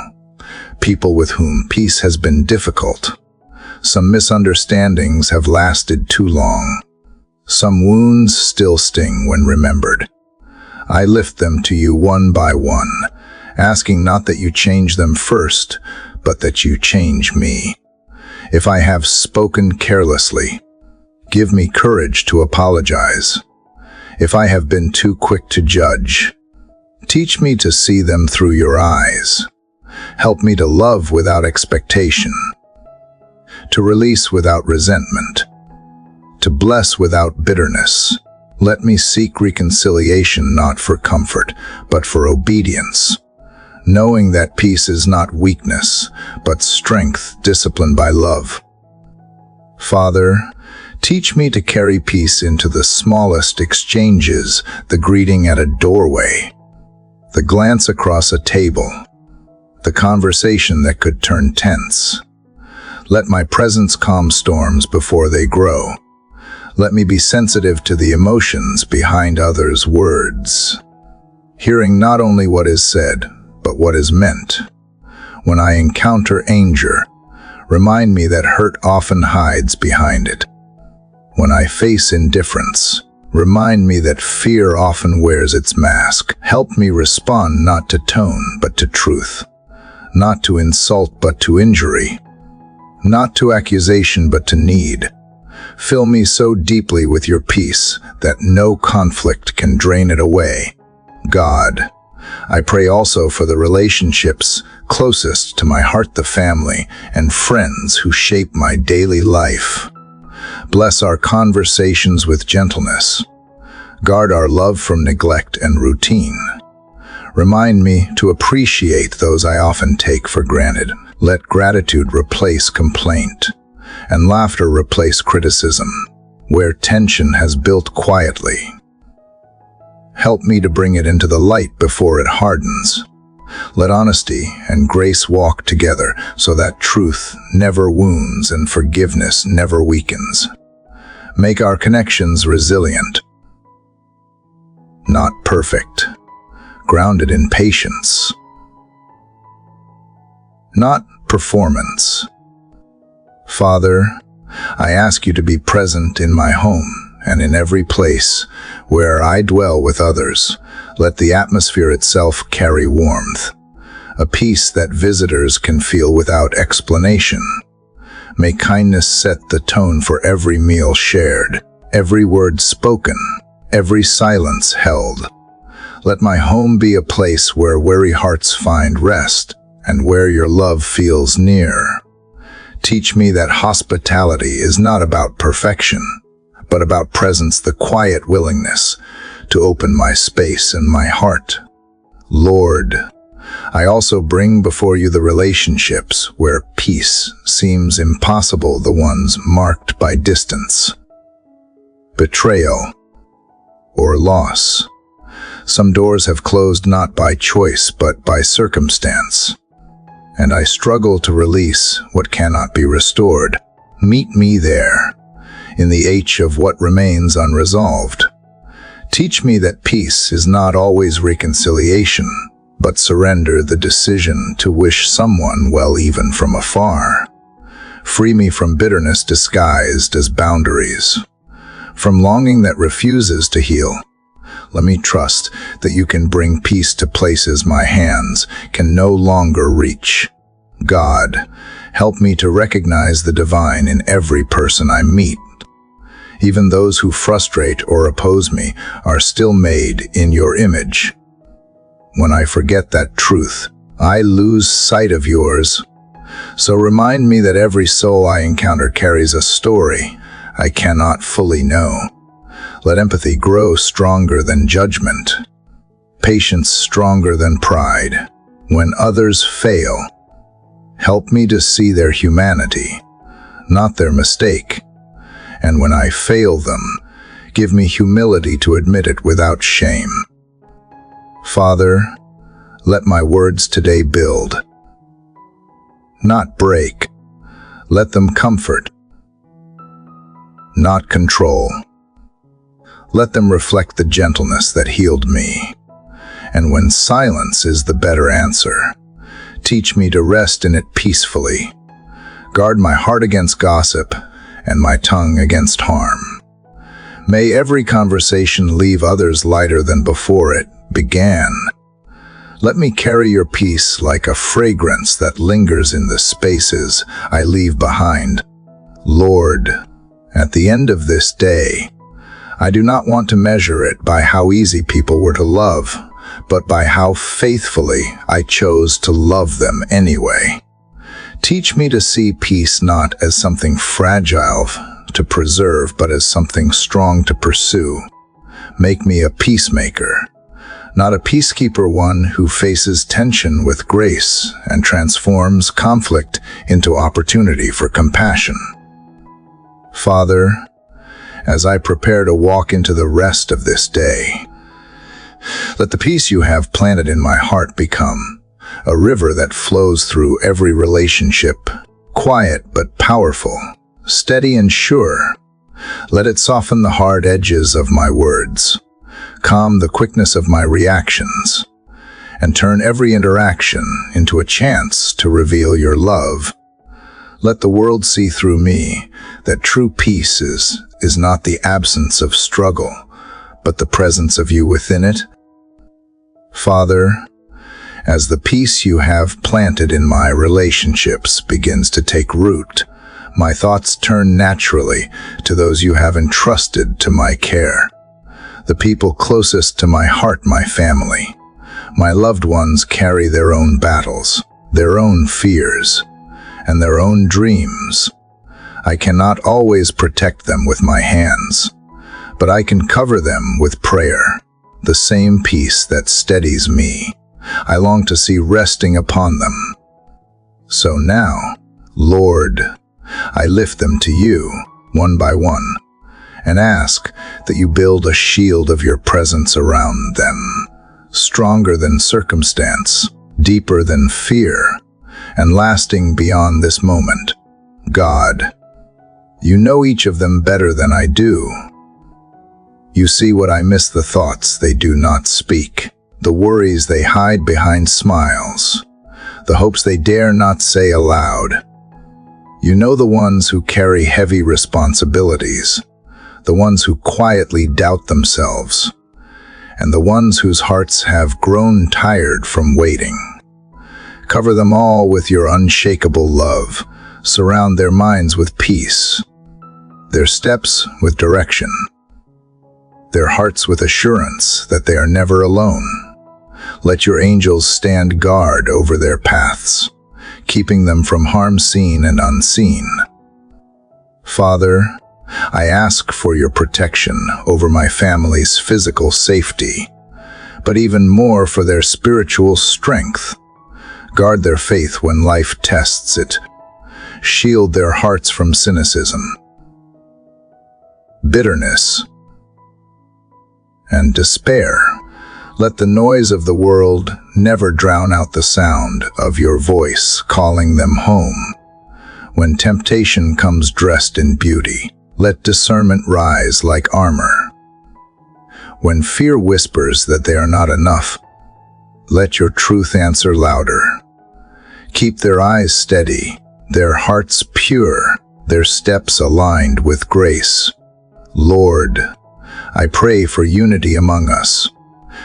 people with whom peace has been difficult. Some misunderstandings have lasted too long. Some wounds still sting when remembered. I lift them to you one by one, asking not that you change them first, but that you change me. If I have spoken carelessly, give me courage to apologize. If I have been too quick to judge, teach me to see them through your eyes. Help me to love without expectation, to release without resentment, to bless without bitterness. Let me seek reconciliation not for comfort, but for obedience, knowing that peace is not weakness, but strength disciplined by love. Father, teach me to carry peace into the smallest exchanges, the greeting at a doorway, the glance across a table, the conversation that could turn tense. Let my presence calm storms before they grow. Let me be sensitive to the emotions behind others' words, hearing not only what is said, but what is meant. When I encounter anger, remind me that hurt often hides behind it. When I face indifference, remind me that fear often wears its mask. Help me respond not to tone, but to truth, not to insult, but to injury, not to accusation, but to need. Fill me so deeply with your peace that no conflict can drain it away. God, I pray also for the relationships closest to my heart, the family and friends who shape my daily life. Bless our conversations with gentleness. Guard our love from neglect and routine. Remind me to appreciate those I often take for granted. Let gratitude replace complaint, and laughter replace criticism, where tension has built quietly. Help me to bring it into the light before it hardens. Let honesty and grace walk together so that truth never wounds and forgiveness never weakens. Make our connections resilient, not perfect, grounded in patience, not performance. Father, I ask you to be present in my home and in every place where I dwell with others. Let the atmosphere itself carry warmth, a peace that visitors can feel without explanation. May kindness set the tone for every meal shared, every word spoken, every silence held. Let my home be a place where weary hearts find rest, and where your love feels near. Teach me that hospitality is not about perfection, but about presence, the quiet willingness to open my space and my heart. Lord, I also bring before you the relationships where peace seems impossible, the ones marked by distance, betrayal, or loss. Some doors have closed not by choice but by circumstance, and I struggle to release what cannot be restored. Meet me there, in the H of what remains unresolved. Teach me that peace is not always reconciliation, but surrender, the decision to wish someone well even from afar. Free me from bitterness disguised as boundaries, from longing that refuses to heal. Let me trust that you can bring peace to places my hands can no longer reach. God, help me to recognize the divine in every person I meet. Even those who frustrate or oppose me are still made in your image. When I forget that truth, I lose sight of yours. So remind me that every soul I encounter carries a story I cannot fully know. Let empathy grow stronger than judgment, patience stronger than pride. When others fail, help me to see their humanity, not their mistake. And when I fail them, give me humility to admit it without shame. Father, let my words today build, not break. Let them comfort, not control. Let them reflect the gentleness that healed me. And when silence is the better answer, teach me to rest in it peacefully. Guard my heart against gossip and my tongue against harm. May every conversation leave others lighter than before it began. Let me carry your peace like a fragrance that lingers in the spaces I leave behind. Lord, at the end of this day, I do not want to measure it by how easy people were to love, but by how faithfully I chose to love them anyway. Teach me to see peace not as something fragile to preserve, but as something strong to pursue. Make me a peacemaker, not a peacekeeper, one who faces tension with grace and transforms conflict into opportunity for compassion. Father, as I prepare to walk into the rest of this day, let the peace you have planted in my heart become a river that flows through every relationship, quiet but powerful, steady and sure. Let it soften the hard edges of my words, calm the quickness of my reactions, and turn every interaction into a chance to reveal your love. Let the world see through me that true peace is not the absence of struggle, but the presence of you within it. Father, as the peace you have planted in my relationships begins to take root, my thoughts turn naturally to those you have entrusted to my care. The people closest to my heart, my family. My loved ones carry their own battles, their own fears, and their own dreams. I cannot always protect them with my hands, but I can cover them with prayer, the same peace that steadies me. I long to see resting upon them. So now, Lord, I lift them to you, one by one, and ask that you build a shield of your presence around them, stronger than circumstance, deeper than fear, and lasting beyond this moment. God, you know each of them better than I do. You see what I miss, the thoughts they do not speak, the worries they hide behind smiles, the hopes they dare not say aloud. You know the ones who carry heavy responsibilities, the ones who quietly doubt themselves, and the ones whose hearts have grown tired from waiting. Cover them all with your unshakable love, Surround their minds with peace, their steps with direction, their hearts with assurance that they are never alone. Let your angels stand guard over their paths, keeping them from harm seen and unseen. Father, I ask for your protection over my family's physical safety, but even more for their spiritual strength. Guard their faith when life tests it. Shield their hearts from cynicism, bitterness, and despair. Let the noise of the world never drown out the sound of your voice calling them home. When temptation comes dressed in beauty, let discernment rise like armor. When fear whispers that they are not enough, let your truth answer louder. Keep their eyes steady, their hearts pure, their steps aligned with grace. Lord, I pray for unity among us.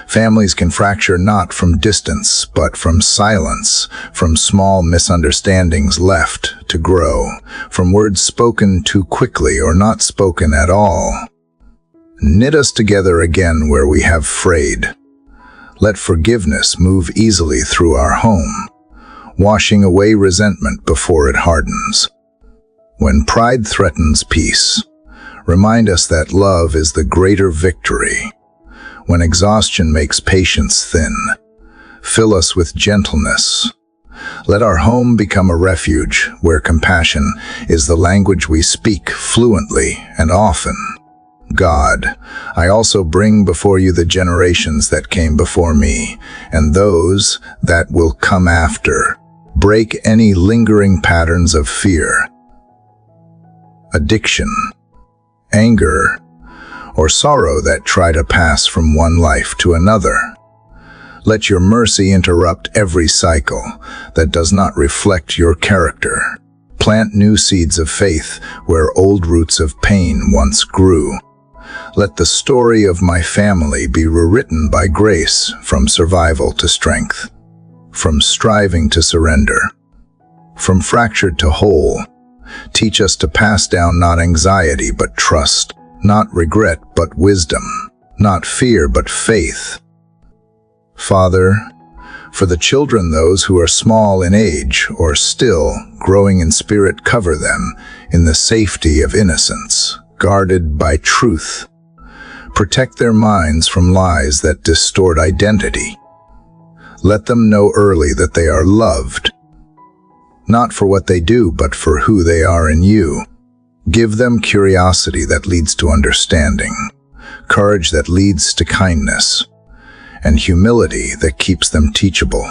Families can fracture not from distance, but from silence, from small misunderstandings left to grow, from words spoken too quickly or not spoken at all. Knit us together again where we have frayed. Let forgiveness move easily through our home, washing away resentment before it hardens. When pride threatens peace, remind us that love is the greater victory. When exhaustion makes patience thin, fill us with gentleness. Let our home become a refuge where compassion is the language we speak fluently and often. God, I also bring before you the generations that came before me, and those that will come after. Break any lingering patterns of fear, addiction, anger, or sorrow that try to pass from one life to another. Let your mercy interrupt every cycle that does not reflect your character. Plant new seeds of faith where old roots of pain once grew. Let the story of my family be rewritten by grace, from survival to strength, from striving to surrender, from fractured to whole. Teach us to pass down not anxiety but trust, not regret but wisdom, not fear but faith. Father, for the children, those who are small in age or still growing in spirit, cover them in the safety of innocence, guarded by truth. Protect their minds from lies that distort identity. Let them know early that they are loved, not for what they do, but for who they are in you. Give them curiosity that leads to understanding, courage that leads to kindness, and humility that keeps them teachable.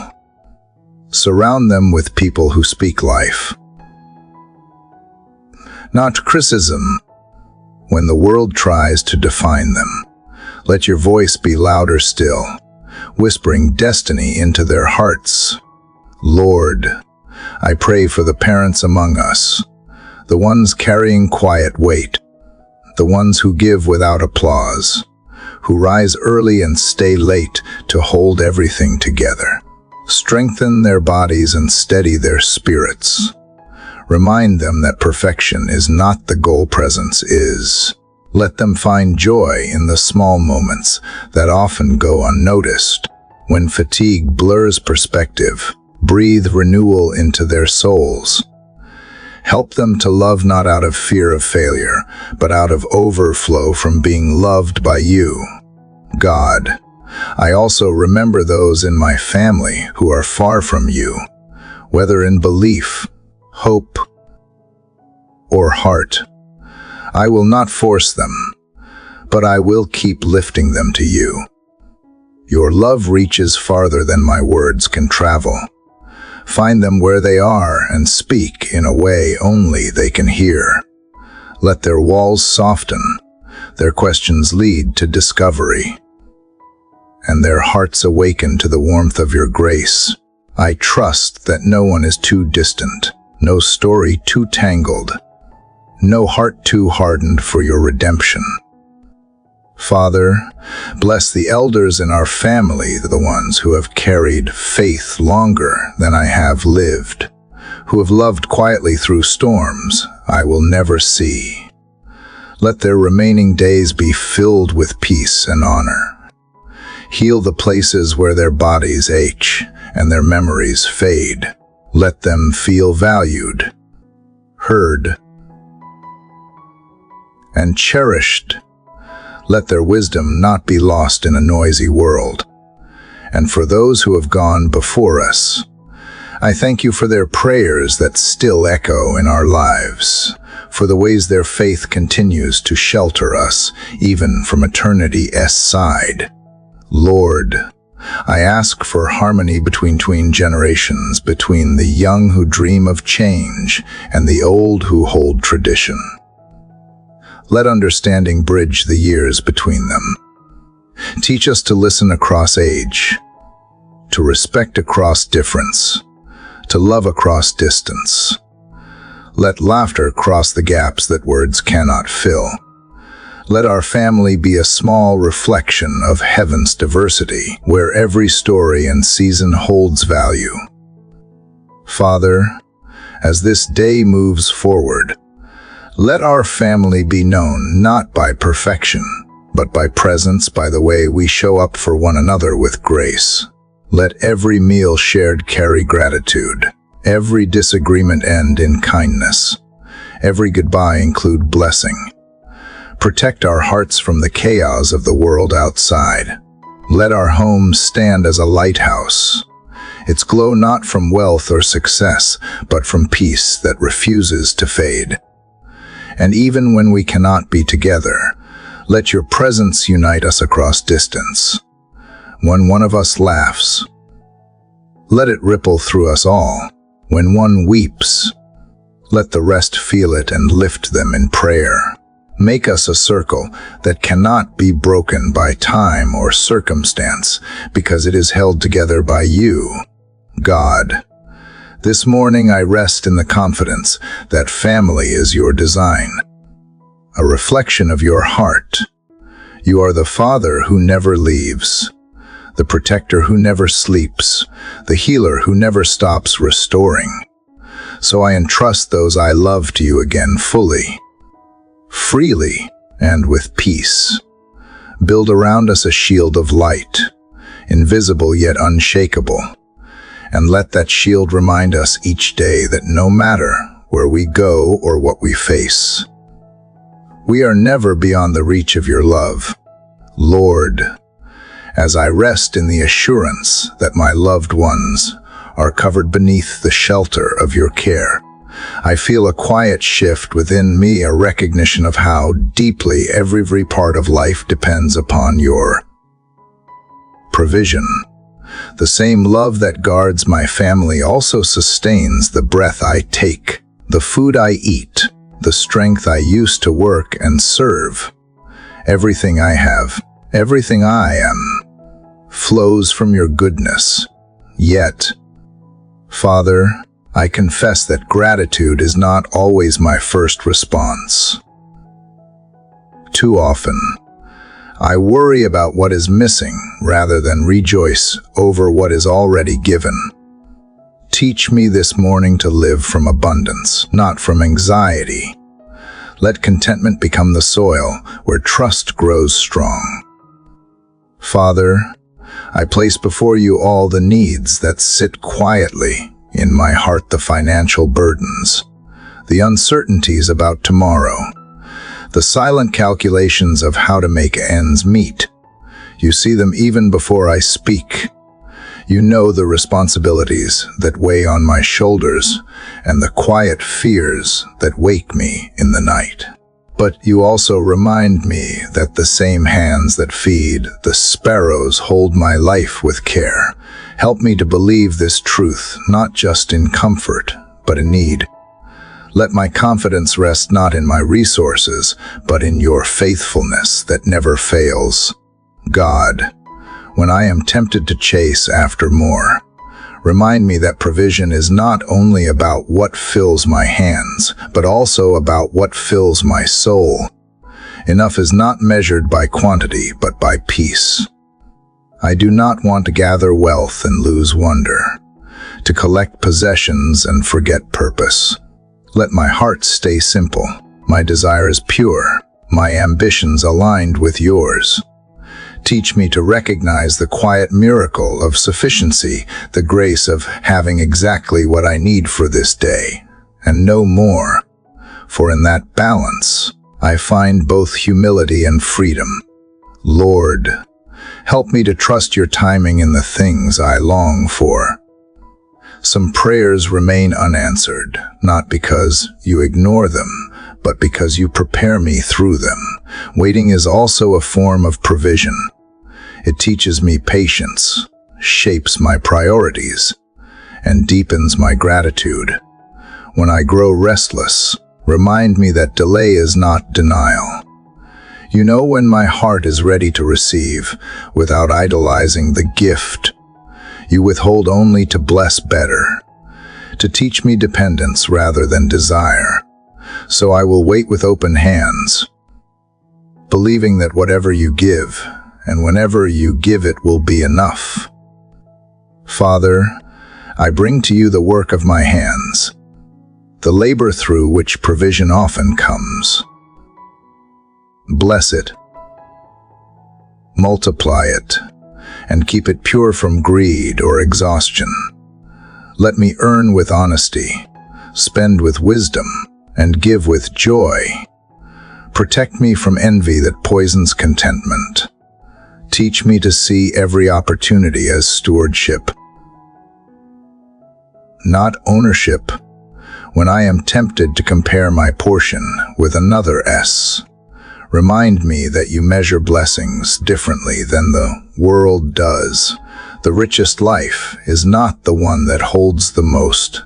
Surround them with people who speak life, not criticism, when the world tries to define them. Let your voice be louder still, whispering destiny into their hearts. Lord, I pray for the parents among us, the ones carrying quiet weight, the ones who give without applause, who rise early and stay late to hold everything together. Strengthen their bodies and steady their spirits. Remind them that perfection is not the goal, presence is. Let them find joy in the small moments that often go unnoticed. When fatigue blurs perspective, breathe renewal into their souls. Help them to love not out of fear of failure, but out of overflow from being loved by you. God, I also remember those in my family who are far from you, whether in belief, hope, or heart. I will not force them, but I will keep lifting them to you. Your love reaches farther than my words can travel. Find them where they are and speak in a way only they can hear. Let their walls soften, their questions lead to discovery, and their hearts awaken to the warmth of your grace. I trust that no one is too distant, no story too tangled, no heart too hardened for your redemption. Father, bless the elders in our family, the ones who have carried faith longer than I have lived, who have loved quietly through storms I will never see. Let their remaining days be filled with peace and honor. Heal the places where their bodies ache and their memories fade. Let them feel valued, heard, and cherished. Let their wisdom not be lost in a noisy world. And for those who have gone before us, I thank you for their prayers that still echo in our lives, for the ways their faith continues to shelter us, even from eternity's side. Lord, I ask for harmony between generations, between the young who dream of change and the old who hold tradition. Let understanding bridge the years between them. Teach us to listen across age, to respect across difference, to love across distance. Let laughter cross the gaps that words cannot fill. Let our family be a small reflection of heaven's diversity, where every story and season holds value. Father, as this day moves forward, let our family be known not by perfection, but by presence, by the way we show up for one another with grace. Let every meal shared carry gratitude, every disagreement end in kindness, every goodbye include blessing. Protect our hearts from the chaos of the world outside. Let our homes stand as a lighthouse, its glow not from wealth or success, but from peace that refuses to fade. And even when we cannot be together, let your presence unite us across distance. When one of us laughs, let it ripple through us all. When one weeps, let the rest feel it and lift them in prayer. Make us a circle that cannot be broken by time or circumstance, because it is held together by you, God. This morning I rest in the confidence that family is your design, a reflection of your heart. You are the Father who never leaves, the protector who never sleeps, the healer who never stops restoring. So I entrust those I love to you again fully, freely, and with peace. Build around us a shield of light, invisible yet unshakable, and let that shield remind us each day that no matter where we go or what we face, we are never beyond the reach of your love. Lord, as I rest in the assurance that my loved ones are covered beneath the shelter of your care, I feel a quiet shift within me, a recognition of how deeply every part of life depends upon your provision. The same love that guards my family also sustains the breath I take, the food I eat, the strength I use to work and serve. Everything I have, everything I am, flows from your goodness. Yet, Father, I confess that gratitude is not always my first response. Too often, I worry about what is missing rather than rejoice over what is already given. Teach me this morning to live from abundance, not from anxiety. Let contentment become the soil where trust grows strong. Father, I place before you all the needs that sit quietly in my heart, the financial burdens, the uncertainties about tomorrow, the silent calculations of how to make ends meet. You see them even before I speak. You know the responsibilities that weigh on my shoulders and the quiet fears that wake me in the night. But you also remind me that the same hands that feed the sparrows hold my life with care. Help me to believe this truth, not just in comfort, but in need. Let my confidence rest not in my resources, but in your faithfulness that never fails. God, when I am tempted to chase after more, remind me that provision is not only about what fills my hands, but also about what fills my soul. Enough is not measured by quantity, but by peace. I do not want to gather wealth and lose wonder, to collect possessions and forget purpose. Let my heart stay simple, my desires pure, my ambitions aligned with yours. Teach me to recognize the quiet miracle of sufficiency, the grace of having exactly what I need for this day, and no more. For in that balance, I find both humility and freedom. Lord, help me to trust your timing in the things I long for. Some prayers remain unanswered, not because you ignore them, but because you prepare me through them. Waiting is also a form of provision. It teaches me patience, shapes my priorities, and deepens my gratitude. When I grow restless, remind me that delay is not denial. You know when my heart is ready to receive, without idolizing the gift. You withhold only to bless better, to teach me dependence rather than desire. So I will wait with open hands, believing that whatever you give, and whenever you give it will be enough. Father, I bring to you the work of my hands, the labor through which provision often comes. Bless it, multiply it, and keep it pure from greed or exhaustion. Let me earn with honesty, spend with wisdom, and give with joy. Protect me from envy that poisons contentment. Teach me to see every opportunity as stewardship, not ownership, when I am tempted to compare my portion with another S. Remind me that you measure blessings differently than the world does. The richest life is not the one that holds the most,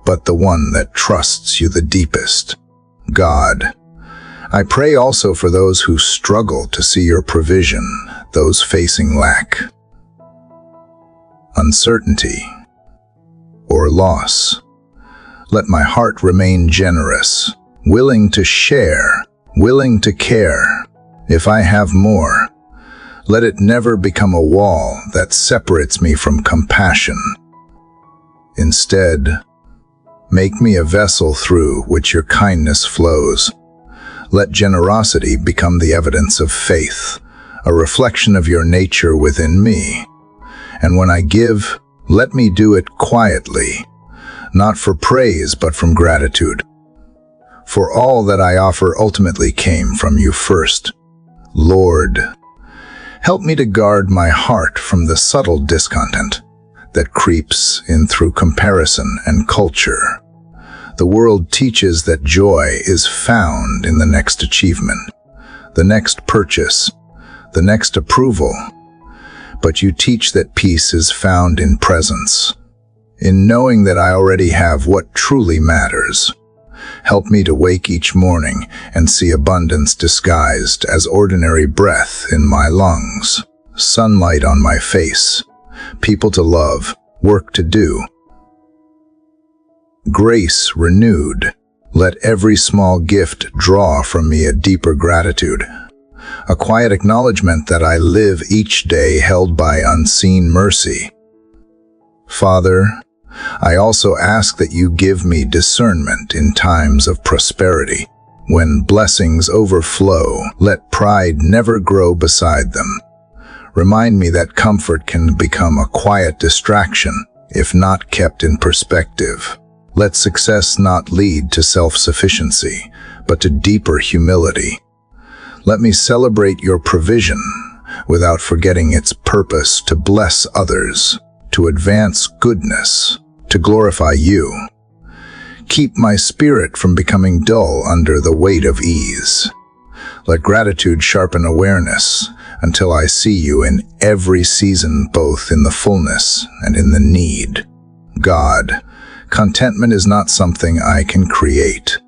but the one that trusts you the deepest. God, I pray also for those who struggle to see your provision, those facing lack, uncertainty, or loss. Let my heart remain generous, willing to share, willing to care. If I have more, let it never become a wall that separates me from compassion. Instead, make me a vessel through which your kindness flows. Let generosity become the evidence of faith, a reflection of your nature within me. And when I give, let me do it quietly, not for praise but from gratitude. For all that I offer ultimately came from you first. Lord, help me to guard my heart from the subtle discontent that creeps in through comparison and culture. The world teaches that joy is found in the next achievement, the next purchase, the next approval. But you teach that peace is found in presence, in knowing that I already have what truly matters. Help me to wake each morning and see abundance disguised as ordinary breath in my lungs, sunlight on my face, people to love, work to do. Grace renewed. Let every small gift draw from me a deeper gratitude, a quiet acknowledgement that I live each day held by unseen mercy. Father, I also ask that you give me discernment in times of prosperity. When blessings overflow, let pride never grow beside them. Remind me that comfort can become a quiet distraction if not kept in perspective. Let success not lead to self-sufficiency, but to deeper humility. Let me celebrate your provision without forgetting its purpose to bless others, to advance goodness, to glorify you. Keep my spirit from becoming dull under the weight of ease. Let gratitude sharpen awareness until I see you in every season, both in the fullness and in the need. God, contentment is not something I can create.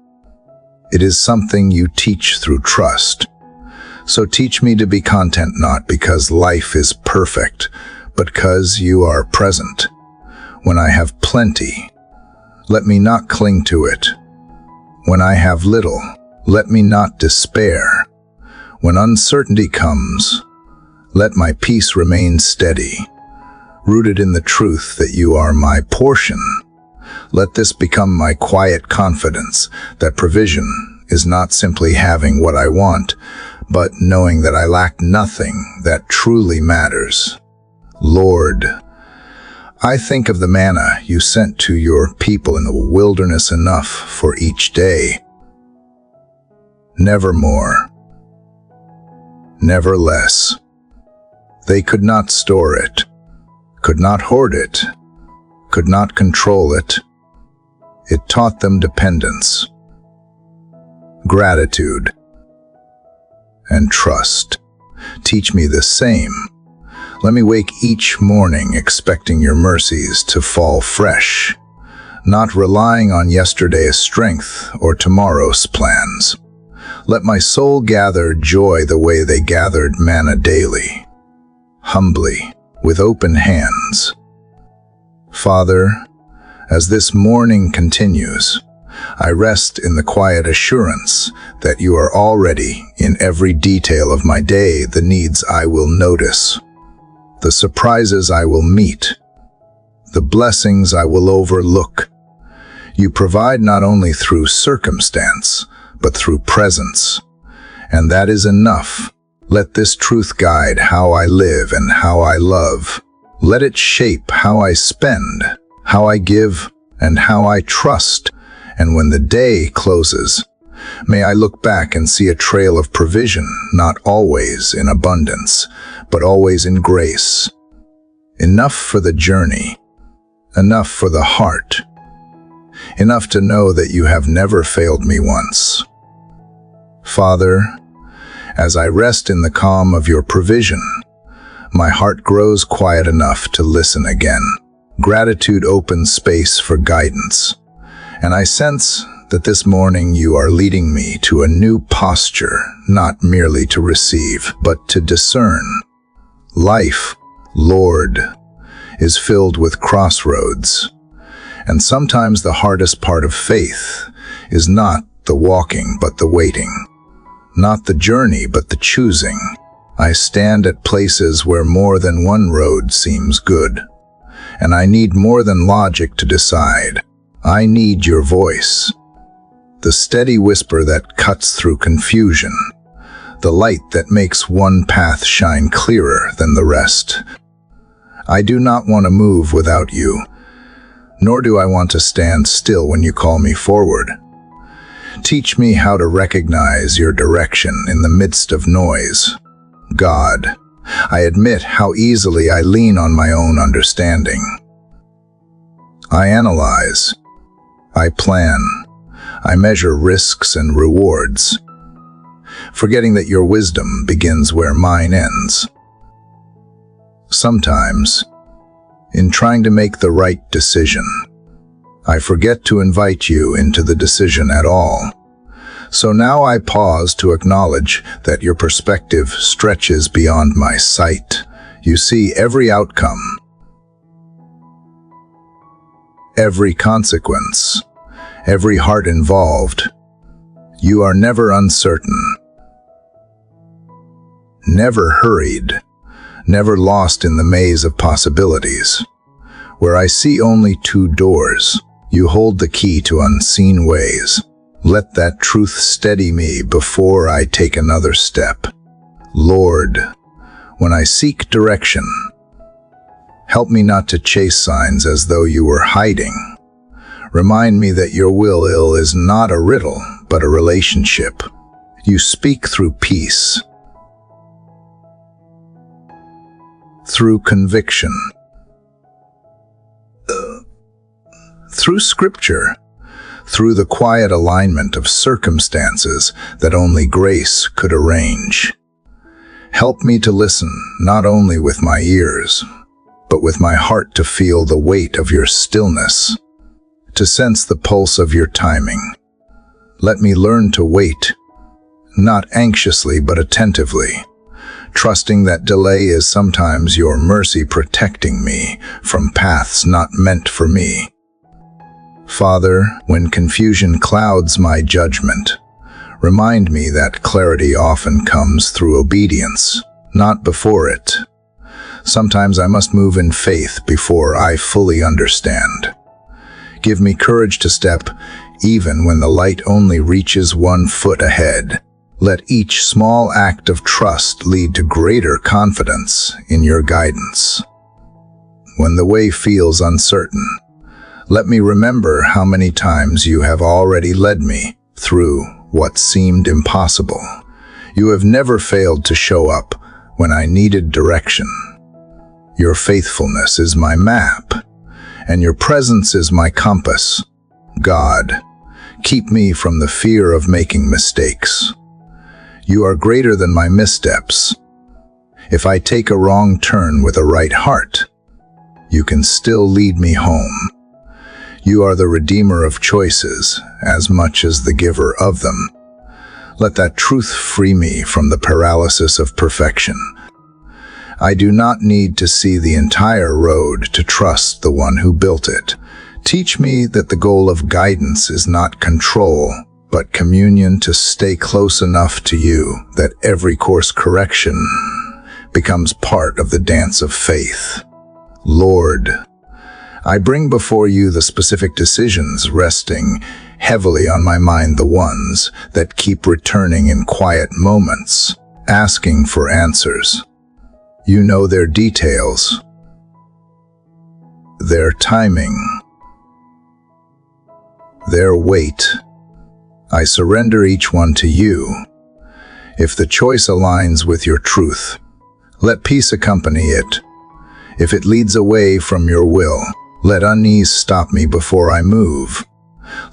It is something you teach through trust. So teach me to be content not because life is perfect, but because you are present. When I have plenty, let me not cling to it. When I have little, let me not despair. When uncertainty comes, let my peace remain steady. rooted in the truth that you are my portion. Let this become my quiet confidence that provision is not simply having what I want, but knowing that I lack nothing that truly matters. Lord, I think of the manna you sent to your people in the wilderness, enough for each day. Never more, never less. They could not store it, could not hoard it, could not control it. It taught them dependence, gratitude, and trust. Teach me the same. Let me wake each morning expecting your mercies to fall fresh, not relying on yesterday's strength or tomorrow's plans. Let my soul gather joy the way they gathered manna daily, humbly, with open hands. Father, as this morning continues, I rest in the quiet assurance that you are already in every detail of my day, the needs I will notice, the surprises I will meet, the blessings I will overlook. You provide not only through circumstance, but through presence, and that is enough. Let this truth guide how I live and how I love. Let it shape how I spend, how I give, and how I trust. And when the day closes, may I look back and see a trail of provision, not always in abundance, but always in grace. Enough for the journey, enough for the heart, enough to know that you have never failed me once. Father, as I rest in the calm of your provision, my heart grows quiet enough to listen again. Gratitude opens space for guidance, and I sense that this morning you are leading me to a new posture, not merely to receive, but to discern. Life, Lord, is filled with crossroads, and sometimes the hardest part of faith is not the walking but the waiting, not the journey but the choosing. I stand at places where more than one road seems good, and I need more than logic to decide. I need your voice, the steady whisper that cuts through confusion, the light that makes one path shine clearer than the rest. I do not want to move without you, nor do I want to stand still when you call me forward. Teach me how to recognize your direction in the midst of noise. God, I admit how easily I lean on my own understanding. I analyze, I plan, I measure risks and rewards, forgetting that your wisdom begins where mine ends. Sometimes, in trying to make the right decision, I forget to invite you into the decision at all. So now I pause to acknowledge that your perspective stretches beyond my sight. You see every outcome, every consequence, every heart involved. You are never uncertain, never hurried, never lost in the maze of possibilities. Where I see only two doors, you hold the key to unseen ways. Let that truth steady me before I take another step. Lord, when I seek direction, help me not to chase signs as though you were hiding. Remind me that your will is not a riddle, but a relationship. You speak through peace, through conviction, through scripture, through the quiet alignment of circumstances that only grace could arrange. Help me to listen not only with my ears, but with my heart, to feel the weight of your stillness, to sense the pulse of your timing. Let me learn to wait, not anxiously but attentively, trusting that delay is sometimes your mercy protecting me from paths not meant for me. Father, when confusion clouds my judgment, remind me that clarity often comes through obedience, not before it. Sometimes I must move in faith before I fully understand. Give me courage to step, even when the light only reaches 1 foot ahead. Let each small act of trust lead to greater confidence in your guidance. When the way feels uncertain, let me remember how many times you have already led me through what seemed impossible. You have never failed to show up when I needed direction. Your faithfulness is my map, and your presence is my compass. God, keep me from the fear of making mistakes. You are greater than my missteps. If I take a wrong turn with a right heart, you can still lead me home. You are the redeemer of choices as much as the giver of them. Let that truth free me from the paralysis of perfection. I do not need to see the entire road to trust the one who built it. Teach me that the goal of guidance is not control, but communion, to stay close enough to you that every course correction becomes part of the dance of faith. Lord, I bring before you the specific decisions resting heavily on my mind, the ones that keep returning in quiet moments, asking for answers. You know their details, their timing, their weight. I surrender each one to you. If the choice aligns with your truth, let peace accompany it. If it leads away from your will, let unease stop me before I move.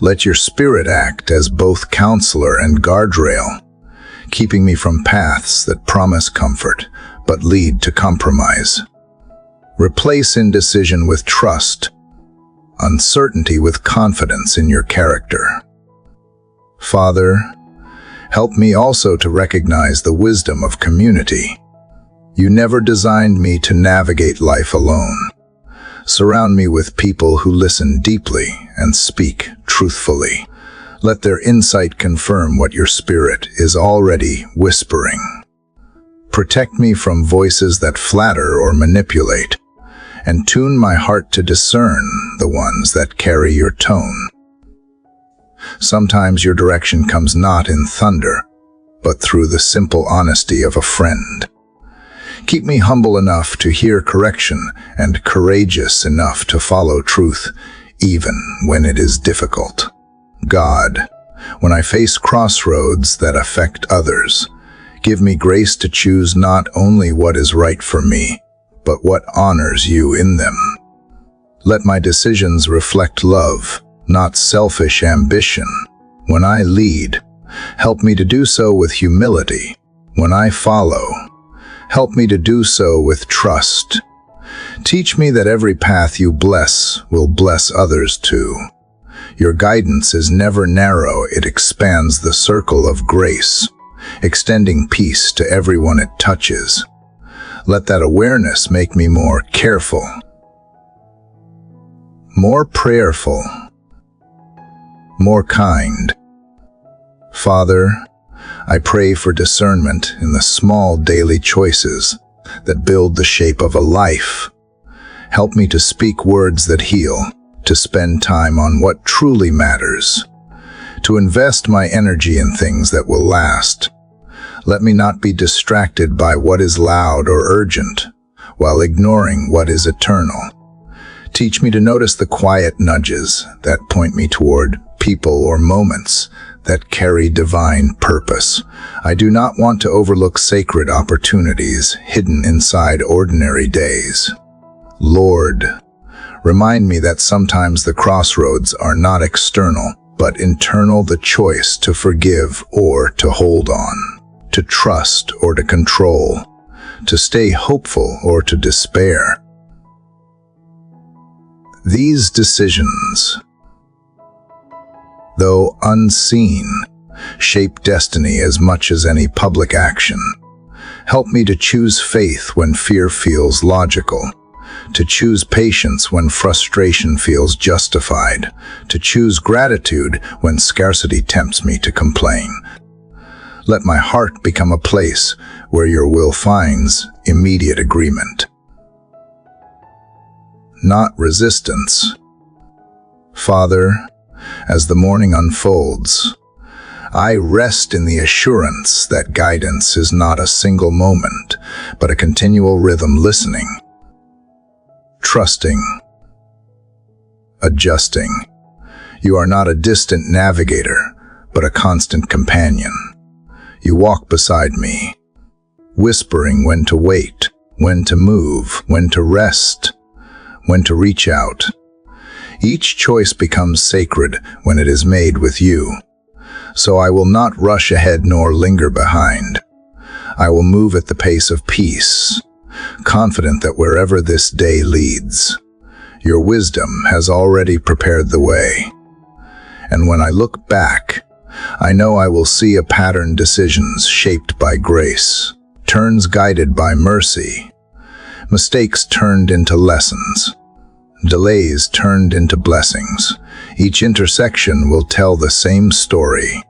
Let your Spirit act as both counselor and guardrail, keeping me from paths that promise comfort but lead to compromise. Replace indecision with trust, uncertainty with confidence in your character. Father, help me also to recognize the wisdom of community. You never designed me to navigate life alone. Surround me with people who listen deeply and speak truthfully. Let their insight confirm what your Spirit is already whispering. Protect me from voices that flatter or manipulate, and tune my heart to discern the ones that carry your tone. Sometimes your direction comes not in thunder, but through the simple honesty of a friend. Keep me humble enough to hear correction and courageous enough to follow truth, even when it is difficult. God, when I face crossroads that affect others, give me grace to choose not only what is right for me, but what honors you in them. Let my decisions reflect love, not selfish ambition. When I lead, help me to do so with humility. When I follow, help me to do so with trust. Teach me that every path you bless will bless others too. Your guidance is never narrow, it expands the circle of grace, extending peace to everyone it touches. Let that awareness make me more careful, more prayerful, more kind. Father, I pray for discernment in the small daily choices that build the shape of a life. Help me to speak words that heal, to spend time on what truly matters, to invest my energy in things that will last. Let me not be distracted by what is loud or urgent, while ignoring what is eternal. Teach me to notice the quiet nudges that point me toward people or moments that carry divine purpose. I do not want to overlook sacred opportunities hidden inside ordinary days. Lord, remind me that sometimes the crossroads are not external, but internal, the choice to forgive or to hold on, to trust or to control, to stay hopeful or to despair. These decisions, though unseen, shape destiny as much as any public action. Help me to choose faith when fear feels logical, to choose patience when frustration feels justified, to choose gratitude when scarcity tempts me to complain. Let my heart become a place where your will finds immediate agreement. not resistance. Father, as the morning unfolds, I rest in the assurance that guidance is not a single moment, but a continual rhythm, listening, trusting, adjusting. You are not a distant navigator, but a constant companion. You walk beside me, whispering when to wait, when to move, when to rest, when to reach out. Each choice becomes sacred when it is made with you. So I will not rush ahead nor linger behind. I will move at the pace of peace, confident that wherever this day leads, your wisdom has already prepared the way. And when I look back, I know I will see a pattern: decisions shaped by grace, turns guided by mercy, mistakes turned into lessons, delays turned into blessings. Each intersection will tell the same story,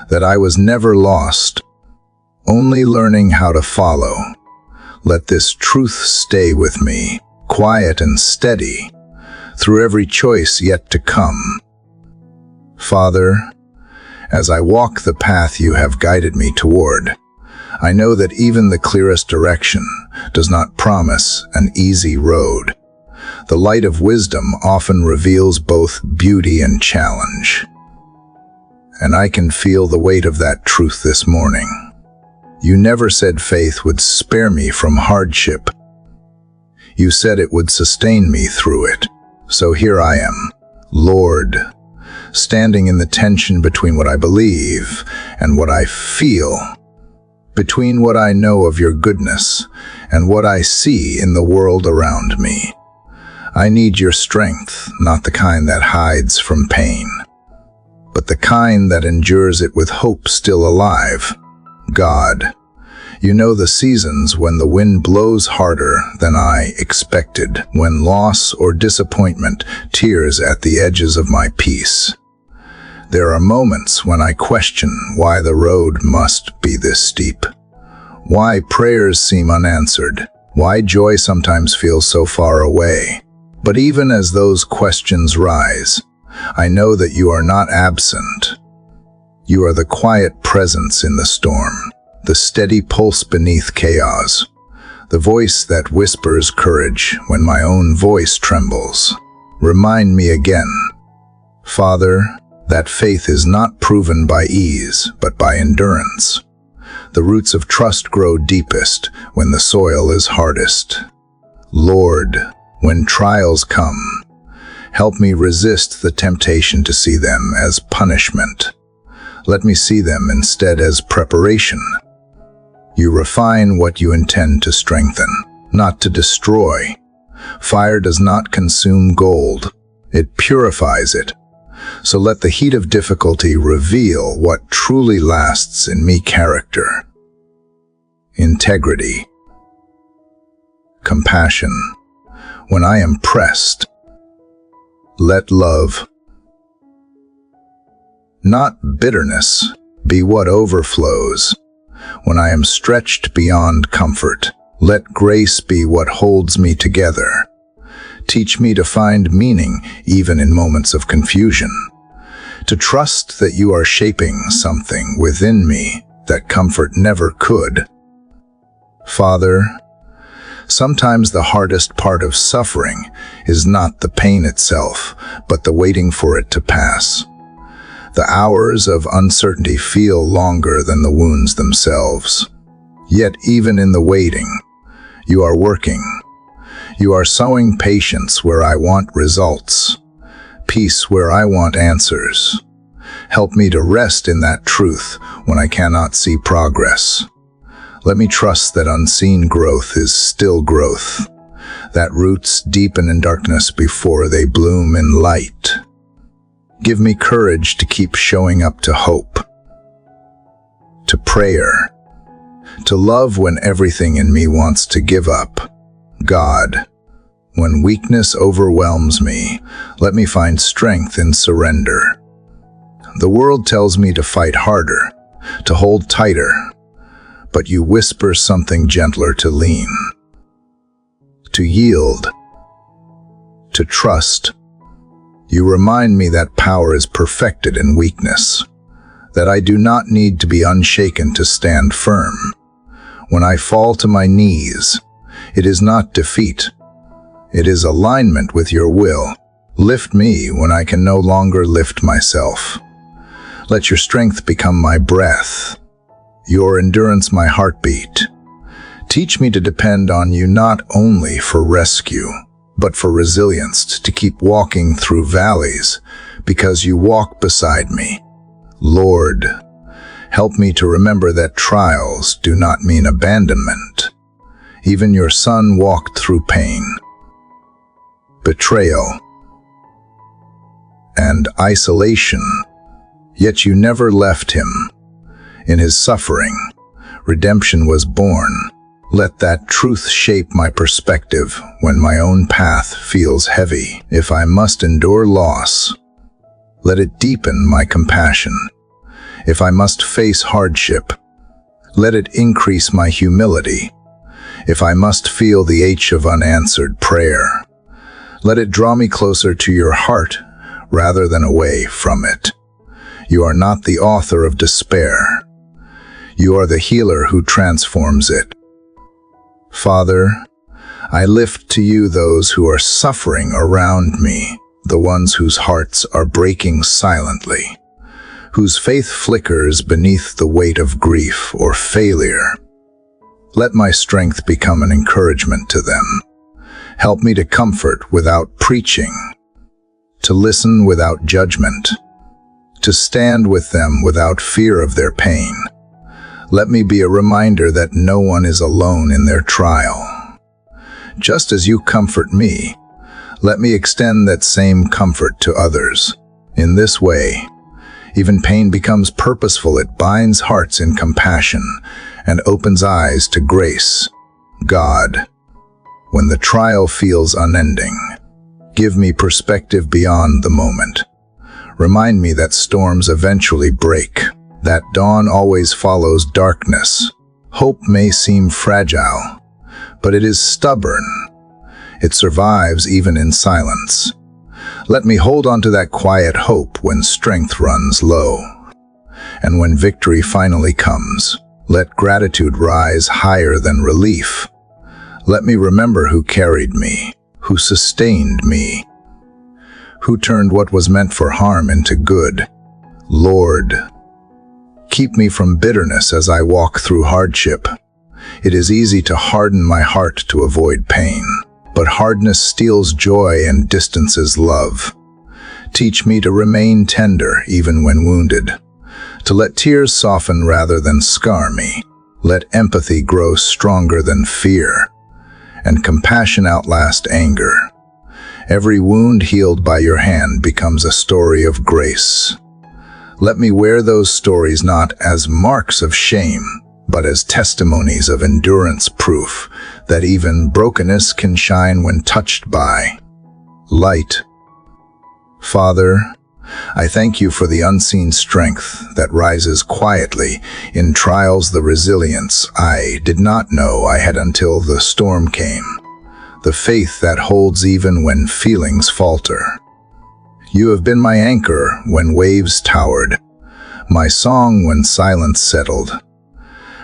that I was never lost, only learning how to follow. Let this truth stay with me, quiet and steady, through every choice yet to come. Father, as I walk the path you have guided me toward, I know that even the clearest direction does not promise an easy road. The light of wisdom often reveals both beauty and challenge. And I can feel the weight of that truth this morning. You never said faith would spare me from hardship. You said it would sustain me through it. So here I am, Lord, standing in the tension between what I believe and what I feel, between what I know of your goodness and what I see in the world around me. I need your strength, not the kind that hides from pain, but the kind that endures it with hope still alive. God, you know the seasons when the wind blows harder than I expected, when loss or disappointment tears at the edges of my peace. There are moments when I question why the road must be this steep, why prayers seem unanswered, why joy sometimes feels so far away. But even as those questions rise, I know that you are not absent. You are the quiet presence in the storm, the steady pulse beneath chaos, the voice that whispers courage when my own voice trembles. Remind me again, Father, that faith is not proven by ease, but by endurance. The roots of trust grow deepest when the soil is hardest. Lord, when trials come, help me resist the temptation to see them as punishment. Let me see them instead as preparation. You refine what you intend to strengthen, not to destroy. Fire does not consume gold, it purifies it. So let the heat of difficulty reveal what truly lasts in me: character, integrity, compassion. When I am pressed, let love, not bitterness, be what overflows. When I am stretched beyond comfort, let grace be what holds me together. Teach me to find meaning even in moments of confusion, to trust that you are shaping something within me that comfort never could. Father, sometimes the hardest part of suffering is not the pain itself, but the waiting for it to pass. The hours of uncertainty feel longer than the wounds themselves. Yet even in the waiting, you are working. You are sowing patience where I want results, peace where I want answers. Help me to rest in that truth when I cannot see progress. Let me trust that unseen growth is still growth, that roots deepen in darkness before they bloom in light. Give me courage to keep showing up to hope, to prayer, to love when everything in me wants to give up. God, when weakness overwhelms me, let me find strength in surrender. The world tells me to fight harder, to hold tighter, but you whisper something gentler: to lean, to yield, to trust. You remind me that power is perfected in weakness, that I do not need to be unshaken to stand firm. When I fall to my knees, it is not defeat. It is alignment with your will. Lift me when I can no longer lift myself. Let your strength become my breath, your endurance my heartbeat. Teach me to depend on you not only for rescue, but for resilience, to keep walking through valleys, because you walk beside me. Lord, help me to remember that trials do not mean abandonment. Even your Son walked through pain, betrayal, and isolation, yet you never left him. In his suffering, redemption was born. Let that truth shape my perspective when my own path feels heavy. If I must endure loss, let it deepen my compassion. If I must face hardship, let it increase my humility. If I must feel the ache of unanswered prayer, let it draw me closer to your heart rather than away from it. You are not the author of despair. You are the healer who transforms it. Father, I lift to you those who are suffering around me, the ones whose hearts are breaking silently, whose faith flickers beneath the weight of grief or failure. Let my strength become an encouragement to them. Help me to comfort without preaching, to listen without judgment, to stand with them without fear of their pain. Let me be a reminder that no one is alone in their trial. Just as you comfort me, let me extend that same comfort to others. In this way, even pain becomes purposeful. It binds hearts in compassion and opens eyes to grace. God, when the trial feels unending, give me perspective beyond the moment. Remind me that storms eventually break, that dawn always follows darkness. Hope may seem fragile, but it is stubborn. It survives even in silence. Let me hold on to that quiet hope when strength runs low. And when victory finally comes, let gratitude rise higher than relief. Let me remember who carried me, who sustained me, who turned what was meant for harm into good. Lord, keep me from bitterness as I walk through hardship. It is easy to harden my heart to avoid pain, but hardness steals joy and distances love. Teach me to remain tender even when wounded, to let tears soften rather than scar me. Let empathy grow stronger than fear, and compassion outlast anger. Every wound healed by your hand becomes a story of grace. Let me wear those stories not as marks of shame, but as testimonies of endurance, proof that even brokenness can shine when touched by light. Father, I thank you for the unseen strength that rises quietly in trials, the resilience I did not know I had until the storm came, the faith that holds even when feelings falter. You have been my anchor when waves towered, my song when silence settled.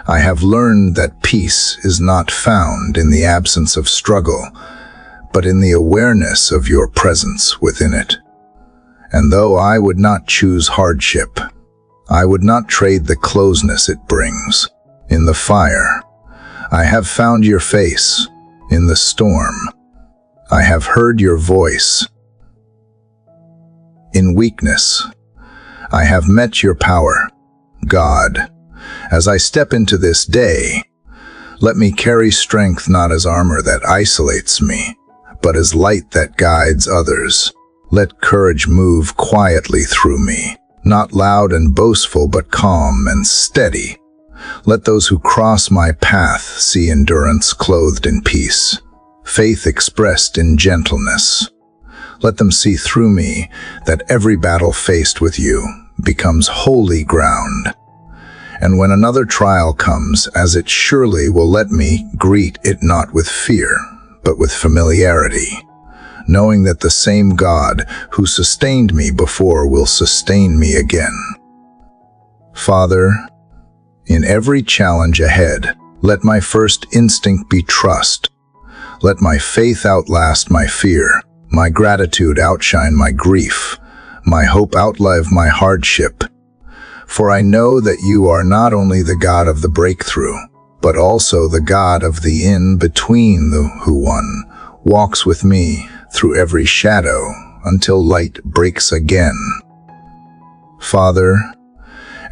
I have learned that peace is not found in the absence of struggle, but in the awareness of your presence within it. And though I would not choose hardship, I would not trade the closeness it brings. In the fire, I have found your face. In the storm, I have heard your voice. In weakness, I have met your power. God, as I step into this day, let me carry strength not as armor that isolates me, but as light that guides others. Let courage move quietly through me, not loud and boastful, but calm and steady. Let those who cross my path see endurance clothed in peace, faith expressed in gentleness. Let them see through me that every battle faced with you becomes holy ground. And when another trial comes, as it surely will, let me greet it not with fear, but with familiarity, knowing that the same God who sustained me before will sustain me again. Father, in every challenge ahead, let my first instinct be trust. Let my faith outlast my fear, my gratitude outshine my grief, my hope outlive my hardship. For I know that you are not only the God of the breakthrough, but also the God of the in-between, who one walks with me through every shadow until light breaks again. Father,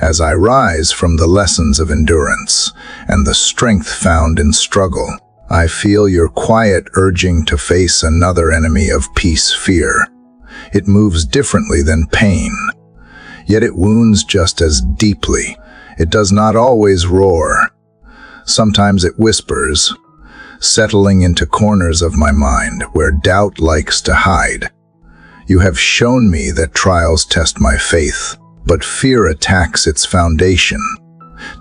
as I rise from the lessons of endurance and the strength found in struggle, I feel your quiet urging to face another enemy of peace, fear. It moves differently than pain, yet it wounds just as deeply. It does not always roar. Sometimes it whispers, settling into corners of my mind where doubt likes to hide. You have shown me that trials test my faith, but fear attacks its foundation,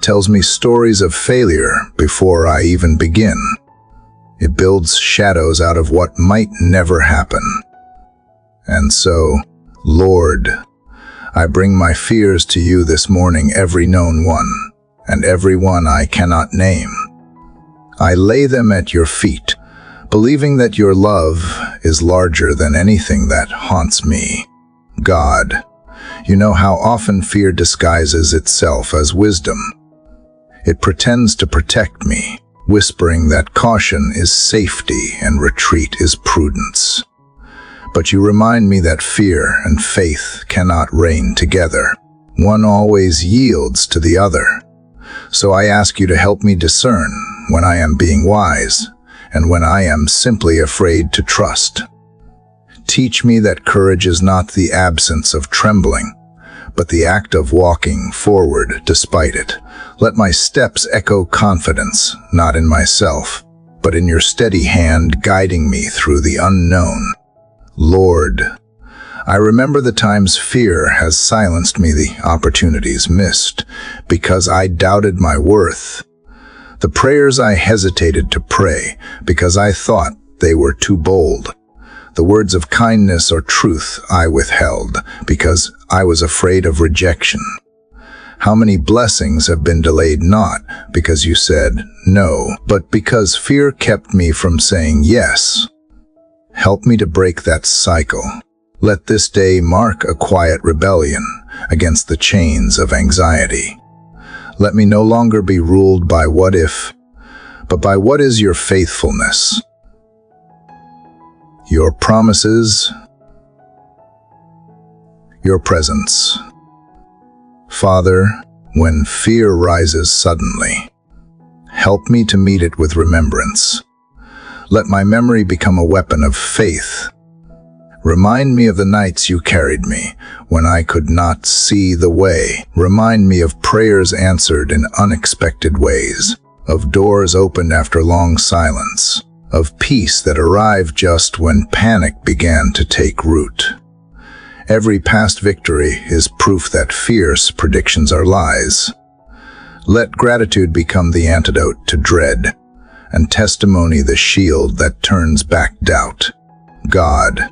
tells me stories of failure before I even begin. It builds shadows out of what might never happen. And so, Lord, I bring my fears to you this morning, every known one, and every one I cannot name. I lay them at your feet, believing that your love is larger than anything that haunts me. God, you know how often fear disguises itself as wisdom. It pretends to protect me, whispering that caution is safety and retreat is prudence. But you remind me that fear and faith cannot reign together. One always yields to the other. So I ask you to help me discern when I am being wise and when I am simply afraid to trust. Teach me that courage is not the absence of trembling, but the act of walking forward despite it. Let my steps echo confidence, not in myself, but in your steady hand guiding me through the unknown. Lord, I remember the times fear has silenced me, the opportunities missed, because I doubted my worth. The prayers I hesitated to pray because I thought they were too bold. The words of kindness or truth I withheld because I was afraid of rejection. How many blessings have been delayed not because you said no, but because fear kept me from saying yes. Help me to break that cycle. Let this day mark a quiet rebellion against the chains of anxiety. Let me no longer be ruled by what if, but by what is your faithfulness, your promises, your presence. Father, when fear rises suddenly, help me to meet it with remembrance. Let my memory become a weapon of faith. Remind me of the nights you carried me when I could not see the way. Remind me of prayers answered in unexpected ways, of doors opened after long silence, of peace that arrived just when panic began to take root. Every past victory is proof that fear's predictions are lies. Let gratitude become the antidote to dread, and testimony the shield that turns back doubt. God,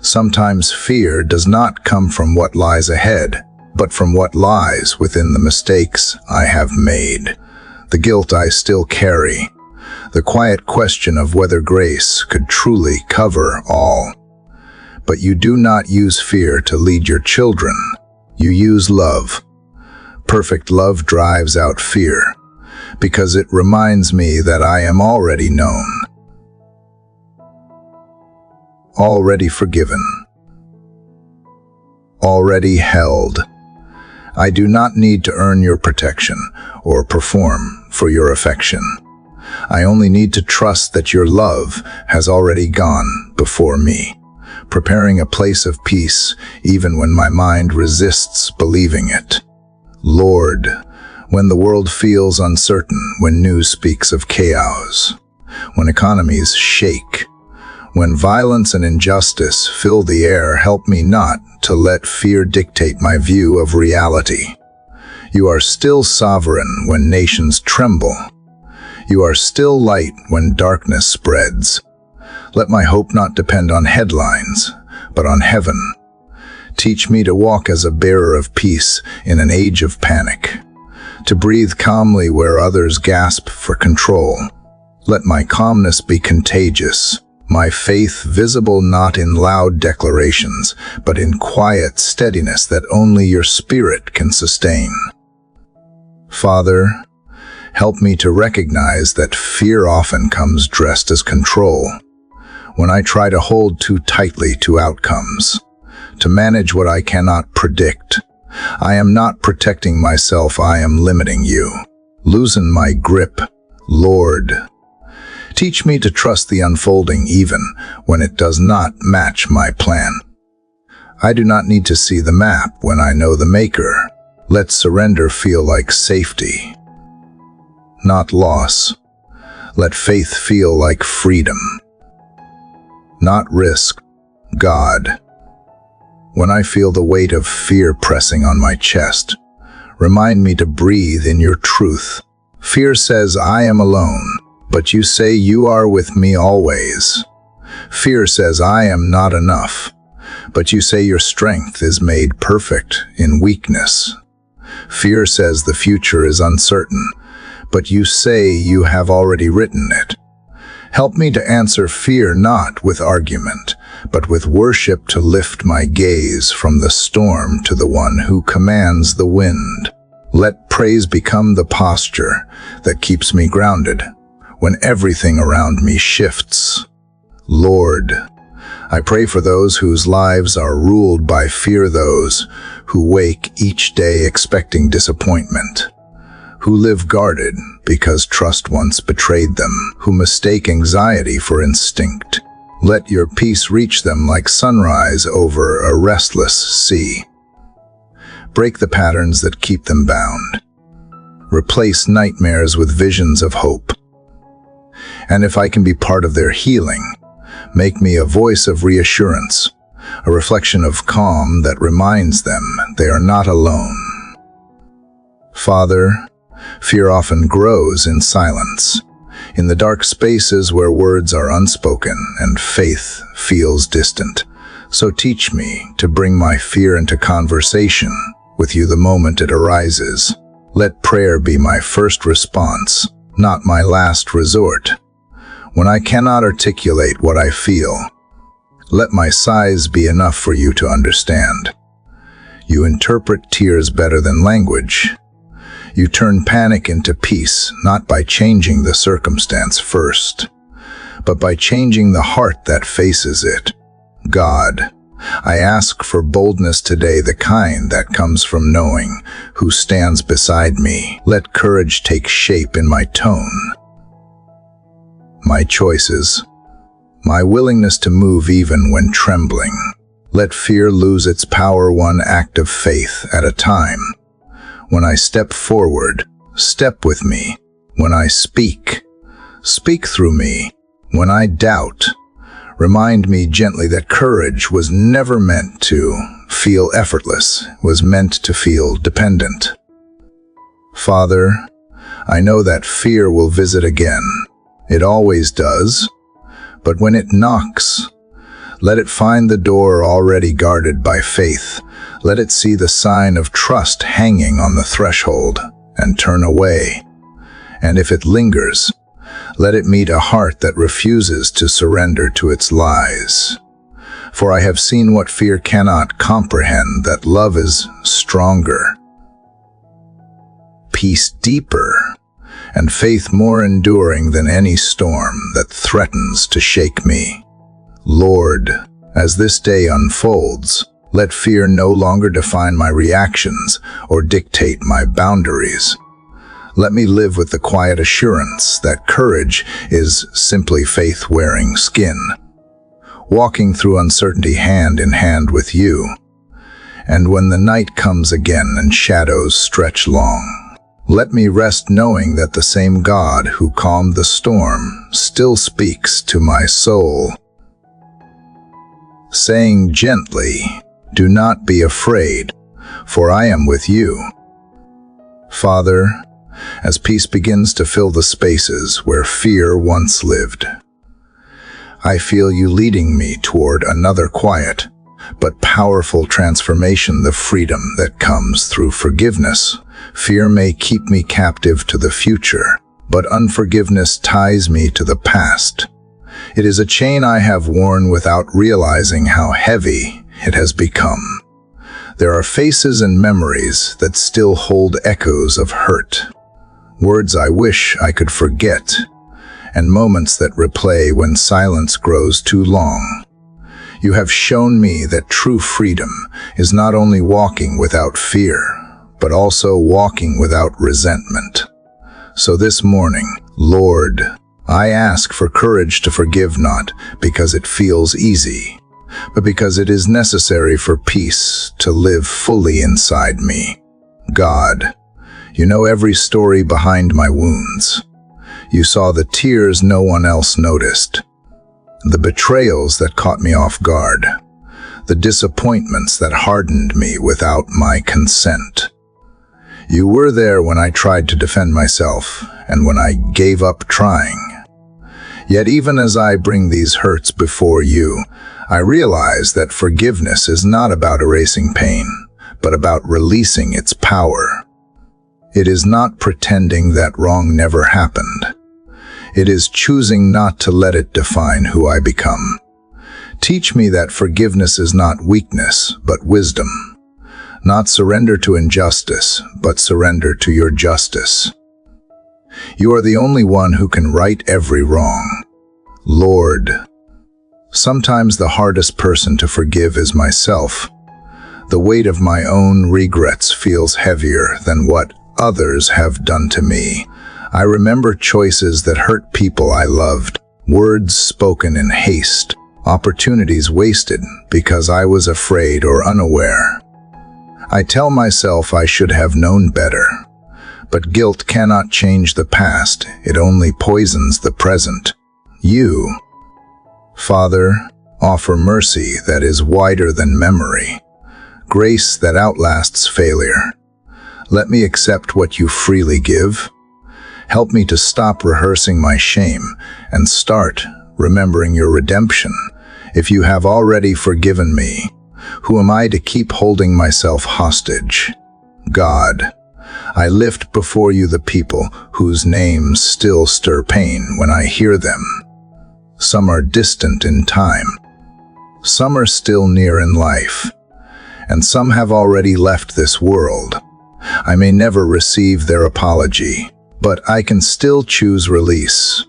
sometimes fear does not come from what lies ahead, but from what lies within the mistakes I have made, the guilt I still carry, the quiet question of whether grace could truly cover all. But you do not use fear to lead your children. You use love. Perfect love drives out fear, because it reminds me that I am already known, already forgiven, already held. I do not need to earn your protection or perform for your affection. I only need to trust that your love has already gone before me, preparing a place of peace even when my mind resists believing it. Lord, when the world feels uncertain, when news speaks of chaos, when economies shake, when violence and injustice fill the air, help me not to let fear dictate my view of reality. You are still sovereign when nations tremble. You are still light when darkness spreads. Let my hope not depend on headlines, but on heaven. Teach me to walk as a bearer of peace in an age of panic, to breathe calmly where others gasp for control. Let my calmness be contagious, my faith visible not in loud declarations, but in quiet steadiness that only your Spirit can sustain. Father, help me to recognize that fear often comes dressed as control. When I try to hold too tightly to outcomes, to manage what I cannot predict, I am not protecting myself, I am limiting you. Loosen my grip, Lord. Teach me to trust the unfolding even when it does not match my plan. I do not need to see the map when I know the maker. Let surrender feel like safety, not loss. Let faith feel like freedom, not risk, God. When I feel the weight of fear pressing on my chest, remind me to breathe in your truth. Fear says, I am alone, but you say you are with me always. Fear says, I am not enough, but you say your strength is made perfect in weakness. Fear says the future is uncertain, but you say you have already written it. Help me to answer fear not with argument, but with worship, to lift my gaze from the storm to the one who commands the wind. Let praise become the posture that keeps me grounded when everything around me shifts. Lord, I pray for those whose lives are ruled by fear, those who wake each day expecting disappointment, who live guarded because trust once betrayed them, who mistake anxiety for instinct. Let your peace reach them like sunrise over a restless sea. Break the patterns that keep them bound. Replace nightmares with visions of hope. And if I can be part of their healing, make me a voice of reassurance, a reflection of calm that reminds them they are not alone. Father, fear often grows in silence, in the dark spaces where words are unspoken and faith feels distant. So teach me to bring my fear into conversation with you the moment it arises. Let prayer be my first response, not my last resort. When I cannot articulate what I feel, let my sighs be enough for you to understand. You interpret tears better than language. You turn panic into peace, not by changing the circumstance first, but by changing the heart that faces it. God, I ask for boldness today, the kind that comes from knowing who stands beside me. Let courage take shape in my tone, my choices, my willingness to move even when trembling. Let fear lose its power, one act of faith at a time. When I step forward, step with me. When I speak, speak through me. When I doubt, remind me gently that courage was never meant to feel effortless, was meant to feel dependent. Father, I know that fear will visit again. It always does. But when it knocks, let it find the door already guarded by faith. Let it see the sign of trust hanging on the threshold and turn away. And if it lingers, let it meet a heart that refuses to surrender to its lies. For I have seen what fear cannot comprehend, that love is stronger, peace deeper, and faith more enduring than any storm that threatens to shake me. Lord, as this day unfolds, let fear no longer define my reactions or dictate my boundaries. Let me live with the quiet assurance that courage is simply faith wearing skin, walking through uncertainty hand in hand with you. And when the night comes again and shadows stretch long, let me rest knowing that the same God who calmed the storm still speaks to my soul, saying gently, "Do not be afraid, for I am with you." Father, as peace begins to fill the spaces where fear once lived, I feel you leading me toward another quiet but powerful transformation, the freedom that comes through forgiveness. Fear may keep me captive to the future, but unforgiveness ties me to the past. It is a chain I have worn without realizing how heavy it has become. There are faces and memories that still hold echoes of hurt, words I wish I could forget, and moments that replay when silence grows too long. You have shown me that true freedom is not only walking without fear, but also walking without resentment. So this morning, Lord, I ask for courage to forgive, not because it feels easy, but because it is necessary for peace to live fully inside me. God, you know every story behind my wounds. You saw the tears no one else noticed, the betrayals that caught me off guard, the disappointments that hardened me without my consent. You were there when I tried to defend myself and when I gave up trying. Yet even as I bring these hurts before you, I realize that forgiveness is not about erasing pain, but about releasing its power. It is not pretending that wrong never happened. It is choosing not to let it define who I become. Teach me that forgiveness is not weakness, but wisdom. Not surrender to injustice, but surrender to your justice. You are the only one who can right every wrong. Lord, sometimes the hardest person to forgive is myself. The weight of my own regrets feels heavier than what others have done to me. I remember choices that hurt people I loved, words spoken in haste, opportunities wasted because I was afraid or unaware. I tell myself I should have known better, but guilt cannot change the past, it only poisons the present. You, Father, offer mercy that is wider than memory, grace that outlasts failure. Let me accept what you freely give. Help me to stop rehearsing my shame and start remembering your redemption. If you have already forgiven me, who am I to keep holding myself hostage? God, I lift before you the people whose names still stir pain when I hear them. Some are distant in time. Some are still near in life. And some have already left this world. I may never receive their apology, but I can still choose release.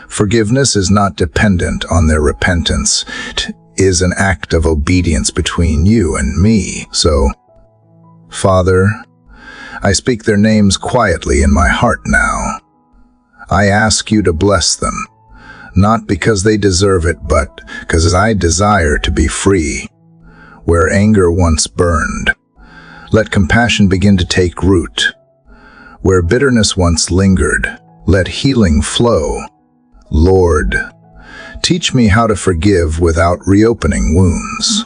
Forgiveness is not dependent on their repentance. It is an act of obedience between you and me. So, Father, I speak their names quietly in my heart now. I ask you to bless them, not because they deserve it, but because I desire to be free. Where anger once burned, let compassion begin to take root. Where bitterness once lingered, let healing flow. Lord, teach me how to forgive without reopening wounds.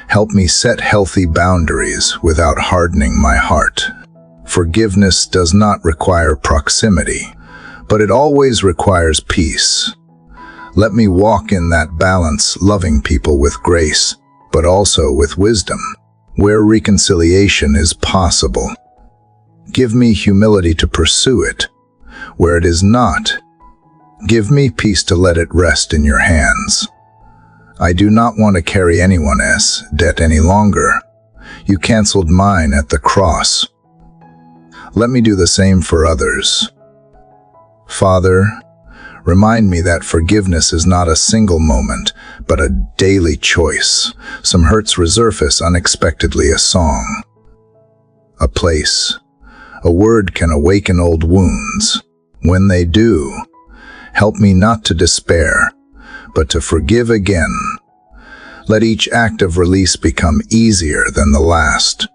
Help me set healthy boundaries without hardening my heart. Forgiveness does not require proximity, but it always requires peace. Let me walk in that balance, loving people with grace, but also with wisdom, where reconciliation is possible. Give me humility to pursue it. Where it is not, give me peace to let it rest in your hands. I do not want to carry anyone's debt any longer. You canceled mine at the cross. Let me do the same for others. Father, remind me that forgiveness is not a single moment, but a daily choice. Some hurts resurface unexpectedly, a song, a place, a word can awaken old wounds. When they do, help me not to despair, but to forgive again. Let each act of release become easier than the last,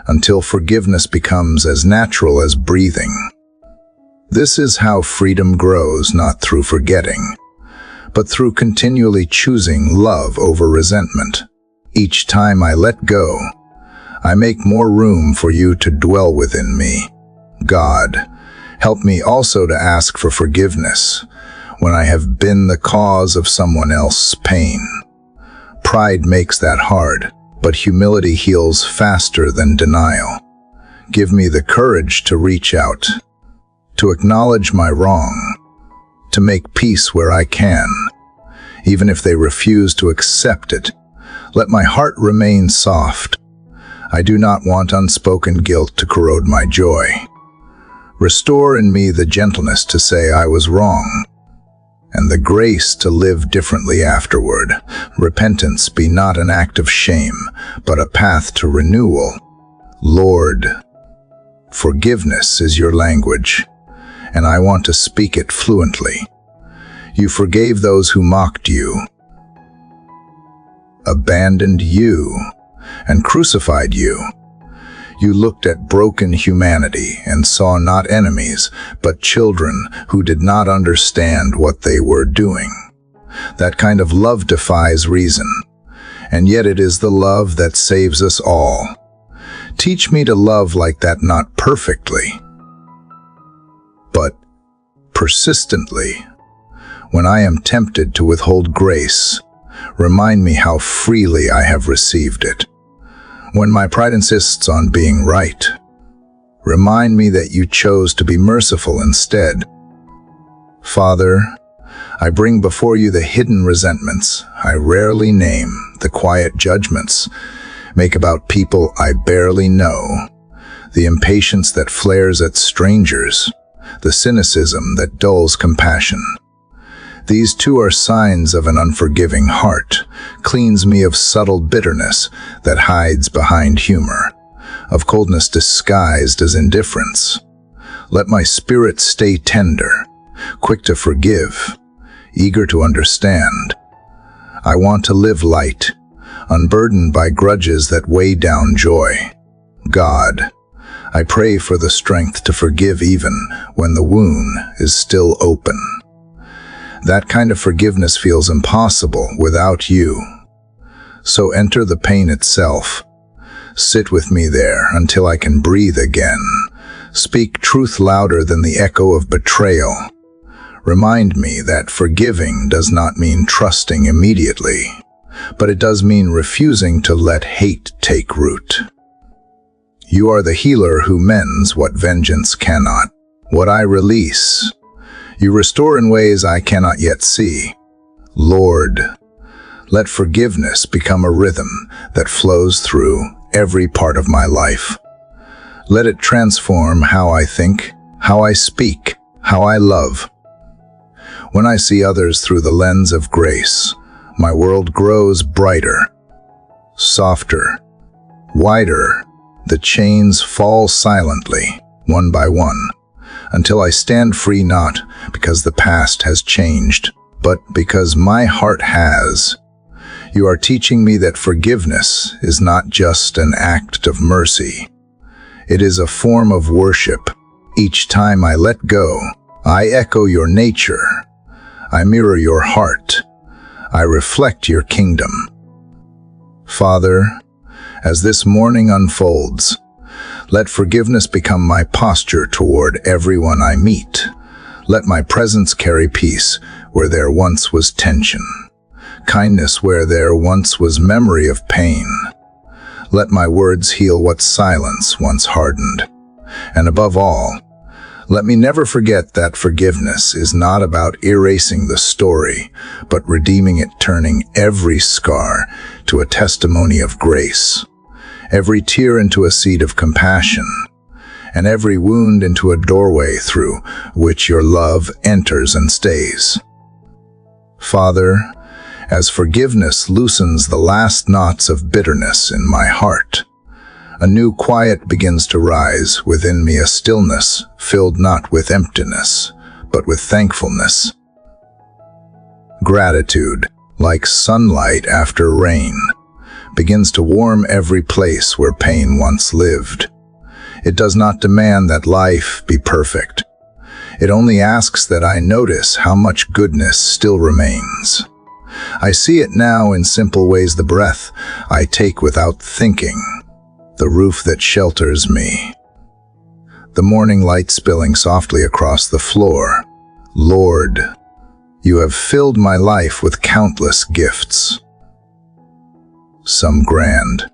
until forgiveness becomes as natural as breathing. This is how freedom grows, not through forgetting, but through continually choosing love over resentment. Each time I let go, I make more room for you to dwell within me. God, help me also to ask for forgiveness when I have been the cause of someone else's pain. Pride makes that hard, but humility heals faster than denial. Give me the courage to reach out, to acknowledge my wrong, to make peace where I can, even if they refuse to accept it. Let my heart remain soft. I do not want unspoken guilt to corrode my joy. Restore in me the gentleness to say I was wrong, and the grace to live differently afterward. Repentance be not an act of shame, but a path to renewal. Lord, forgiveness is your language, and I want to speak it fluently. You forgave those who mocked you, abandoned you, and crucified you. You looked at broken humanity and saw not enemies, but children who did not understand what they were doing. That kind of love defies reason, and yet it is the love that saves us all. Teach me to love like that, not perfectly, but persistently. When I am tempted to withhold grace, remind me how freely I have received it. When my pride insists on being right, remind me that you chose to be merciful instead. Father, I bring before you the hidden resentments I rarely name, the quiet judgments make about people I barely know, the impatience that flares at strangers, the cynicism that dulls compassion. These too are signs of an unforgiving heart, cleans me of subtle bitterness that hides behind humor, of coldness disguised as indifference. Let my spirit stay tender, quick to forgive, eager to understand. I want to live light, unburdened by grudges that weigh down joy. God, I pray for the strength to forgive even when the wound is still open. That kind of forgiveness feels impossible without you. So enter the pain itself. Sit with me there until I can breathe again. Speak truth louder than the echo of betrayal. Remind me that forgiving does not mean trusting immediately, but it does mean refusing to let hate take root. You are the healer who mends what vengeance cannot. What I release, you restore in ways I cannot yet see. Lord, let forgiveness become a rhythm that flows through every part of my life. Let it transform how I think, how I speak, how I love. When I see others through the lens of grace, my world grows brighter, softer, wider. The chains fall silently, one by one, until I stand free, not because the past has changed, but because my heart has. You are teaching me that forgiveness is not just an act of mercy. It is a form of worship. Each time I let go, I echo your nature. I mirror your heart. I reflect your kingdom. Father, as this morning unfolds, let forgiveness become my posture toward everyone I meet. Let my presence carry peace where there once was tension, kindness where there once was memory of pain. Let my words heal what silence once hardened. And above all, let me never forget that forgiveness is not about erasing the story, but redeeming it, turning every scar to a testimony of grace, every tear into a seed of compassion, and every wound into a doorway through which your love enters and stays. Father, as forgiveness loosens the last knots of bitterness in my heart, a new quiet begins to rise within me, a stillness filled not with emptiness, but with thankfulness. Gratitude, like sunlight after rain, begins to warm every place where pain once lived. It does not demand that life be perfect. It only asks that I notice how much goodness still remains. I see it now in simple ways: the breath I take without thinking, the roof that shelters me, the morning light spilling softly across the floor. Lord, You have filled my life with countless gifts. Some grand,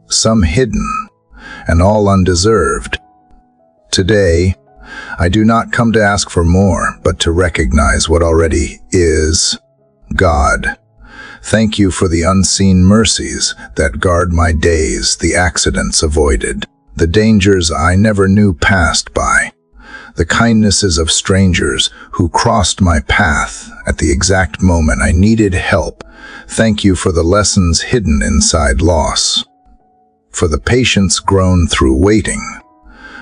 some hidden, and all undeserved. Today, I do not come to ask for more, but to recognize what already is. God, thank you for the unseen mercies that guard my days, the accidents avoided, the dangers I never knew passed by, the kindnesses of strangers who crossed my path at the exact moment I needed help. Thank you for the lessons hidden inside loss, for the patience grown through waiting,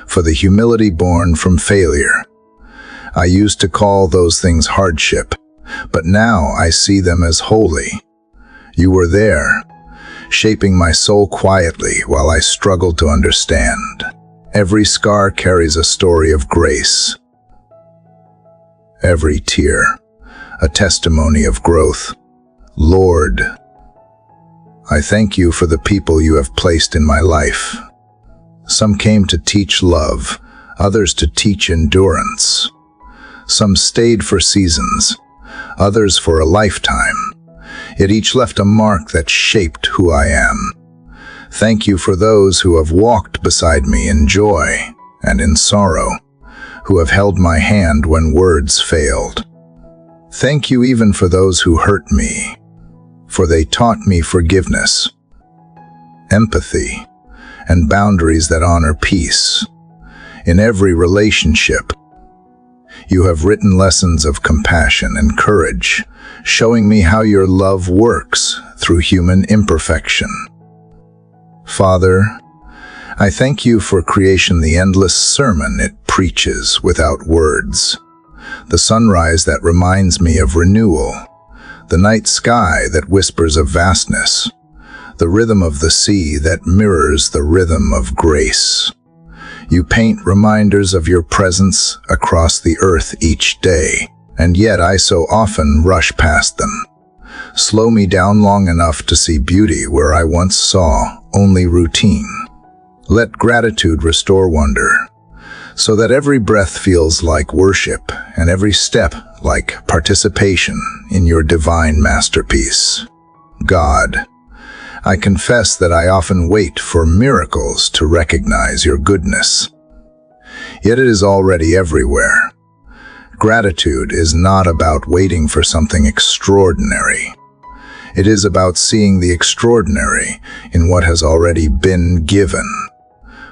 for the humility born from failure. I used to call those things hardship, but now I see them as holy. You were there, shaping my soul quietly while I struggled to understand. Every scar carries a story of grace. Every tear, a testimony of growth. Lord, I thank you for the people you have placed in my life. Some came to teach love, others to teach endurance. Some stayed for seasons, others for a lifetime. Yet each left a mark that shaped who I am. Thank you for those who have walked beside me in joy and in sorrow, who have held my hand when words failed. Thank you even for those who hurt me, for they taught me forgiveness, empathy, and boundaries that honor peace. In every relationship, you have written lessons of compassion and courage, showing me how your love works through human imperfection. Father, I thank you for creation, the endless sermon it preaches without words, the sunrise that reminds me of renewal, the night sky that whispers of vastness, the rhythm of the sea that mirrors the rhythm of grace. You paint reminders of your presence across the earth each day, and yet I so often rush past them. Slow me down long enough to see beauty where I once saw only routine. Let gratitude restore wonder, so that every breath feels like worship and every step like participation in your divine masterpiece. God, I confess that I often wait for miracles to recognize your goodness. Yet it is already everywhere. Gratitude is not about waiting for something extraordinary. It is about seeing the extraordinary in what has already been given.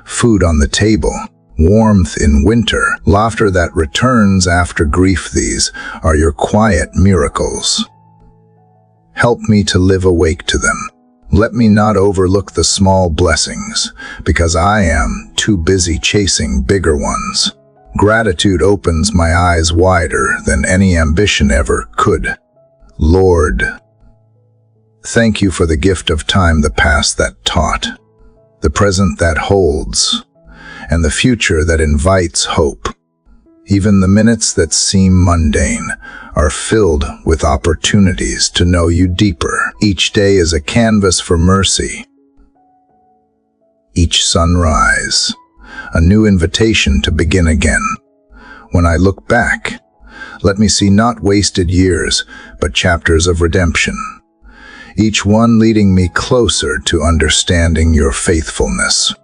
Food on the table, warmth in winter, laughter that returns after grief. These are your quiet miracles. Help me to live awake to them. Let me not overlook the small blessings, because I am too busy chasing bigger ones. Gratitude opens my eyes wider than any ambition ever could. Lord, thank you for the gift of time, the past that taught, the present that holds, and the future that invites hope. Even the minutes that seem mundane are filled with opportunities to know you deeper. Each day is a canvas for mercy. Each sunrise, a new invitation to begin again. When I look back, let me see not wasted years, but chapters of redemption. Each one leading me closer to understanding your faithfulness.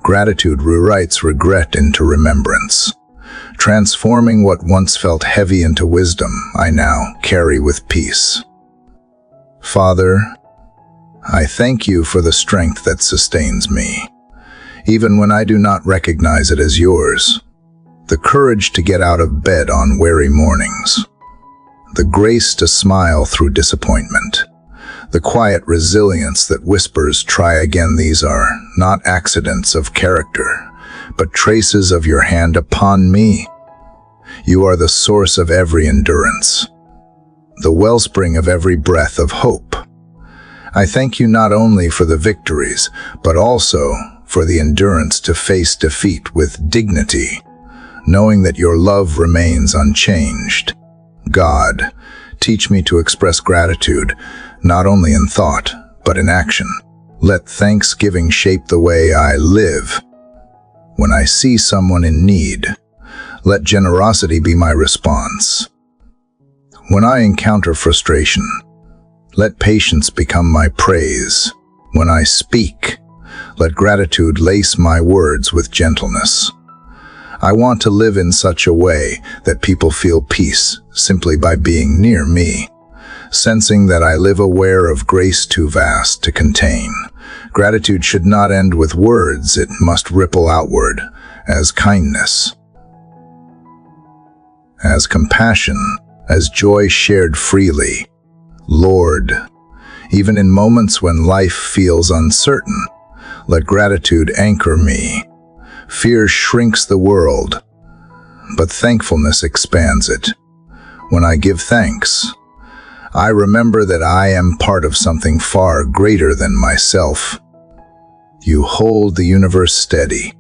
Gratitude rewrites regret into remembrance, transforming what once felt heavy into wisdom I now carry with peace. Father, I thank you for the strength that sustains me, even when I do not recognize it as yours. The courage to get out of bed on weary mornings, the grace to smile through disappointment, the quiet resilience that whispers, try again. These are not accidents of character, but traces of your hand upon me. You are the source of every endurance, the wellspring of every breath of hope. I thank you not only for the victories, but also for the endurance to face defeat with dignity, knowing that your love remains unchanged. God, teach me to express gratitude, not only in thought, but in action. Let thanksgiving shape the way I live. When I see someone in need, let generosity be my response. When I encounter frustration, let patience become my praise. When I speak, let gratitude lace my words with gentleness. I want to live in such a way that people feel peace simply by being near me, sensing that I live aware of grace too vast to contain. Gratitude should not end with words, it must ripple outward as kindness, as compassion, as joy shared freely. Lord, even in moments when life feels uncertain, let gratitude anchor me. Fear shrinks the world, but thankfulness expands it. When I give thanks, I remember that I am part of something far greater than myself. You hold the universe steady,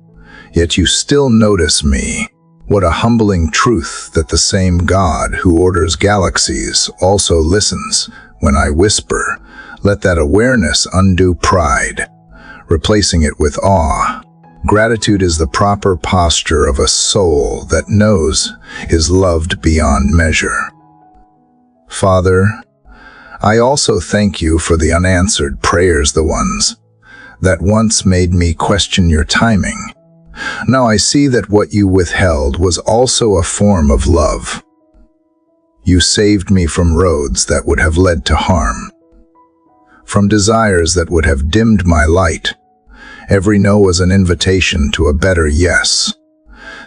yet you still notice me. What a humbling truth that the same God who orders galaxies also listens. When I whisper, let that awareness undo pride, replacing it with awe. Gratitude is the proper posture of a soul that knows is loved beyond measure. Father, I also thank you for the unanswered prayers, the ones that once made me question your timing. Now I see that what you withheld was also a form of love. You saved me from roads that would have led to harm, from desires that would have dimmed my light. Every no was an invitation to a better yes.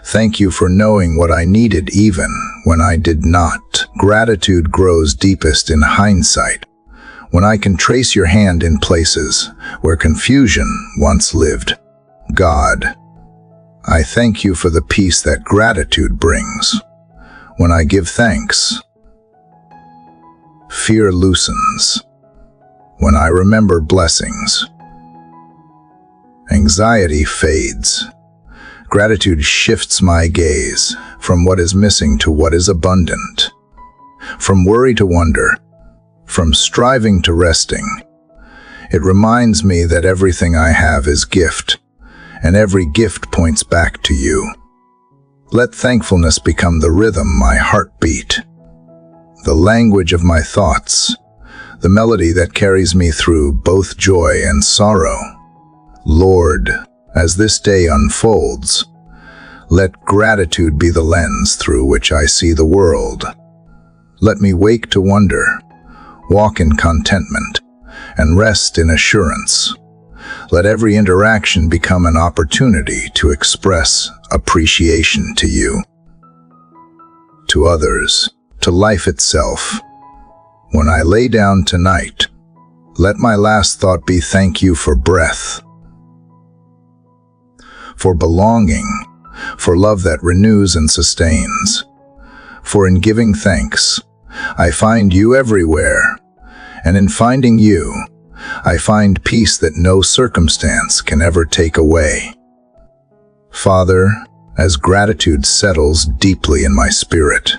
Thank you for knowing what I needed even when I did not. Gratitude grows deepest in hindsight, when I can trace your hand in places where confusion once lived. God, I thank you for the peace that gratitude brings. When I give thanks, fear loosens. When I remember blessings, anxiety fades. Gratitude shifts my gaze from what is missing to what is abundant, from worry to wonder, from striving to resting. It reminds me that everything I have is gift, and every gift points back to you. Let thankfulness become the rhythm my heart beat, the language of my thoughts, the melody that carries me through both joy and sorrow. Lord, as this day unfolds, let gratitude be the lens through which I see the world. Let me wake to wonder, walk in contentment, and rest in assurance. Let every interaction become an opportunity to express appreciation to you, to others, to life itself. When I lay down tonight, let my last thought be thank you for breath, for belonging, for love that renews and sustains. For in giving thanks, I find you everywhere, and in finding you, I find peace that no circumstance can ever take away. Father, as gratitude settles deeply in my spirit,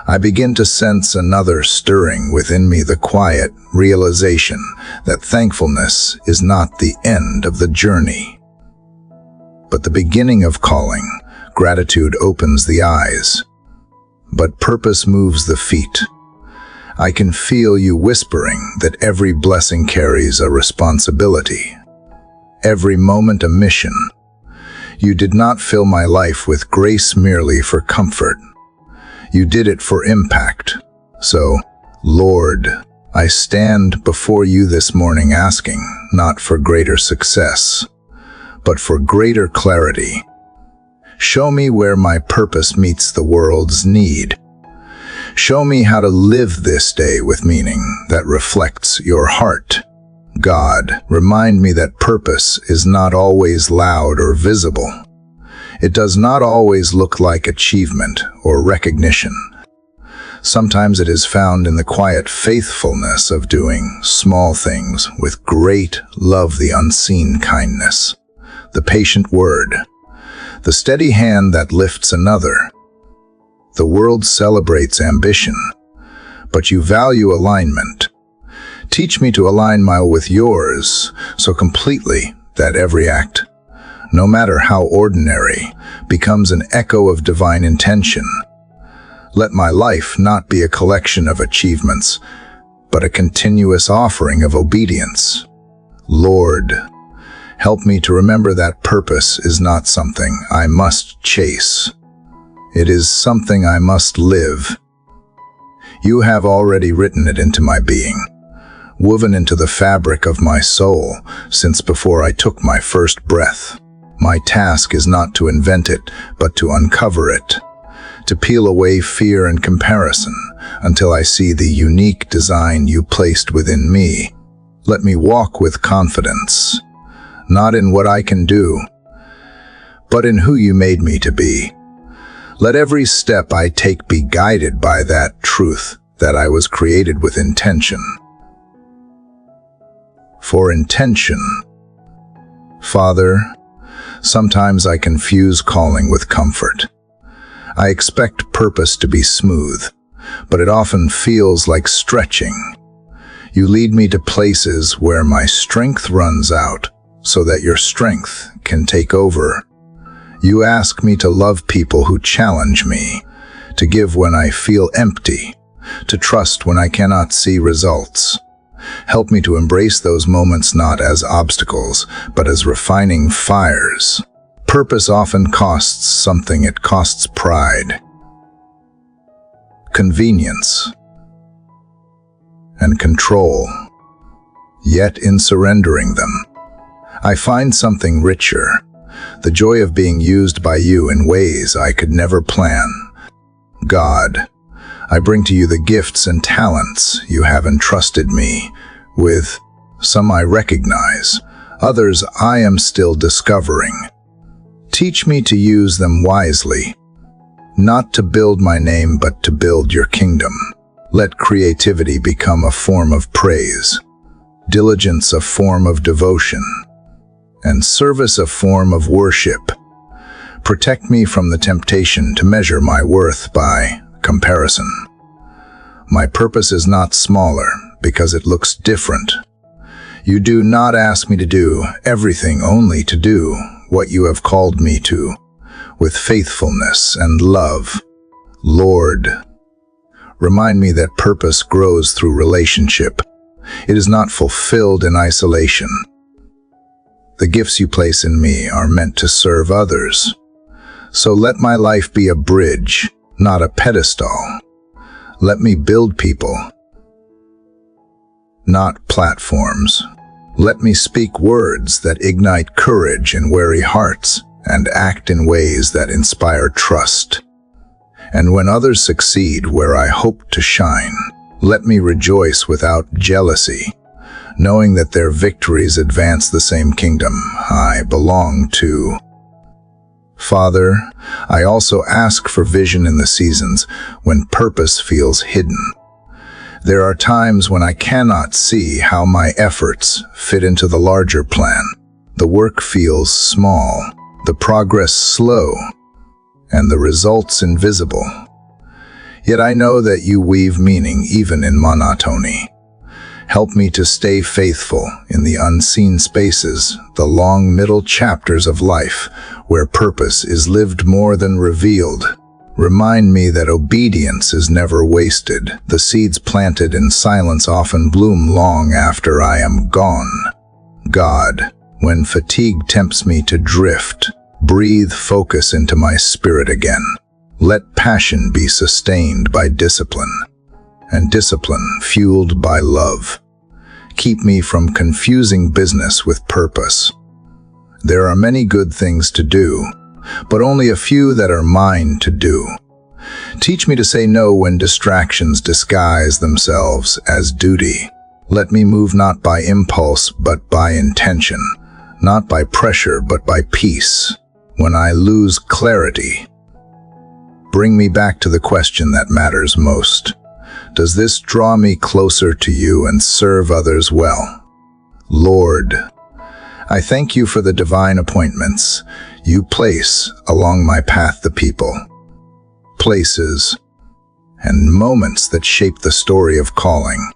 I begin to sense another stirring within me, the quiet realization that thankfulness is not the end of the journey, but the beginning of calling. Gratitude opens the eyes, but purpose moves the feet. I can feel you whispering that every blessing carries a responsibility, every moment a mission. You did not fill my life with grace merely for comfort. You did it for impact. So, Lord, I stand before you this morning asking not for greater success, but for greater clarity. Show me where my purpose meets the world's need. Show me how to live this day with meaning that reflects your heart. God, remind me that purpose is not always loud or visible. It does not always look like achievement or recognition. Sometimes it is found in the quiet faithfulness of doing small things with great love, the unseen kindness, the patient word, the steady hand that lifts another. The world celebrates ambition, but you value alignment. Teach me to align my will with yours so completely that every act, no matter how ordinary, becomes an echo of divine intention. Let my life not be a collection of achievements, but a continuous offering of obedience. Lord, help me to remember that purpose is not something I must chase. It is something I must live. You have already written it into my being, woven into the fabric of my soul since before I took my first breath. My task is not to invent it, but to uncover it, to peel away fear and comparison until I see the unique design you placed within me. Let me walk with confidence, not in what I can do, but in who you made me to be. Let every step I take be guided by that truth that I was created with intention. For intention. Father, sometimes I confuse calling with comfort. I expect purpose to be smooth, but it often feels like stretching. You lead me to places where my strength runs out so that your strength can take over. You ask me to love people who challenge me, to give when I feel empty, to trust when I cannot see results. Help me to embrace those moments not as obstacles, but as refining fires. Purpose often costs something. It costs pride, convenience, and control. Yet in surrendering them, I find something richer, the joy of being used by you in ways I could never plan. God, I bring to you the gifts and talents you have entrusted me with. Some I recognize, others I am still discovering. Teach me to use them wisely, not to build my name but to build your kingdom. Let creativity become a form of praise, diligence a form of devotion, and service a form of worship. Protect me from the temptation to measure my worth by comparison. My purpose is not smaller because it looks different. You do not ask me to do everything, only to do what you have called me to, with faithfulness and love. Lord, remind me that purpose grows through relationship. It is not fulfilled in isolation. The gifts you place in me are meant to serve others. So let my life be a bridge, not a pedestal. Let me build people, not platforms. Let me speak words that ignite courage in weary hearts and act in ways that inspire trust. And when others succeed where I hope to shine, let me rejoice without jealousy, knowing that their victories advance the same kingdom I belong to. Father, I also ask for vision in the seasons when purpose feels hidden. There are times when I cannot see how my efforts fit into the larger plan. The work feels small, the progress slow, and the results invisible. Yet I know that you weave meaning even in monotony. Help me to stay faithful in the unseen spaces, the long middle chapters of life, where purpose is lived more than revealed. Remind me that obedience is never wasted. The seeds planted in silence often bloom long after I am gone. God, when fatigue tempts me to drift, breathe focus into my spirit again. Let passion be sustained by discipline, and discipline fueled by love. Keep me from confusing business with purpose. There are many good things to do, but only a few that are mine to do. Teach me to say no when distractions disguise themselves as duty. Let me move not by impulse but by intention, not by pressure but by peace. When I lose clarity, bring me back to the question that matters most. Does this draw me closer to you and serve others well? Lord, I thank you for the divine appointments you place along my path, the people, places, and moments that shape the story of calling.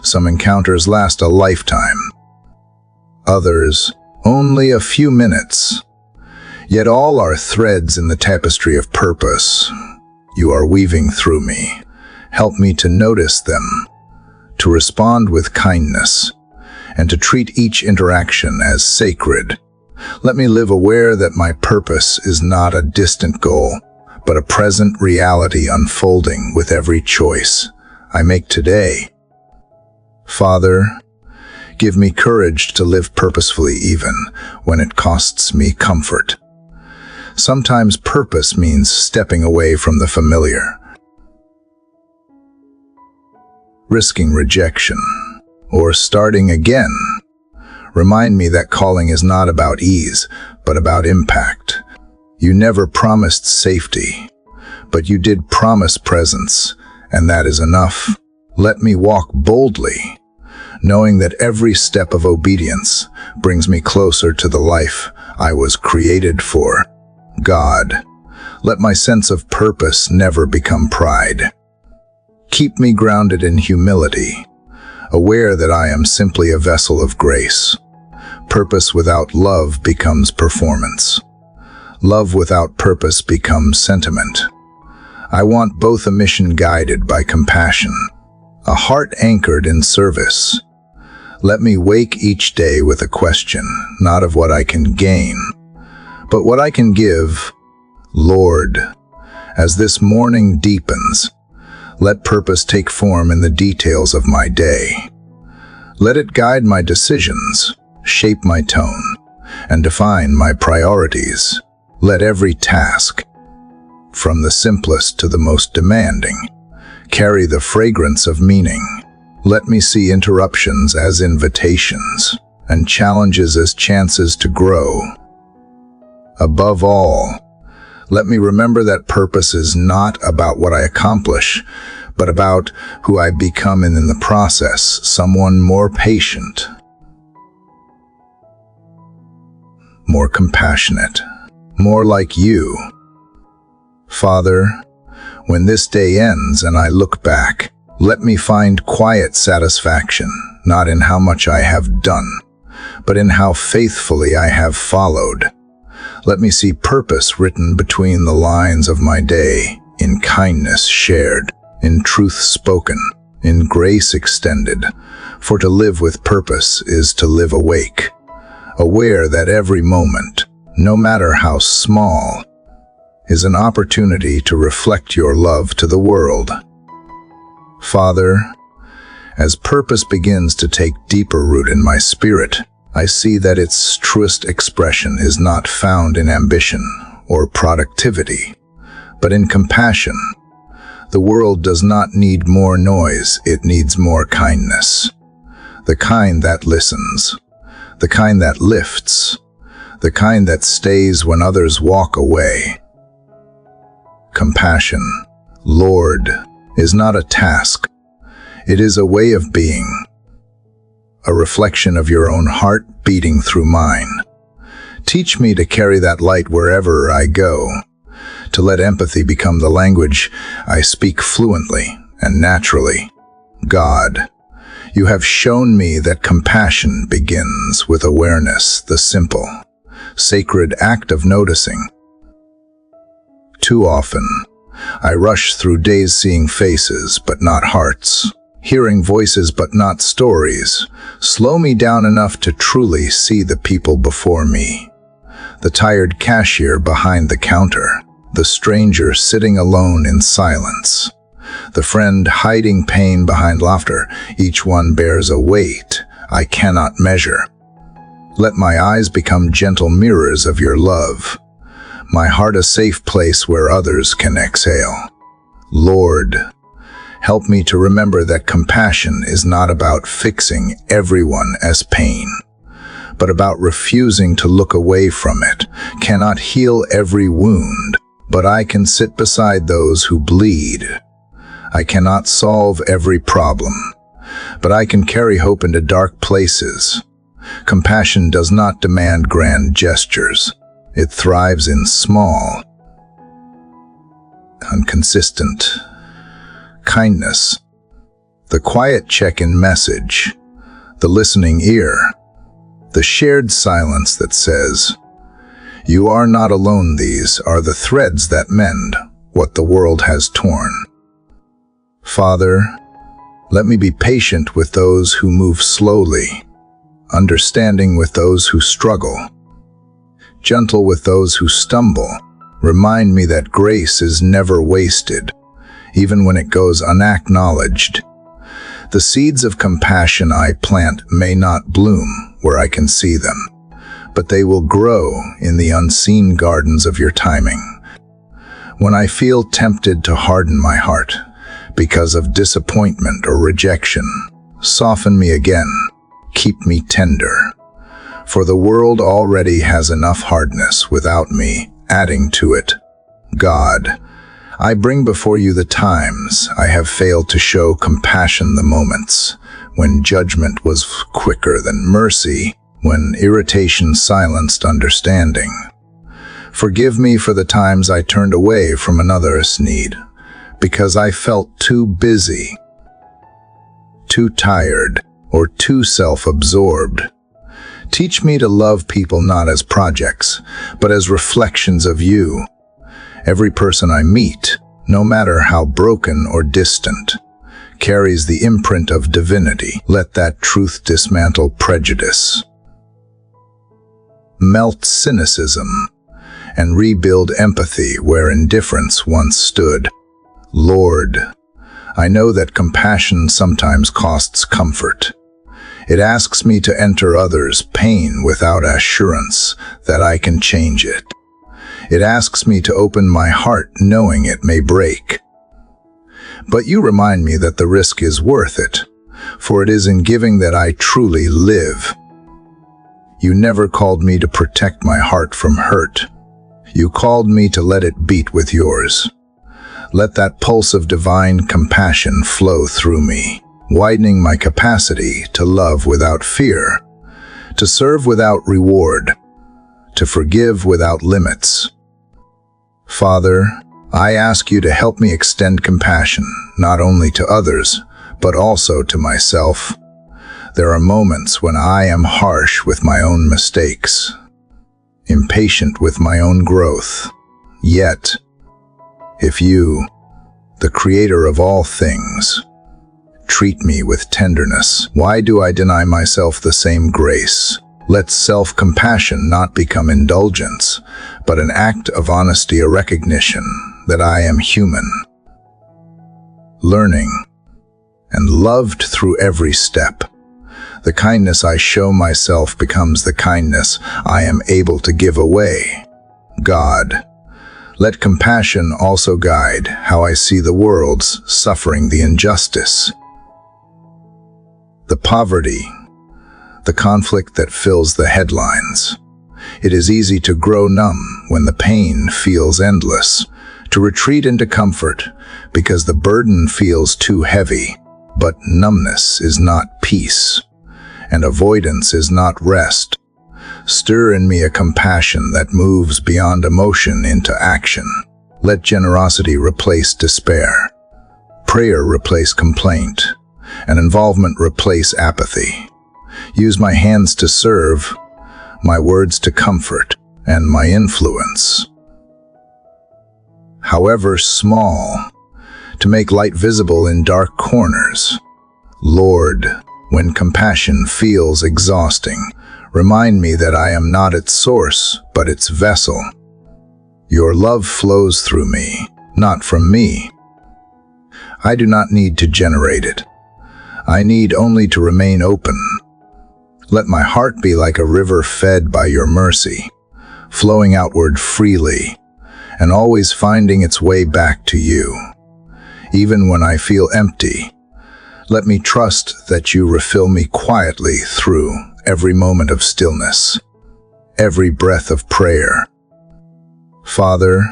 Some encounters last a lifetime, others only a few minutes. Yet all are threads in the tapestry of purpose. you are weaving through me. Help me to notice them, to respond with kindness, and to treat each interaction as sacred. Let me live aware that my purpose is not a distant goal, but a present reality unfolding with every choice I make today. Father, give me courage to live purposefully even when it costs me comfort. Sometimes purpose means stepping away from the familiar, risking rejection, or starting again. Remind me that calling is not about ease, but about impact. You never promised safety, but you did promise presence, and that is enough. Let me walk boldly, knowing that every step of obedience brings me closer to the life I was created for. God, let my sense of purpose never become pride. Keep me grounded in humility, aware that I am simply a vessel of grace. Purpose without love becomes performance. Love without purpose becomes sentiment. I want both: a mission guided by compassion, a heart anchored in service. Let me wake each day with a question, not of what I can gain, but what I can give. Lord, as this morning deepens, let purpose take form in the details of my day. Let it guide my decisions, shape my tone, and define my priorities. Let every task, from the simplest to the most demanding, carry the fragrance of meaning. Let me see interruptions as invitations, and challenges as chances to grow. Above all, let me remember that purpose is not about what I accomplish, but about who I become in the process, someone more patient, more compassionate, more like you. Father, when this day ends and I look back, let me find quiet satisfaction, not in how much I have done, but in how faithfully I have followed. Let me see purpose written between the lines of my day, in kindness shared, in truth spoken, in grace extended. For to live with purpose is to live awake, aware that every moment, no matter how small, is an opportunity to reflect your love to the world. Father, as purpose begins to take deeper root in my spirit, I see that its truest expression is not found in ambition or productivity, but in compassion. The world does not need more noise, it needs more kindness. The kind that listens, the kind that lifts, the kind that stays when others walk away. Compassion, Lord, is not a task. It is a way of being, a reflection of your own heart beating through mine. Teach me to carry that light wherever I go, to let empathy become the language I speak fluently and naturally. God, you have shown me that compassion begins with awareness, the simple, sacred act of noticing. Too often, I rush through days seeing faces but not hearts, hearing voices but not stories. Slow me down enough to truly see the people before me. The tired cashier behind the counter, the stranger sitting alone in silence, the friend hiding pain behind laughter. Each one bears a weight I cannot measure. Let my eyes become gentle mirrors of your love, my heart a safe place where others can exhale. Lord, help me to remember that compassion is not about fixing everyone as pain, but about refusing to look away from it. Cannot heal every wound, but I can sit beside those who bleed. I cannot solve every problem, but I can carry hope into dark places. Compassion does not demand grand gestures. It thrives in small, inconsistent kindness. The quiet check-in message, the listening ear, the shared silence that says, "You are not alone." These are the threads that mend what the world has torn. Father, let me be patient with those who move slowly, understanding with those who struggle, gentle with those who stumble. Remind me that grace is never wasted, even when it goes unacknowledged. The seeds of compassion I plant may not bloom where I can see them, but they will grow in the unseen gardens of your timing. When I feel tempted to harden my heart because of disappointment or rejection, soften me again, keep me tender. For the world already has enough hardness without me adding to it. God, I bring before you the times I have failed to show compassion, the moments when judgment was quicker than mercy, when irritation silenced understanding. Forgive me for the times I turned away from another's need because I felt too busy, too tired, or too self-absorbed. Teach me to love people not as projects, but as reflections of you. Every person I meet, no matter how broken or distant, carries the imprint of divinity. Let that truth dismantle prejudice, melt cynicism, and rebuild empathy where indifference once stood. Lord, I know that compassion sometimes costs comfort. It asks me to enter others' pain without assurance that I can change it. It asks me to open my heart knowing it may break. But you remind me that the risk is worth it, for it is in giving that I truly live. You never called me to protect my heart from hurt. You called me to let it beat with yours. Let that pulse of divine compassion flow through me, widening my capacity to love without fear, to serve without reward, to forgive without limits. Father, I ask you to help me extend compassion, not only to others, but also to myself. There are moments when I am harsh with my own mistakes, impatient with my own growth. Yet, if you, the creator of all things, treat me with tenderness, why do I deny myself the same grace? Let self-compassion not become indulgence, but an act of honesty, a recognition that I am human, learning, and loved through every step. The kindness I show myself becomes the kindness I am able to give away. God, let compassion also guide how I see the world's suffering, the injustice, the poverty, the conflict that fills the headlines. It is easy to grow numb when the pain feels endless, to retreat into comfort because the burden feels too heavy. But numbness is not peace, and avoidance is not rest. Stir in me a compassion that moves beyond emotion into action. Let generosity replace despair, prayer replace complaint, and involvement replace apathy. Use my hands to serve, my words to comfort, and my influence, however small, to make light visible in dark corners. Lord, when compassion feels exhausting, remind me that I am not its source, but its vessel. Your love flows through me, not from me. I do not need to generate it. I need only to remain open. Let my heart be like a river fed by your mercy, flowing outward freely, and always finding its way back to you. Even when I feel empty, let me trust that you refill me quietly through every moment of stillness, every breath of prayer. Father,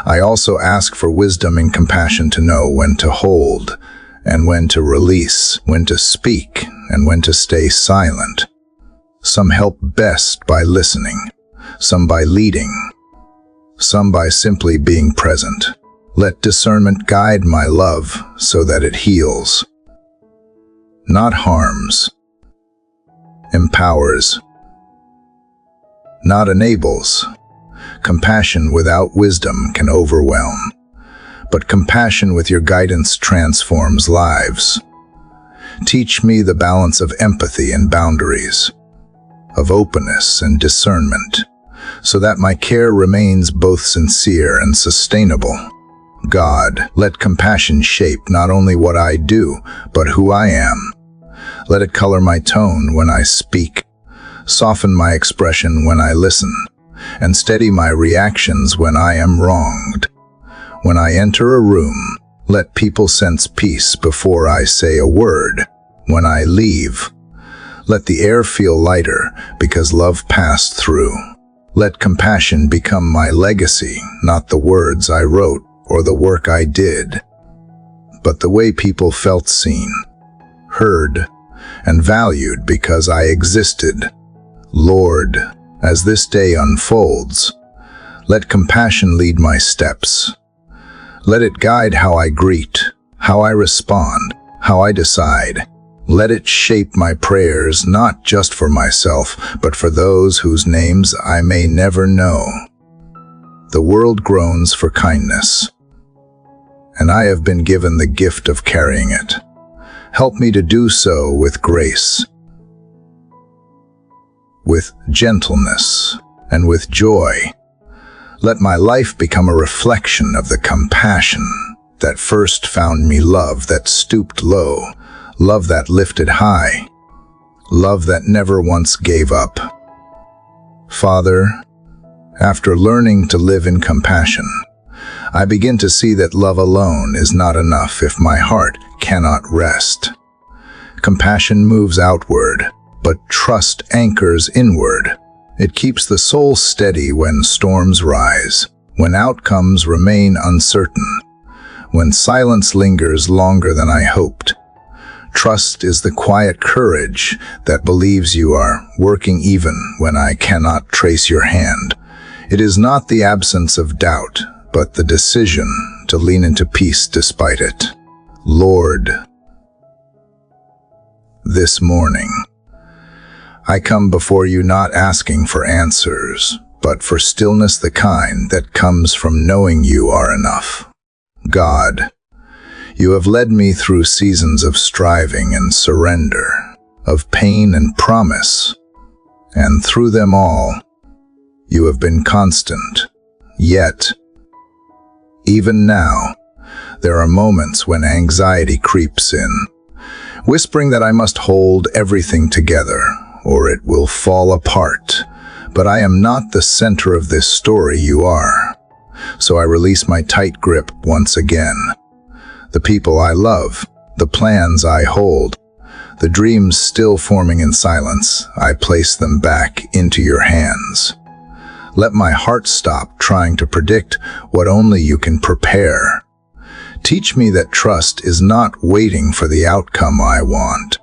I also ask for wisdom and compassion to know when to hold and when to release, when to speak and when to stay silent. Some help best by listening, some by leading, some by simply being present. Let discernment guide my love so that it heals, not harms, empowers, not enables. Compassion without wisdom can overwhelm. but compassion with your guidance transforms lives. Teach me the balance of empathy and boundaries, of openness and discernment, so that my care remains both sincere and sustainable. God, let compassion shape not only what I do, but who I am. Let it color my tone when I speak, soften my expression when I listen, and steady my reactions when I am wronged. When I enter a room, let people sense peace before I say a word. When I leave, let the air feel lighter because love passed through. Let compassion become my legacy, not the words I wrote or the work I did, but the way people felt seen, heard, and valued because I existed. Lord, as this day unfolds, let compassion lead my steps. Let it guide how I greet, how I respond, how I decide. Let it shape my prayers not just for myself, but for those whose names I may never know. The world groans for kindness, and I have been given the gift of carrying it. Help me to do so with grace, with gentleness, and with joy. Let my life become a reflection of the compassion that first found me, love that stooped low, love that lifted high, love that never once gave up. Father, after learning to live in compassion, I begin to see that love alone is not enough if my heart cannot rest. Compassion moves outward, but trust anchors inward. It keeps the soul steady when storms rise, when outcomes remain uncertain, when silence lingers longer than I hoped. Trust is the quiet courage that believes you are working even when I cannot trace your hand. It is not the absence of doubt, but the decision to lean into peace despite it. Lord, this morning, I come before you not asking for answers, but for stillness, the kind that comes from knowing you are enough. God, you have led me through seasons of striving and surrender, of pain and promise, and through them all, you have been constant. Yet, even now, there are moments when anxiety creeps in, whispering that I must hold everything together, or it will fall apart. But I am not the center of this story, you are. So I release my tight grip once again. The people I love, the plans I hold, the dreams still forming in silence, I place them back into your hands. Let my heart stop trying to predict what only you can prepare. Teach me that trust is not waiting for the outcome I want.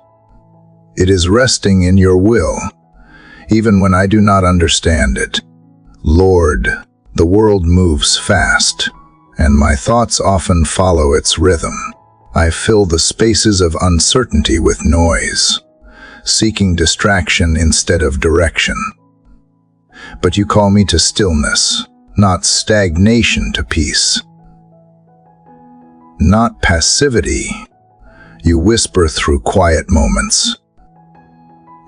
It is resting in your will, even when I do not understand it. Lord, the world moves fast, and my thoughts often follow its rhythm. I fill the spaces of uncertainty with noise, seeking distraction instead of direction. But you call me to stillness, not stagnation, to peace. Not passivity. You whisper through quiet moments,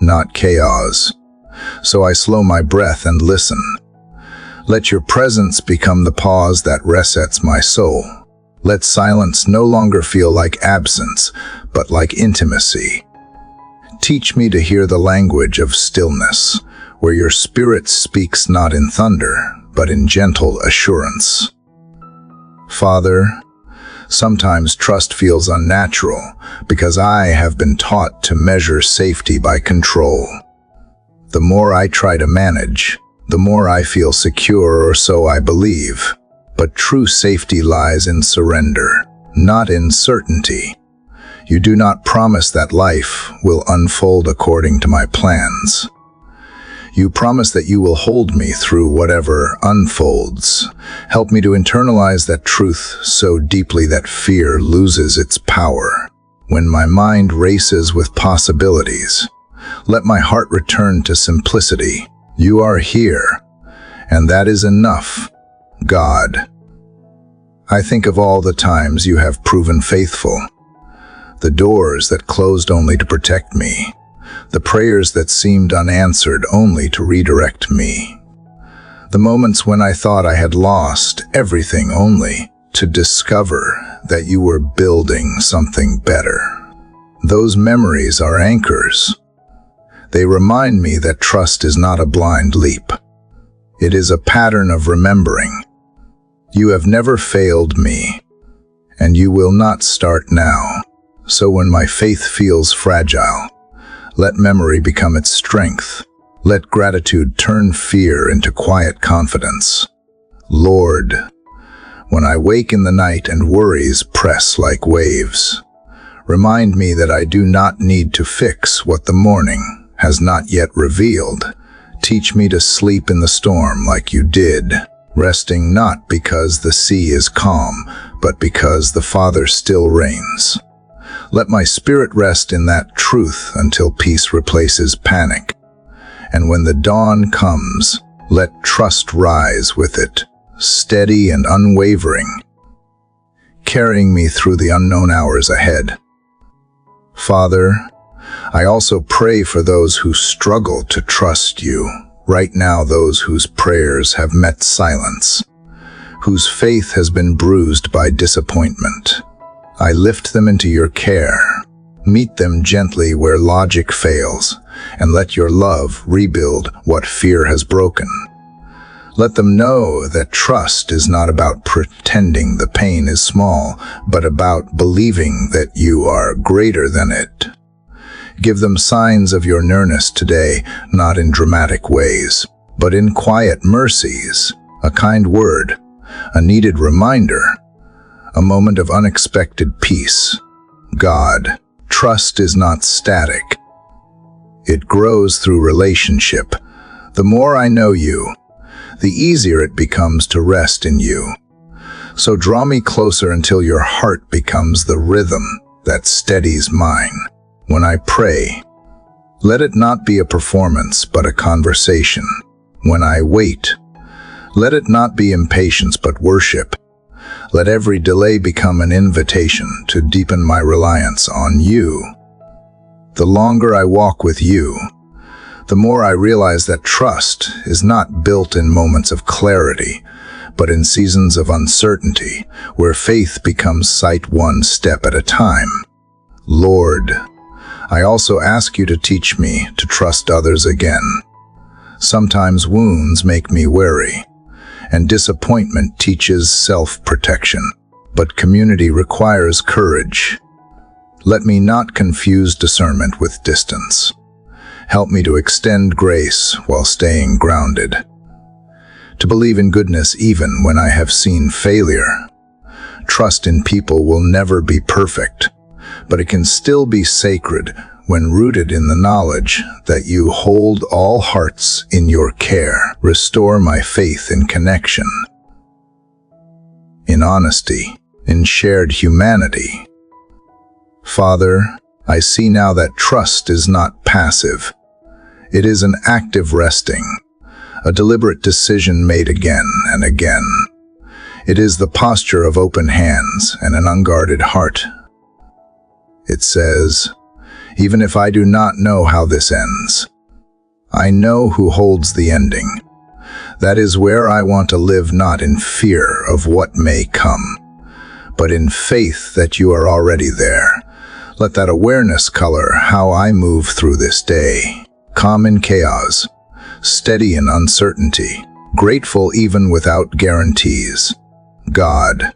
not chaos. So I slow my breath and listen. Let your presence become the pause that resets my soul. Let silence no longer feel like absence, but like intimacy. Teach me to hear the language of stillness, where your spirit speaks not in thunder, but in gentle assurance. Father, sometimes trust feels unnatural because I have been taught to measure safety by control. The more I try to manage, the more I feel secure, or so I believe. But true safety lies in surrender, not in certainty. You do not promise that life will unfold according to my plans. You promise that you will hold me through whatever unfolds. Help me to internalize that truth so deeply that fear loses its power. When my mind races with possibilities, let my heart return to simplicity. You are here, and that is enough. God, I think of all the times you have proven faithful, the doors that closed only to protect me, the prayers that seemed unanswered only to redirect me, the moments when I thought I had lost everything only to discover that you were building something better. Those memories are anchors. They remind me that trust is not a blind leap. It is a pattern of remembering. You have never failed me, and you will not start now. So when my faith feels fragile, let memory become its strength. Let gratitude turn fear into quiet confidence. Lord, when I wake in the night and worries press like waves, remind me that I do not need to fix what the morning has not yet revealed. Teach me to sleep in the storm like you did, resting not because the sea is calm, but because the Father still reigns. Let my spirit rest in that truth until peace replaces panic. And when the dawn comes, let trust rise with it, steady and unwavering, carrying me through the unknown hours ahead. Father, I also pray for those who struggle to trust you. Right now, those whose prayers have met silence, whose faith has been bruised by disappointment. I lift them into your care. Meet them gently where logic fails, and let your love rebuild what fear has broken. Let them know that trust is not about pretending the pain is small, but about believing that you are greater than it. Give them signs of your nearness today, not in dramatic ways, but in quiet mercies, a kind word, a needed reminder, a moment of unexpected peace. God, trust is not static. It grows through relationship. The more I know you, the easier it becomes to rest in you. So draw me closer until your heart becomes the rhythm that steadies mine. When I pray, let it not be a performance but a conversation. When I wait, let it not be impatience but worship. Let every delay become an invitation to deepen my reliance on you. The longer I walk with you, the more I realize that trust is not built in moments of clarity, but in seasons of uncertainty, where faith becomes sight one step at a time. Lord, I also ask you to teach me to trust others again. Sometimes wounds make me wary, and disappointment teaches self-protection, but community requires courage. Let me not confuse discernment with distance. Help me to extend grace while staying grounded. To believe in goodness even when I have seen failure. Trust in people will never be perfect, but it can still be sacred when rooted in the knowledge that you hold all hearts in your care. Restore my faith in connection, in honesty, in shared humanity. Father, I see now that trust is not passive. It is an active resting, a deliberate decision made again and again. It is the posture of open hands and an unguarded heart. It says, even if I do not know how this ends, I know who holds the ending. That is where I want to live, not in fear of what may come, but in faith that you are already there. Let that awareness color how I move through this day, calm in chaos, steady in uncertainty, grateful even without guarantees. God,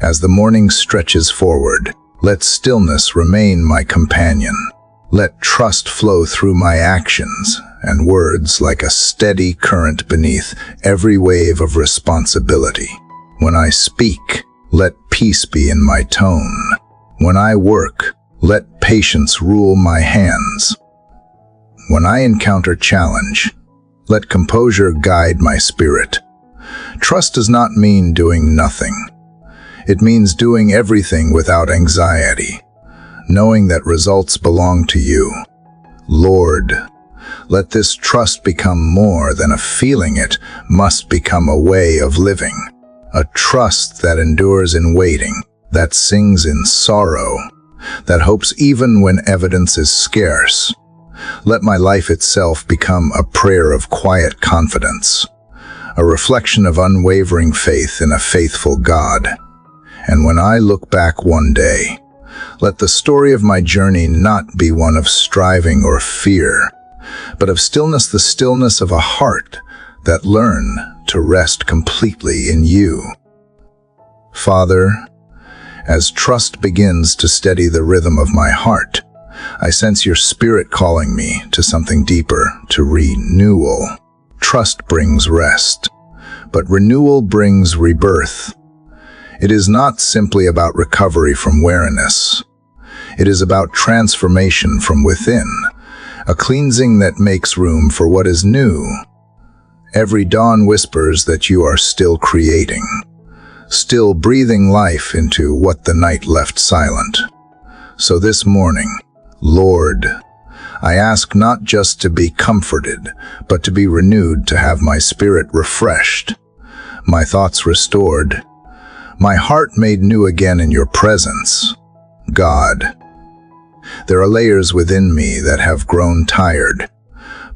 as the morning stretches forward, let stillness remain my companion. Let trust flow through my actions and words like a steady current beneath every wave of responsibility. When I speak, let peace be in my tone. When I work, let patience rule my hands. When I encounter challenge, let composure guide my spirit. Trust does not mean doing nothing. It means doing everything without anxiety, knowing that results belong to you. Lord, let this trust become more than a feeling. It must become a way of living, a trust that endures in waiting, that sings in sorrow, that hopes even when evidence is scarce. Let my life itself become a prayer of quiet confidence, a reflection of unwavering faith in a faithful God. And when I look back one day, let the story of my journey not be one of striving or fear, but of stillness, the stillness of a heart that learned to rest completely in you. Father, as trust begins to steady the rhythm of my heart, I sense your Spirit calling me to something deeper, to renewal. Trust brings rest, but renewal brings rebirth. It is not simply about recovery from weariness. It is about transformation from within, a cleansing that makes room for what is new. Every dawn whispers that you are still creating, still breathing life into what the night left silent. So this morning, Lord, I ask not just to be comforted, but to be renewed, to have my spirit refreshed, my thoughts restored, my heart made new again in your presence. God, there are layers within me that have grown tired,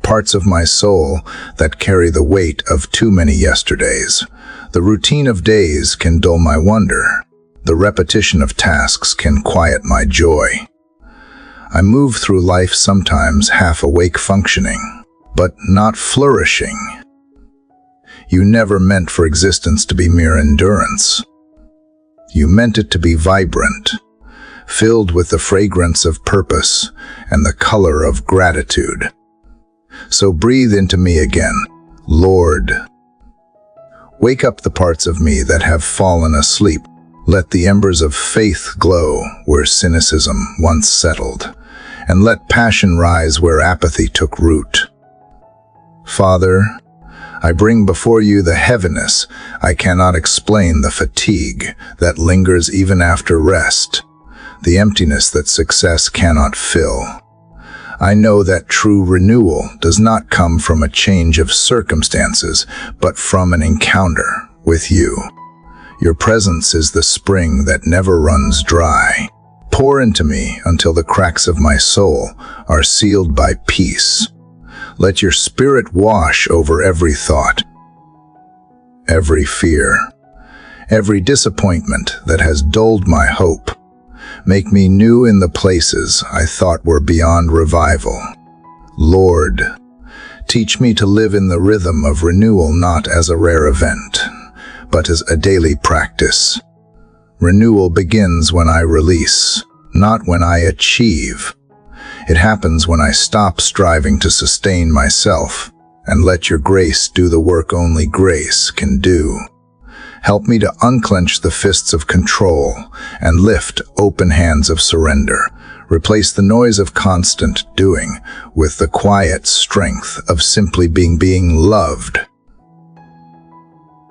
parts of my soul that carry the weight of too many yesterdays. The routine of days can dull my wonder. The repetition of tasks can quiet my joy. I move through life sometimes half-awake, functioning, but not flourishing. You never meant for existence to be mere endurance. You meant it to be vibrant, filled with the fragrance of purpose and the color of gratitude. So breathe into me again, Lord. Wake up the parts of me that have fallen asleep. Let the embers of faith glow where cynicism once settled, and let passion rise where apathy took root. Father, I bring before you the heaviness I cannot explain, the fatigue that lingers even after rest, the emptiness that success cannot fill. I know that true renewal does not come from a change of circumstances, but from an encounter with you. Your presence is the spring that never runs dry. Pour into me until the cracks of my soul are sealed by peace. Let your Spirit wash over every thought, every fear, every disappointment that has dulled my hope. Make me new in the places I thought were beyond revival. Lord, teach me to live in the rhythm of renewal, not as a rare event, but as a daily practice. Renewal begins when I release, not when I achieve. It happens when I stop striving to sustain myself and let your grace do the work only grace can do. Help me to unclench the fists of control and lift open hands of surrender. Replace the noise of constant doing with the quiet strength of simply being loved,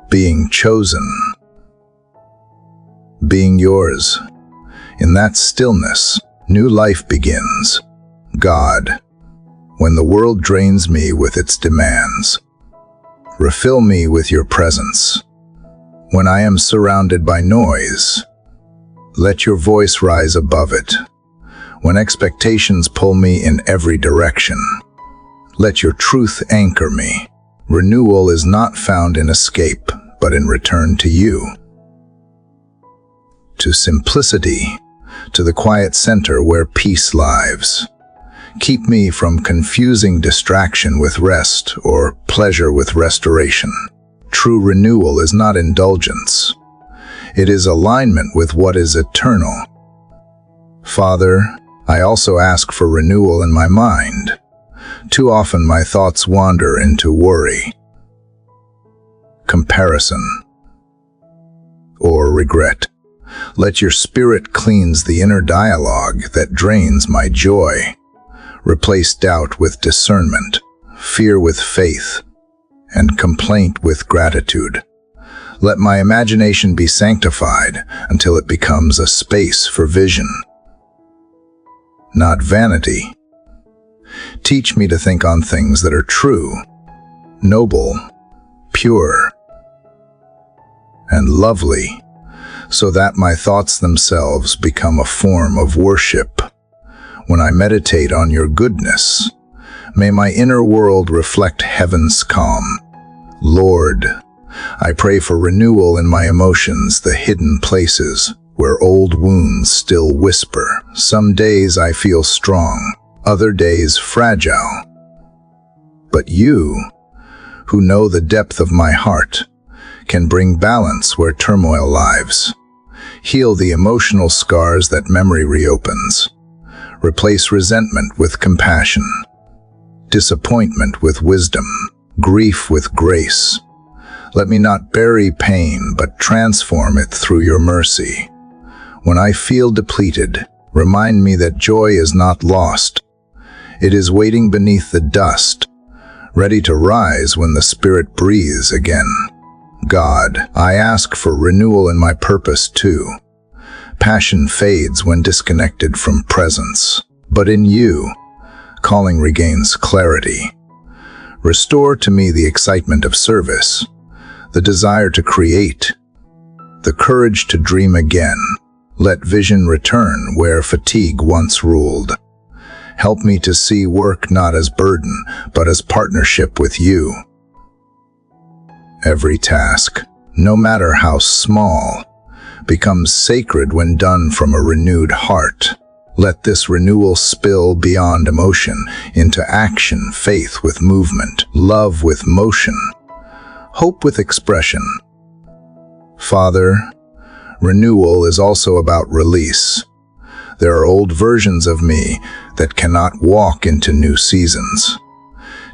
being chosen, being yours. In that stillness, new life begins. God, when the world drains me with its demands, refill me with your presence. When I am surrounded by noise, let your voice rise above it. When expectations pull me in every direction, let your truth anchor me. Renewal is not found in escape, but in return to you, to simplicity, to the quiet center where peace lives. Keep me from confusing distraction with rest or pleasure with restoration. True renewal is not indulgence. It is alignment with what is eternal. Father, I also ask for renewal in my mind. Too often my thoughts wander into worry, comparison, or regret. Let your Spirit cleanse the inner dialogue that drains my joy. Replace doubt with discernment, fear with faith, and complaint with gratitude. Let my imagination be sanctified until it becomes a space for vision, not vanity. Teach me to think on things that are true, noble, pure, and lovely, so that my thoughts themselves become a form of worship. When I meditate on your goodness, may my inner world reflect heaven's calm. Lord, I pray for renewal in my emotions, the hidden places where old wounds still whisper. Some days I feel strong, other days fragile. But you, who know the depth of my heart, can bring balance where turmoil lives. Heal the emotional scars that memory reopens. Replace resentment with compassion, disappointment with wisdom, grief with grace. Let me not bury pain, but transform it through your mercy. When I feel depleted, remind me that joy is not lost. It is waiting beneath the dust, ready to rise when the Spirit breathes again. God, I ask for renewal in my purpose too. Passion fades when disconnected from presence, but in you, calling regains clarity. Restore to me the excitement of service, the desire to create, the courage to dream again. Let vision return where fatigue once ruled. Help me to see work not as burden, but as partnership with you. Every task, no matter how small, becomes sacred when done from a renewed heart. Let this renewal spill beyond emotion into action, faith with movement, love with motion, hope with expression. Father, renewal is also about release. There are old versions of me that cannot walk into new seasons.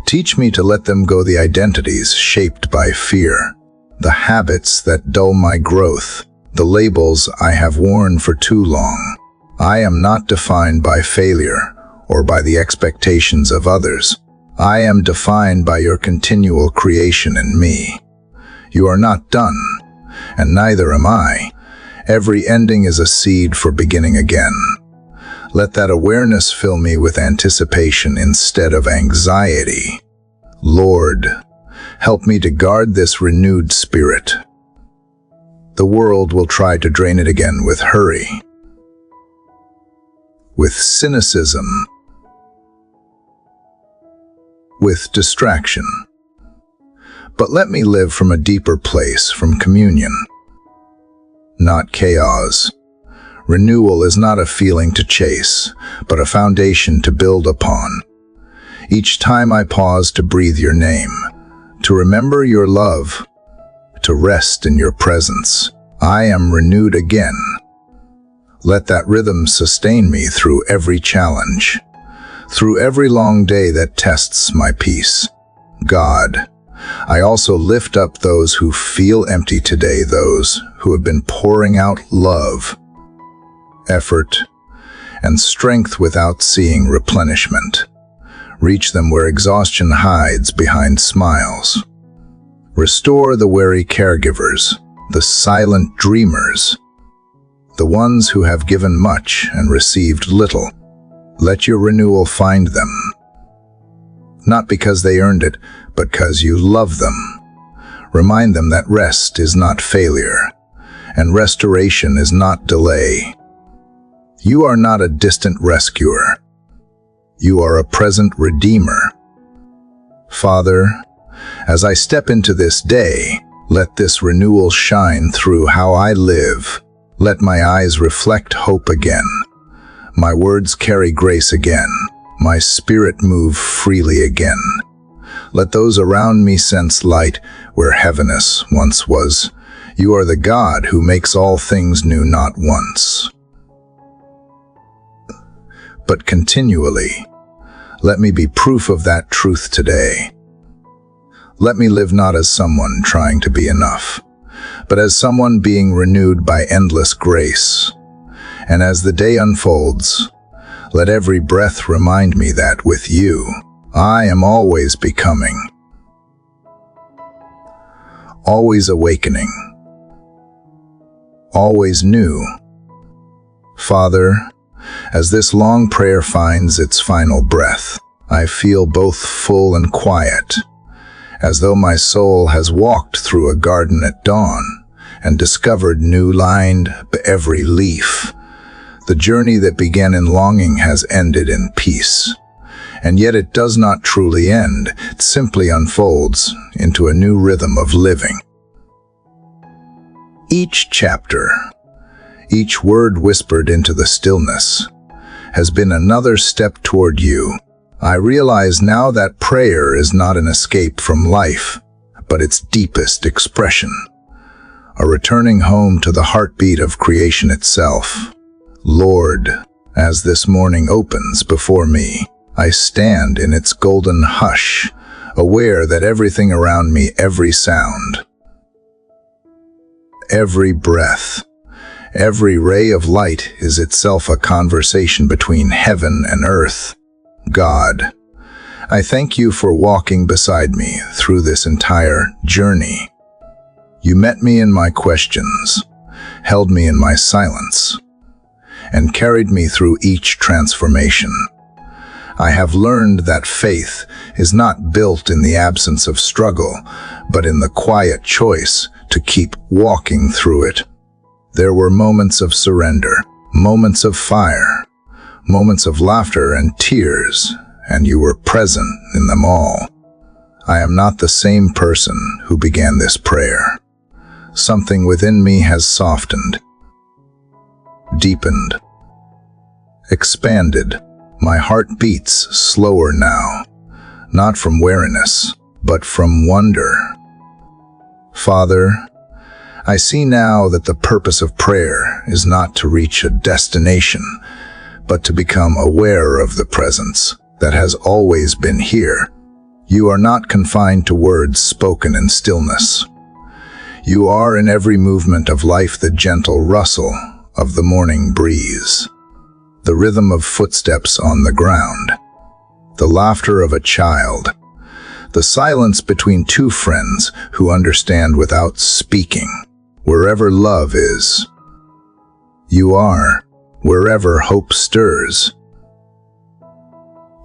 Teach me to let them go, the identities shaped by fear, the habits that dull my growth, the labels I have worn for too long. I am not defined by failure or by the expectations of others. I am defined by your continual creation in me. You are not done, and neither am I. Every ending is a seed for beginning again. Let that awareness fill me with anticipation instead of anxiety. Lord, help me to guard this renewed spirit. The world will try to drain it again with hurry, with cynicism, with distraction. But let me live from a deeper place, from communion, not chaos. Renewal is not a feeling to chase, but a foundation to build upon. Each time I pause to breathe your name, to remember your love, to rest in your presence, I am renewed again. Let that rhythm sustain me through every challenge, through every long day that tests my peace. God, I also lift up those who feel empty today, those who have been pouring out love, effort, and strength without seeing replenishment. Reach them where exhaustion hides behind smiles. Restore the weary caregivers, the silent dreamers, the ones who have given much and received little. Let your renewal find them, not because they earned it, but because you love them. Remind them that rest is not failure, and restoration is not delay. You are not a distant rescuer. You are a present redeemer. Father, as I step into this day, let this renewal shine through how I live. Let my eyes reflect hope again. My words carry grace again. My spirit move freely again. Let those around me sense light where heaviness once was. You are the God who makes all things new, not once, but continually. Let me be proof of that truth today. Let me live not as someone trying to be enough, but as someone being renewed by endless grace. And as the day unfolds, let every breath remind me that with you, I am always becoming, always awakening, always new. Father, as this long prayer finds its final breath, I feel both full and quiet, as though my soul has walked through a garden at dawn and discovered new lined every leaf. The journey that began in longing has ended in peace. And yet it does not truly end. It simply unfolds into a new rhythm of living. Each chapter, each word whispered into the stillness, has been another step toward you. I realize now that prayer is not an escape from life, but its deepest expression, a returning home to the heartbeat of creation itself. Lord, as this morning opens before me, I stand in its golden hush, aware that everything around me, every sound, every breath, every ray of light is itself a conversation between heaven and earth. God, I thank you for walking beside me through this entire journey. You met me in my questions, held me in my silence, and carried me through each transformation. I have learned that faith is not built in the absence of struggle, but in the quiet choice to keep walking through it. There were moments of surrender, moments of fire, moments of laughter and tears, and you were present in them all. I am not the same person who began this prayer. Something within me has softened, deepened, expanded. My heart beats slower now, not from weariness, but from wonder. Father, I see now that the purpose of prayer is not to reach a destination, but to become aware of the presence that has always been here. You are not confined to words spoken in stillness. You are in every movement of life, the gentle rustle of the morning breeze, the rhythm of footsteps on the ground, the laughter of a child, the silence between two friends who understand without speaking. Wherever love is, you are. Wherever hope stirs,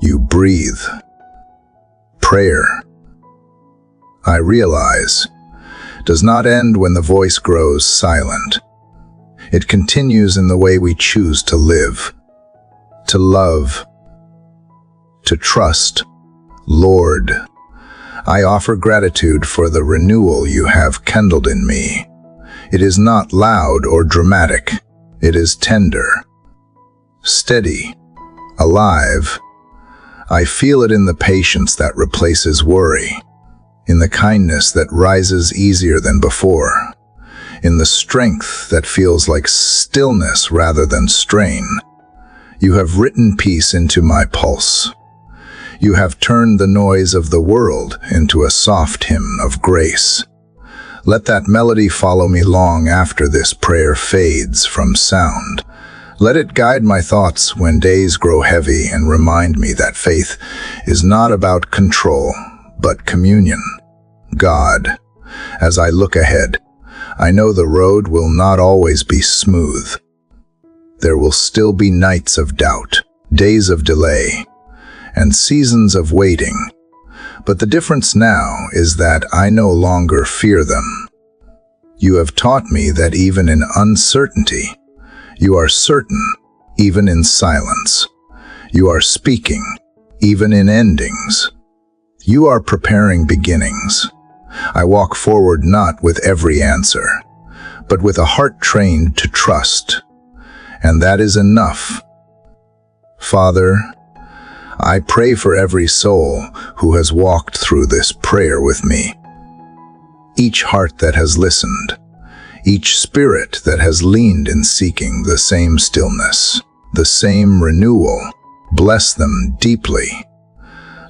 you breathe. Prayer, I realize, does not end when the voice grows silent. It continues in the way we choose to live, to love, to trust. Lord, I offer gratitude for the renewal you have kindled in me. It is not loud or dramatic. It is tender, steady, alive. I feel it in the patience that replaces worry, in the kindness that rises easier than before, in the strength that feels like stillness rather than strain. You have written peace into my pulse. You have turned the noise of the world into a soft hymn of grace. Let that melody follow me long after this prayer fades from sound. Let it guide my thoughts when days grow heavy and remind me that faith is not about control, but communion. God, as I look ahead, I know the road will not always be smooth. There will still be nights of doubt, days of delay, and seasons of waiting. But the difference now is that I no longer fear them. You have taught me that even in uncertainty, you are certain, even in silence. You are speaking, even in endings. You are preparing beginnings. I walk forward not with every answer, but with a heart trained to trust. And that is enough. Father, I pray for every soul who has walked through this prayer with me. Each heart that has listened, each spirit that has leaned in seeking the same stillness, the same renewal, bless them deeply.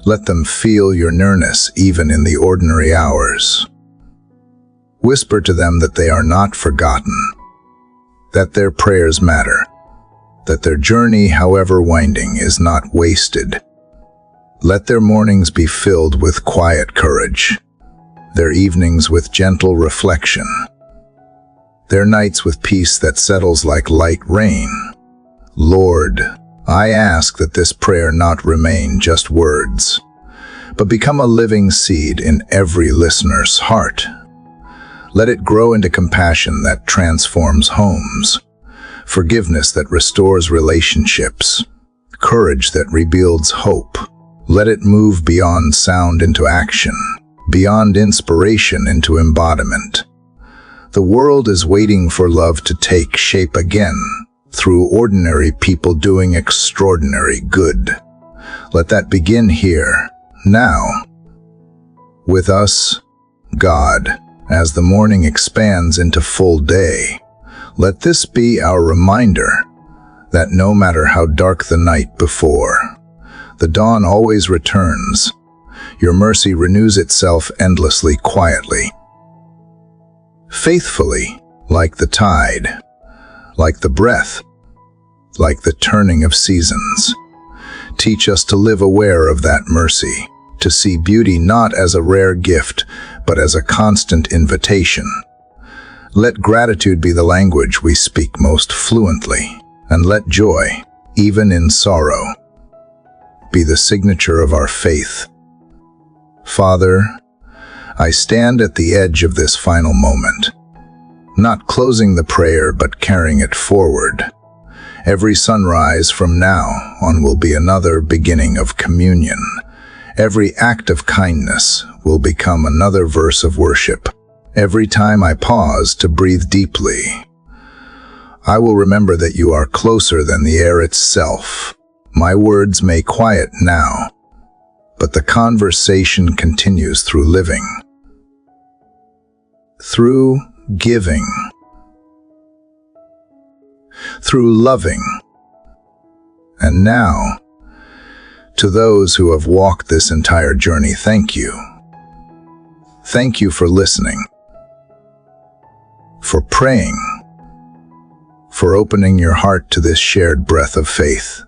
Let them feel your nearness even in the ordinary hours. Whisper to them that they are not forgotten, that their prayers matter, that their journey, however winding, is not wasted. Let their mornings be filled with quiet courage, their evenings with gentle reflection, their nights with peace that settles like light rain. Lord, I ask that this prayer not remain just words, but become a living seed in every listener's heart. Let it grow into compassion that transforms homes, forgiveness that restores relationships, courage that rebuilds hope. Let it move beyond sound into action, beyond inspiration into embodiment. The world is waiting for love to take shape again, through ordinary people doing extraordinary good. Let that begin here, now. With us, God, as the morning expands into full day, let this be our reminder that no matter how dark the night before, the dawn always returns. Your mercy renews itself endlessly, quietly, faithfully, like the tide, like the breath, like the turning of seasons. Teach us to live aware of that mercy, to see beauty not as a rare gift, but as a constant invitation. Let gratitude be the language we speak most fluently, and let joy, even in sorrow, be the signature of our faith. Father, I stand at the edge of this final moment, not closing the prayer but carrying it forward. Every sunrise from now on will be another beginning of communion. Every act of kindness will become another verse of worship. Every time I pause to breathe deeply, I will remember that you are closer than the air itself. My words may quiet now, but the conversation continues through living, through giving, through loving. And now, to those who have walked this entire journey, thank you. Thank you for listening, for praying, for opening your heart to this shared breath of faith.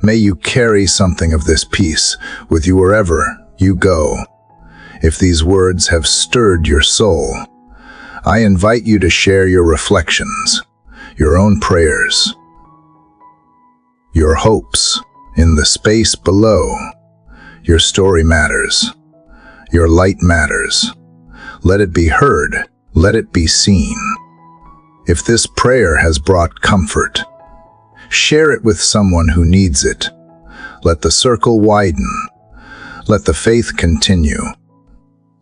May you carry something of this peace with you wherever you go. If these words have stirred your soul, I invite you to share your reflections, your own prayers, your hopes in the space below. Your story matters. Your light matters. Let it be heard. Let it be seen. If this prayer has brought comfort, share it with someone who needs it. Let the circle widen. Let the faith continue.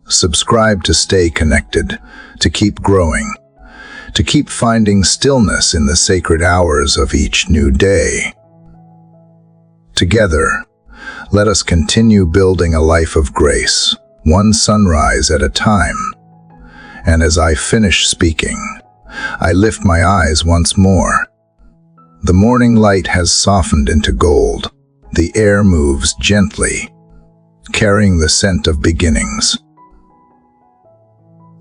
Subscribe to stay connected, to keep growing, to keep finding stillness in the sacred hours of each new day. Together, let us continue building a life of grace, one sunrise at a time. And as I finish speaking, I lift my eyes once more. The morning light has softened into gold. The air moves gently, carrying the scent of beginnings.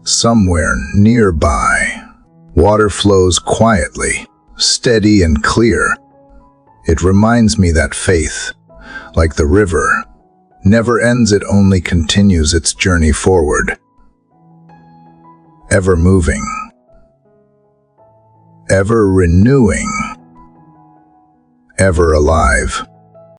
Somewhere nearby, water flows quietly, steady and clear. It reminds me that faith, like the river, never ends, it only continues its journey forward. Ever moving, ever renewing, ever alive.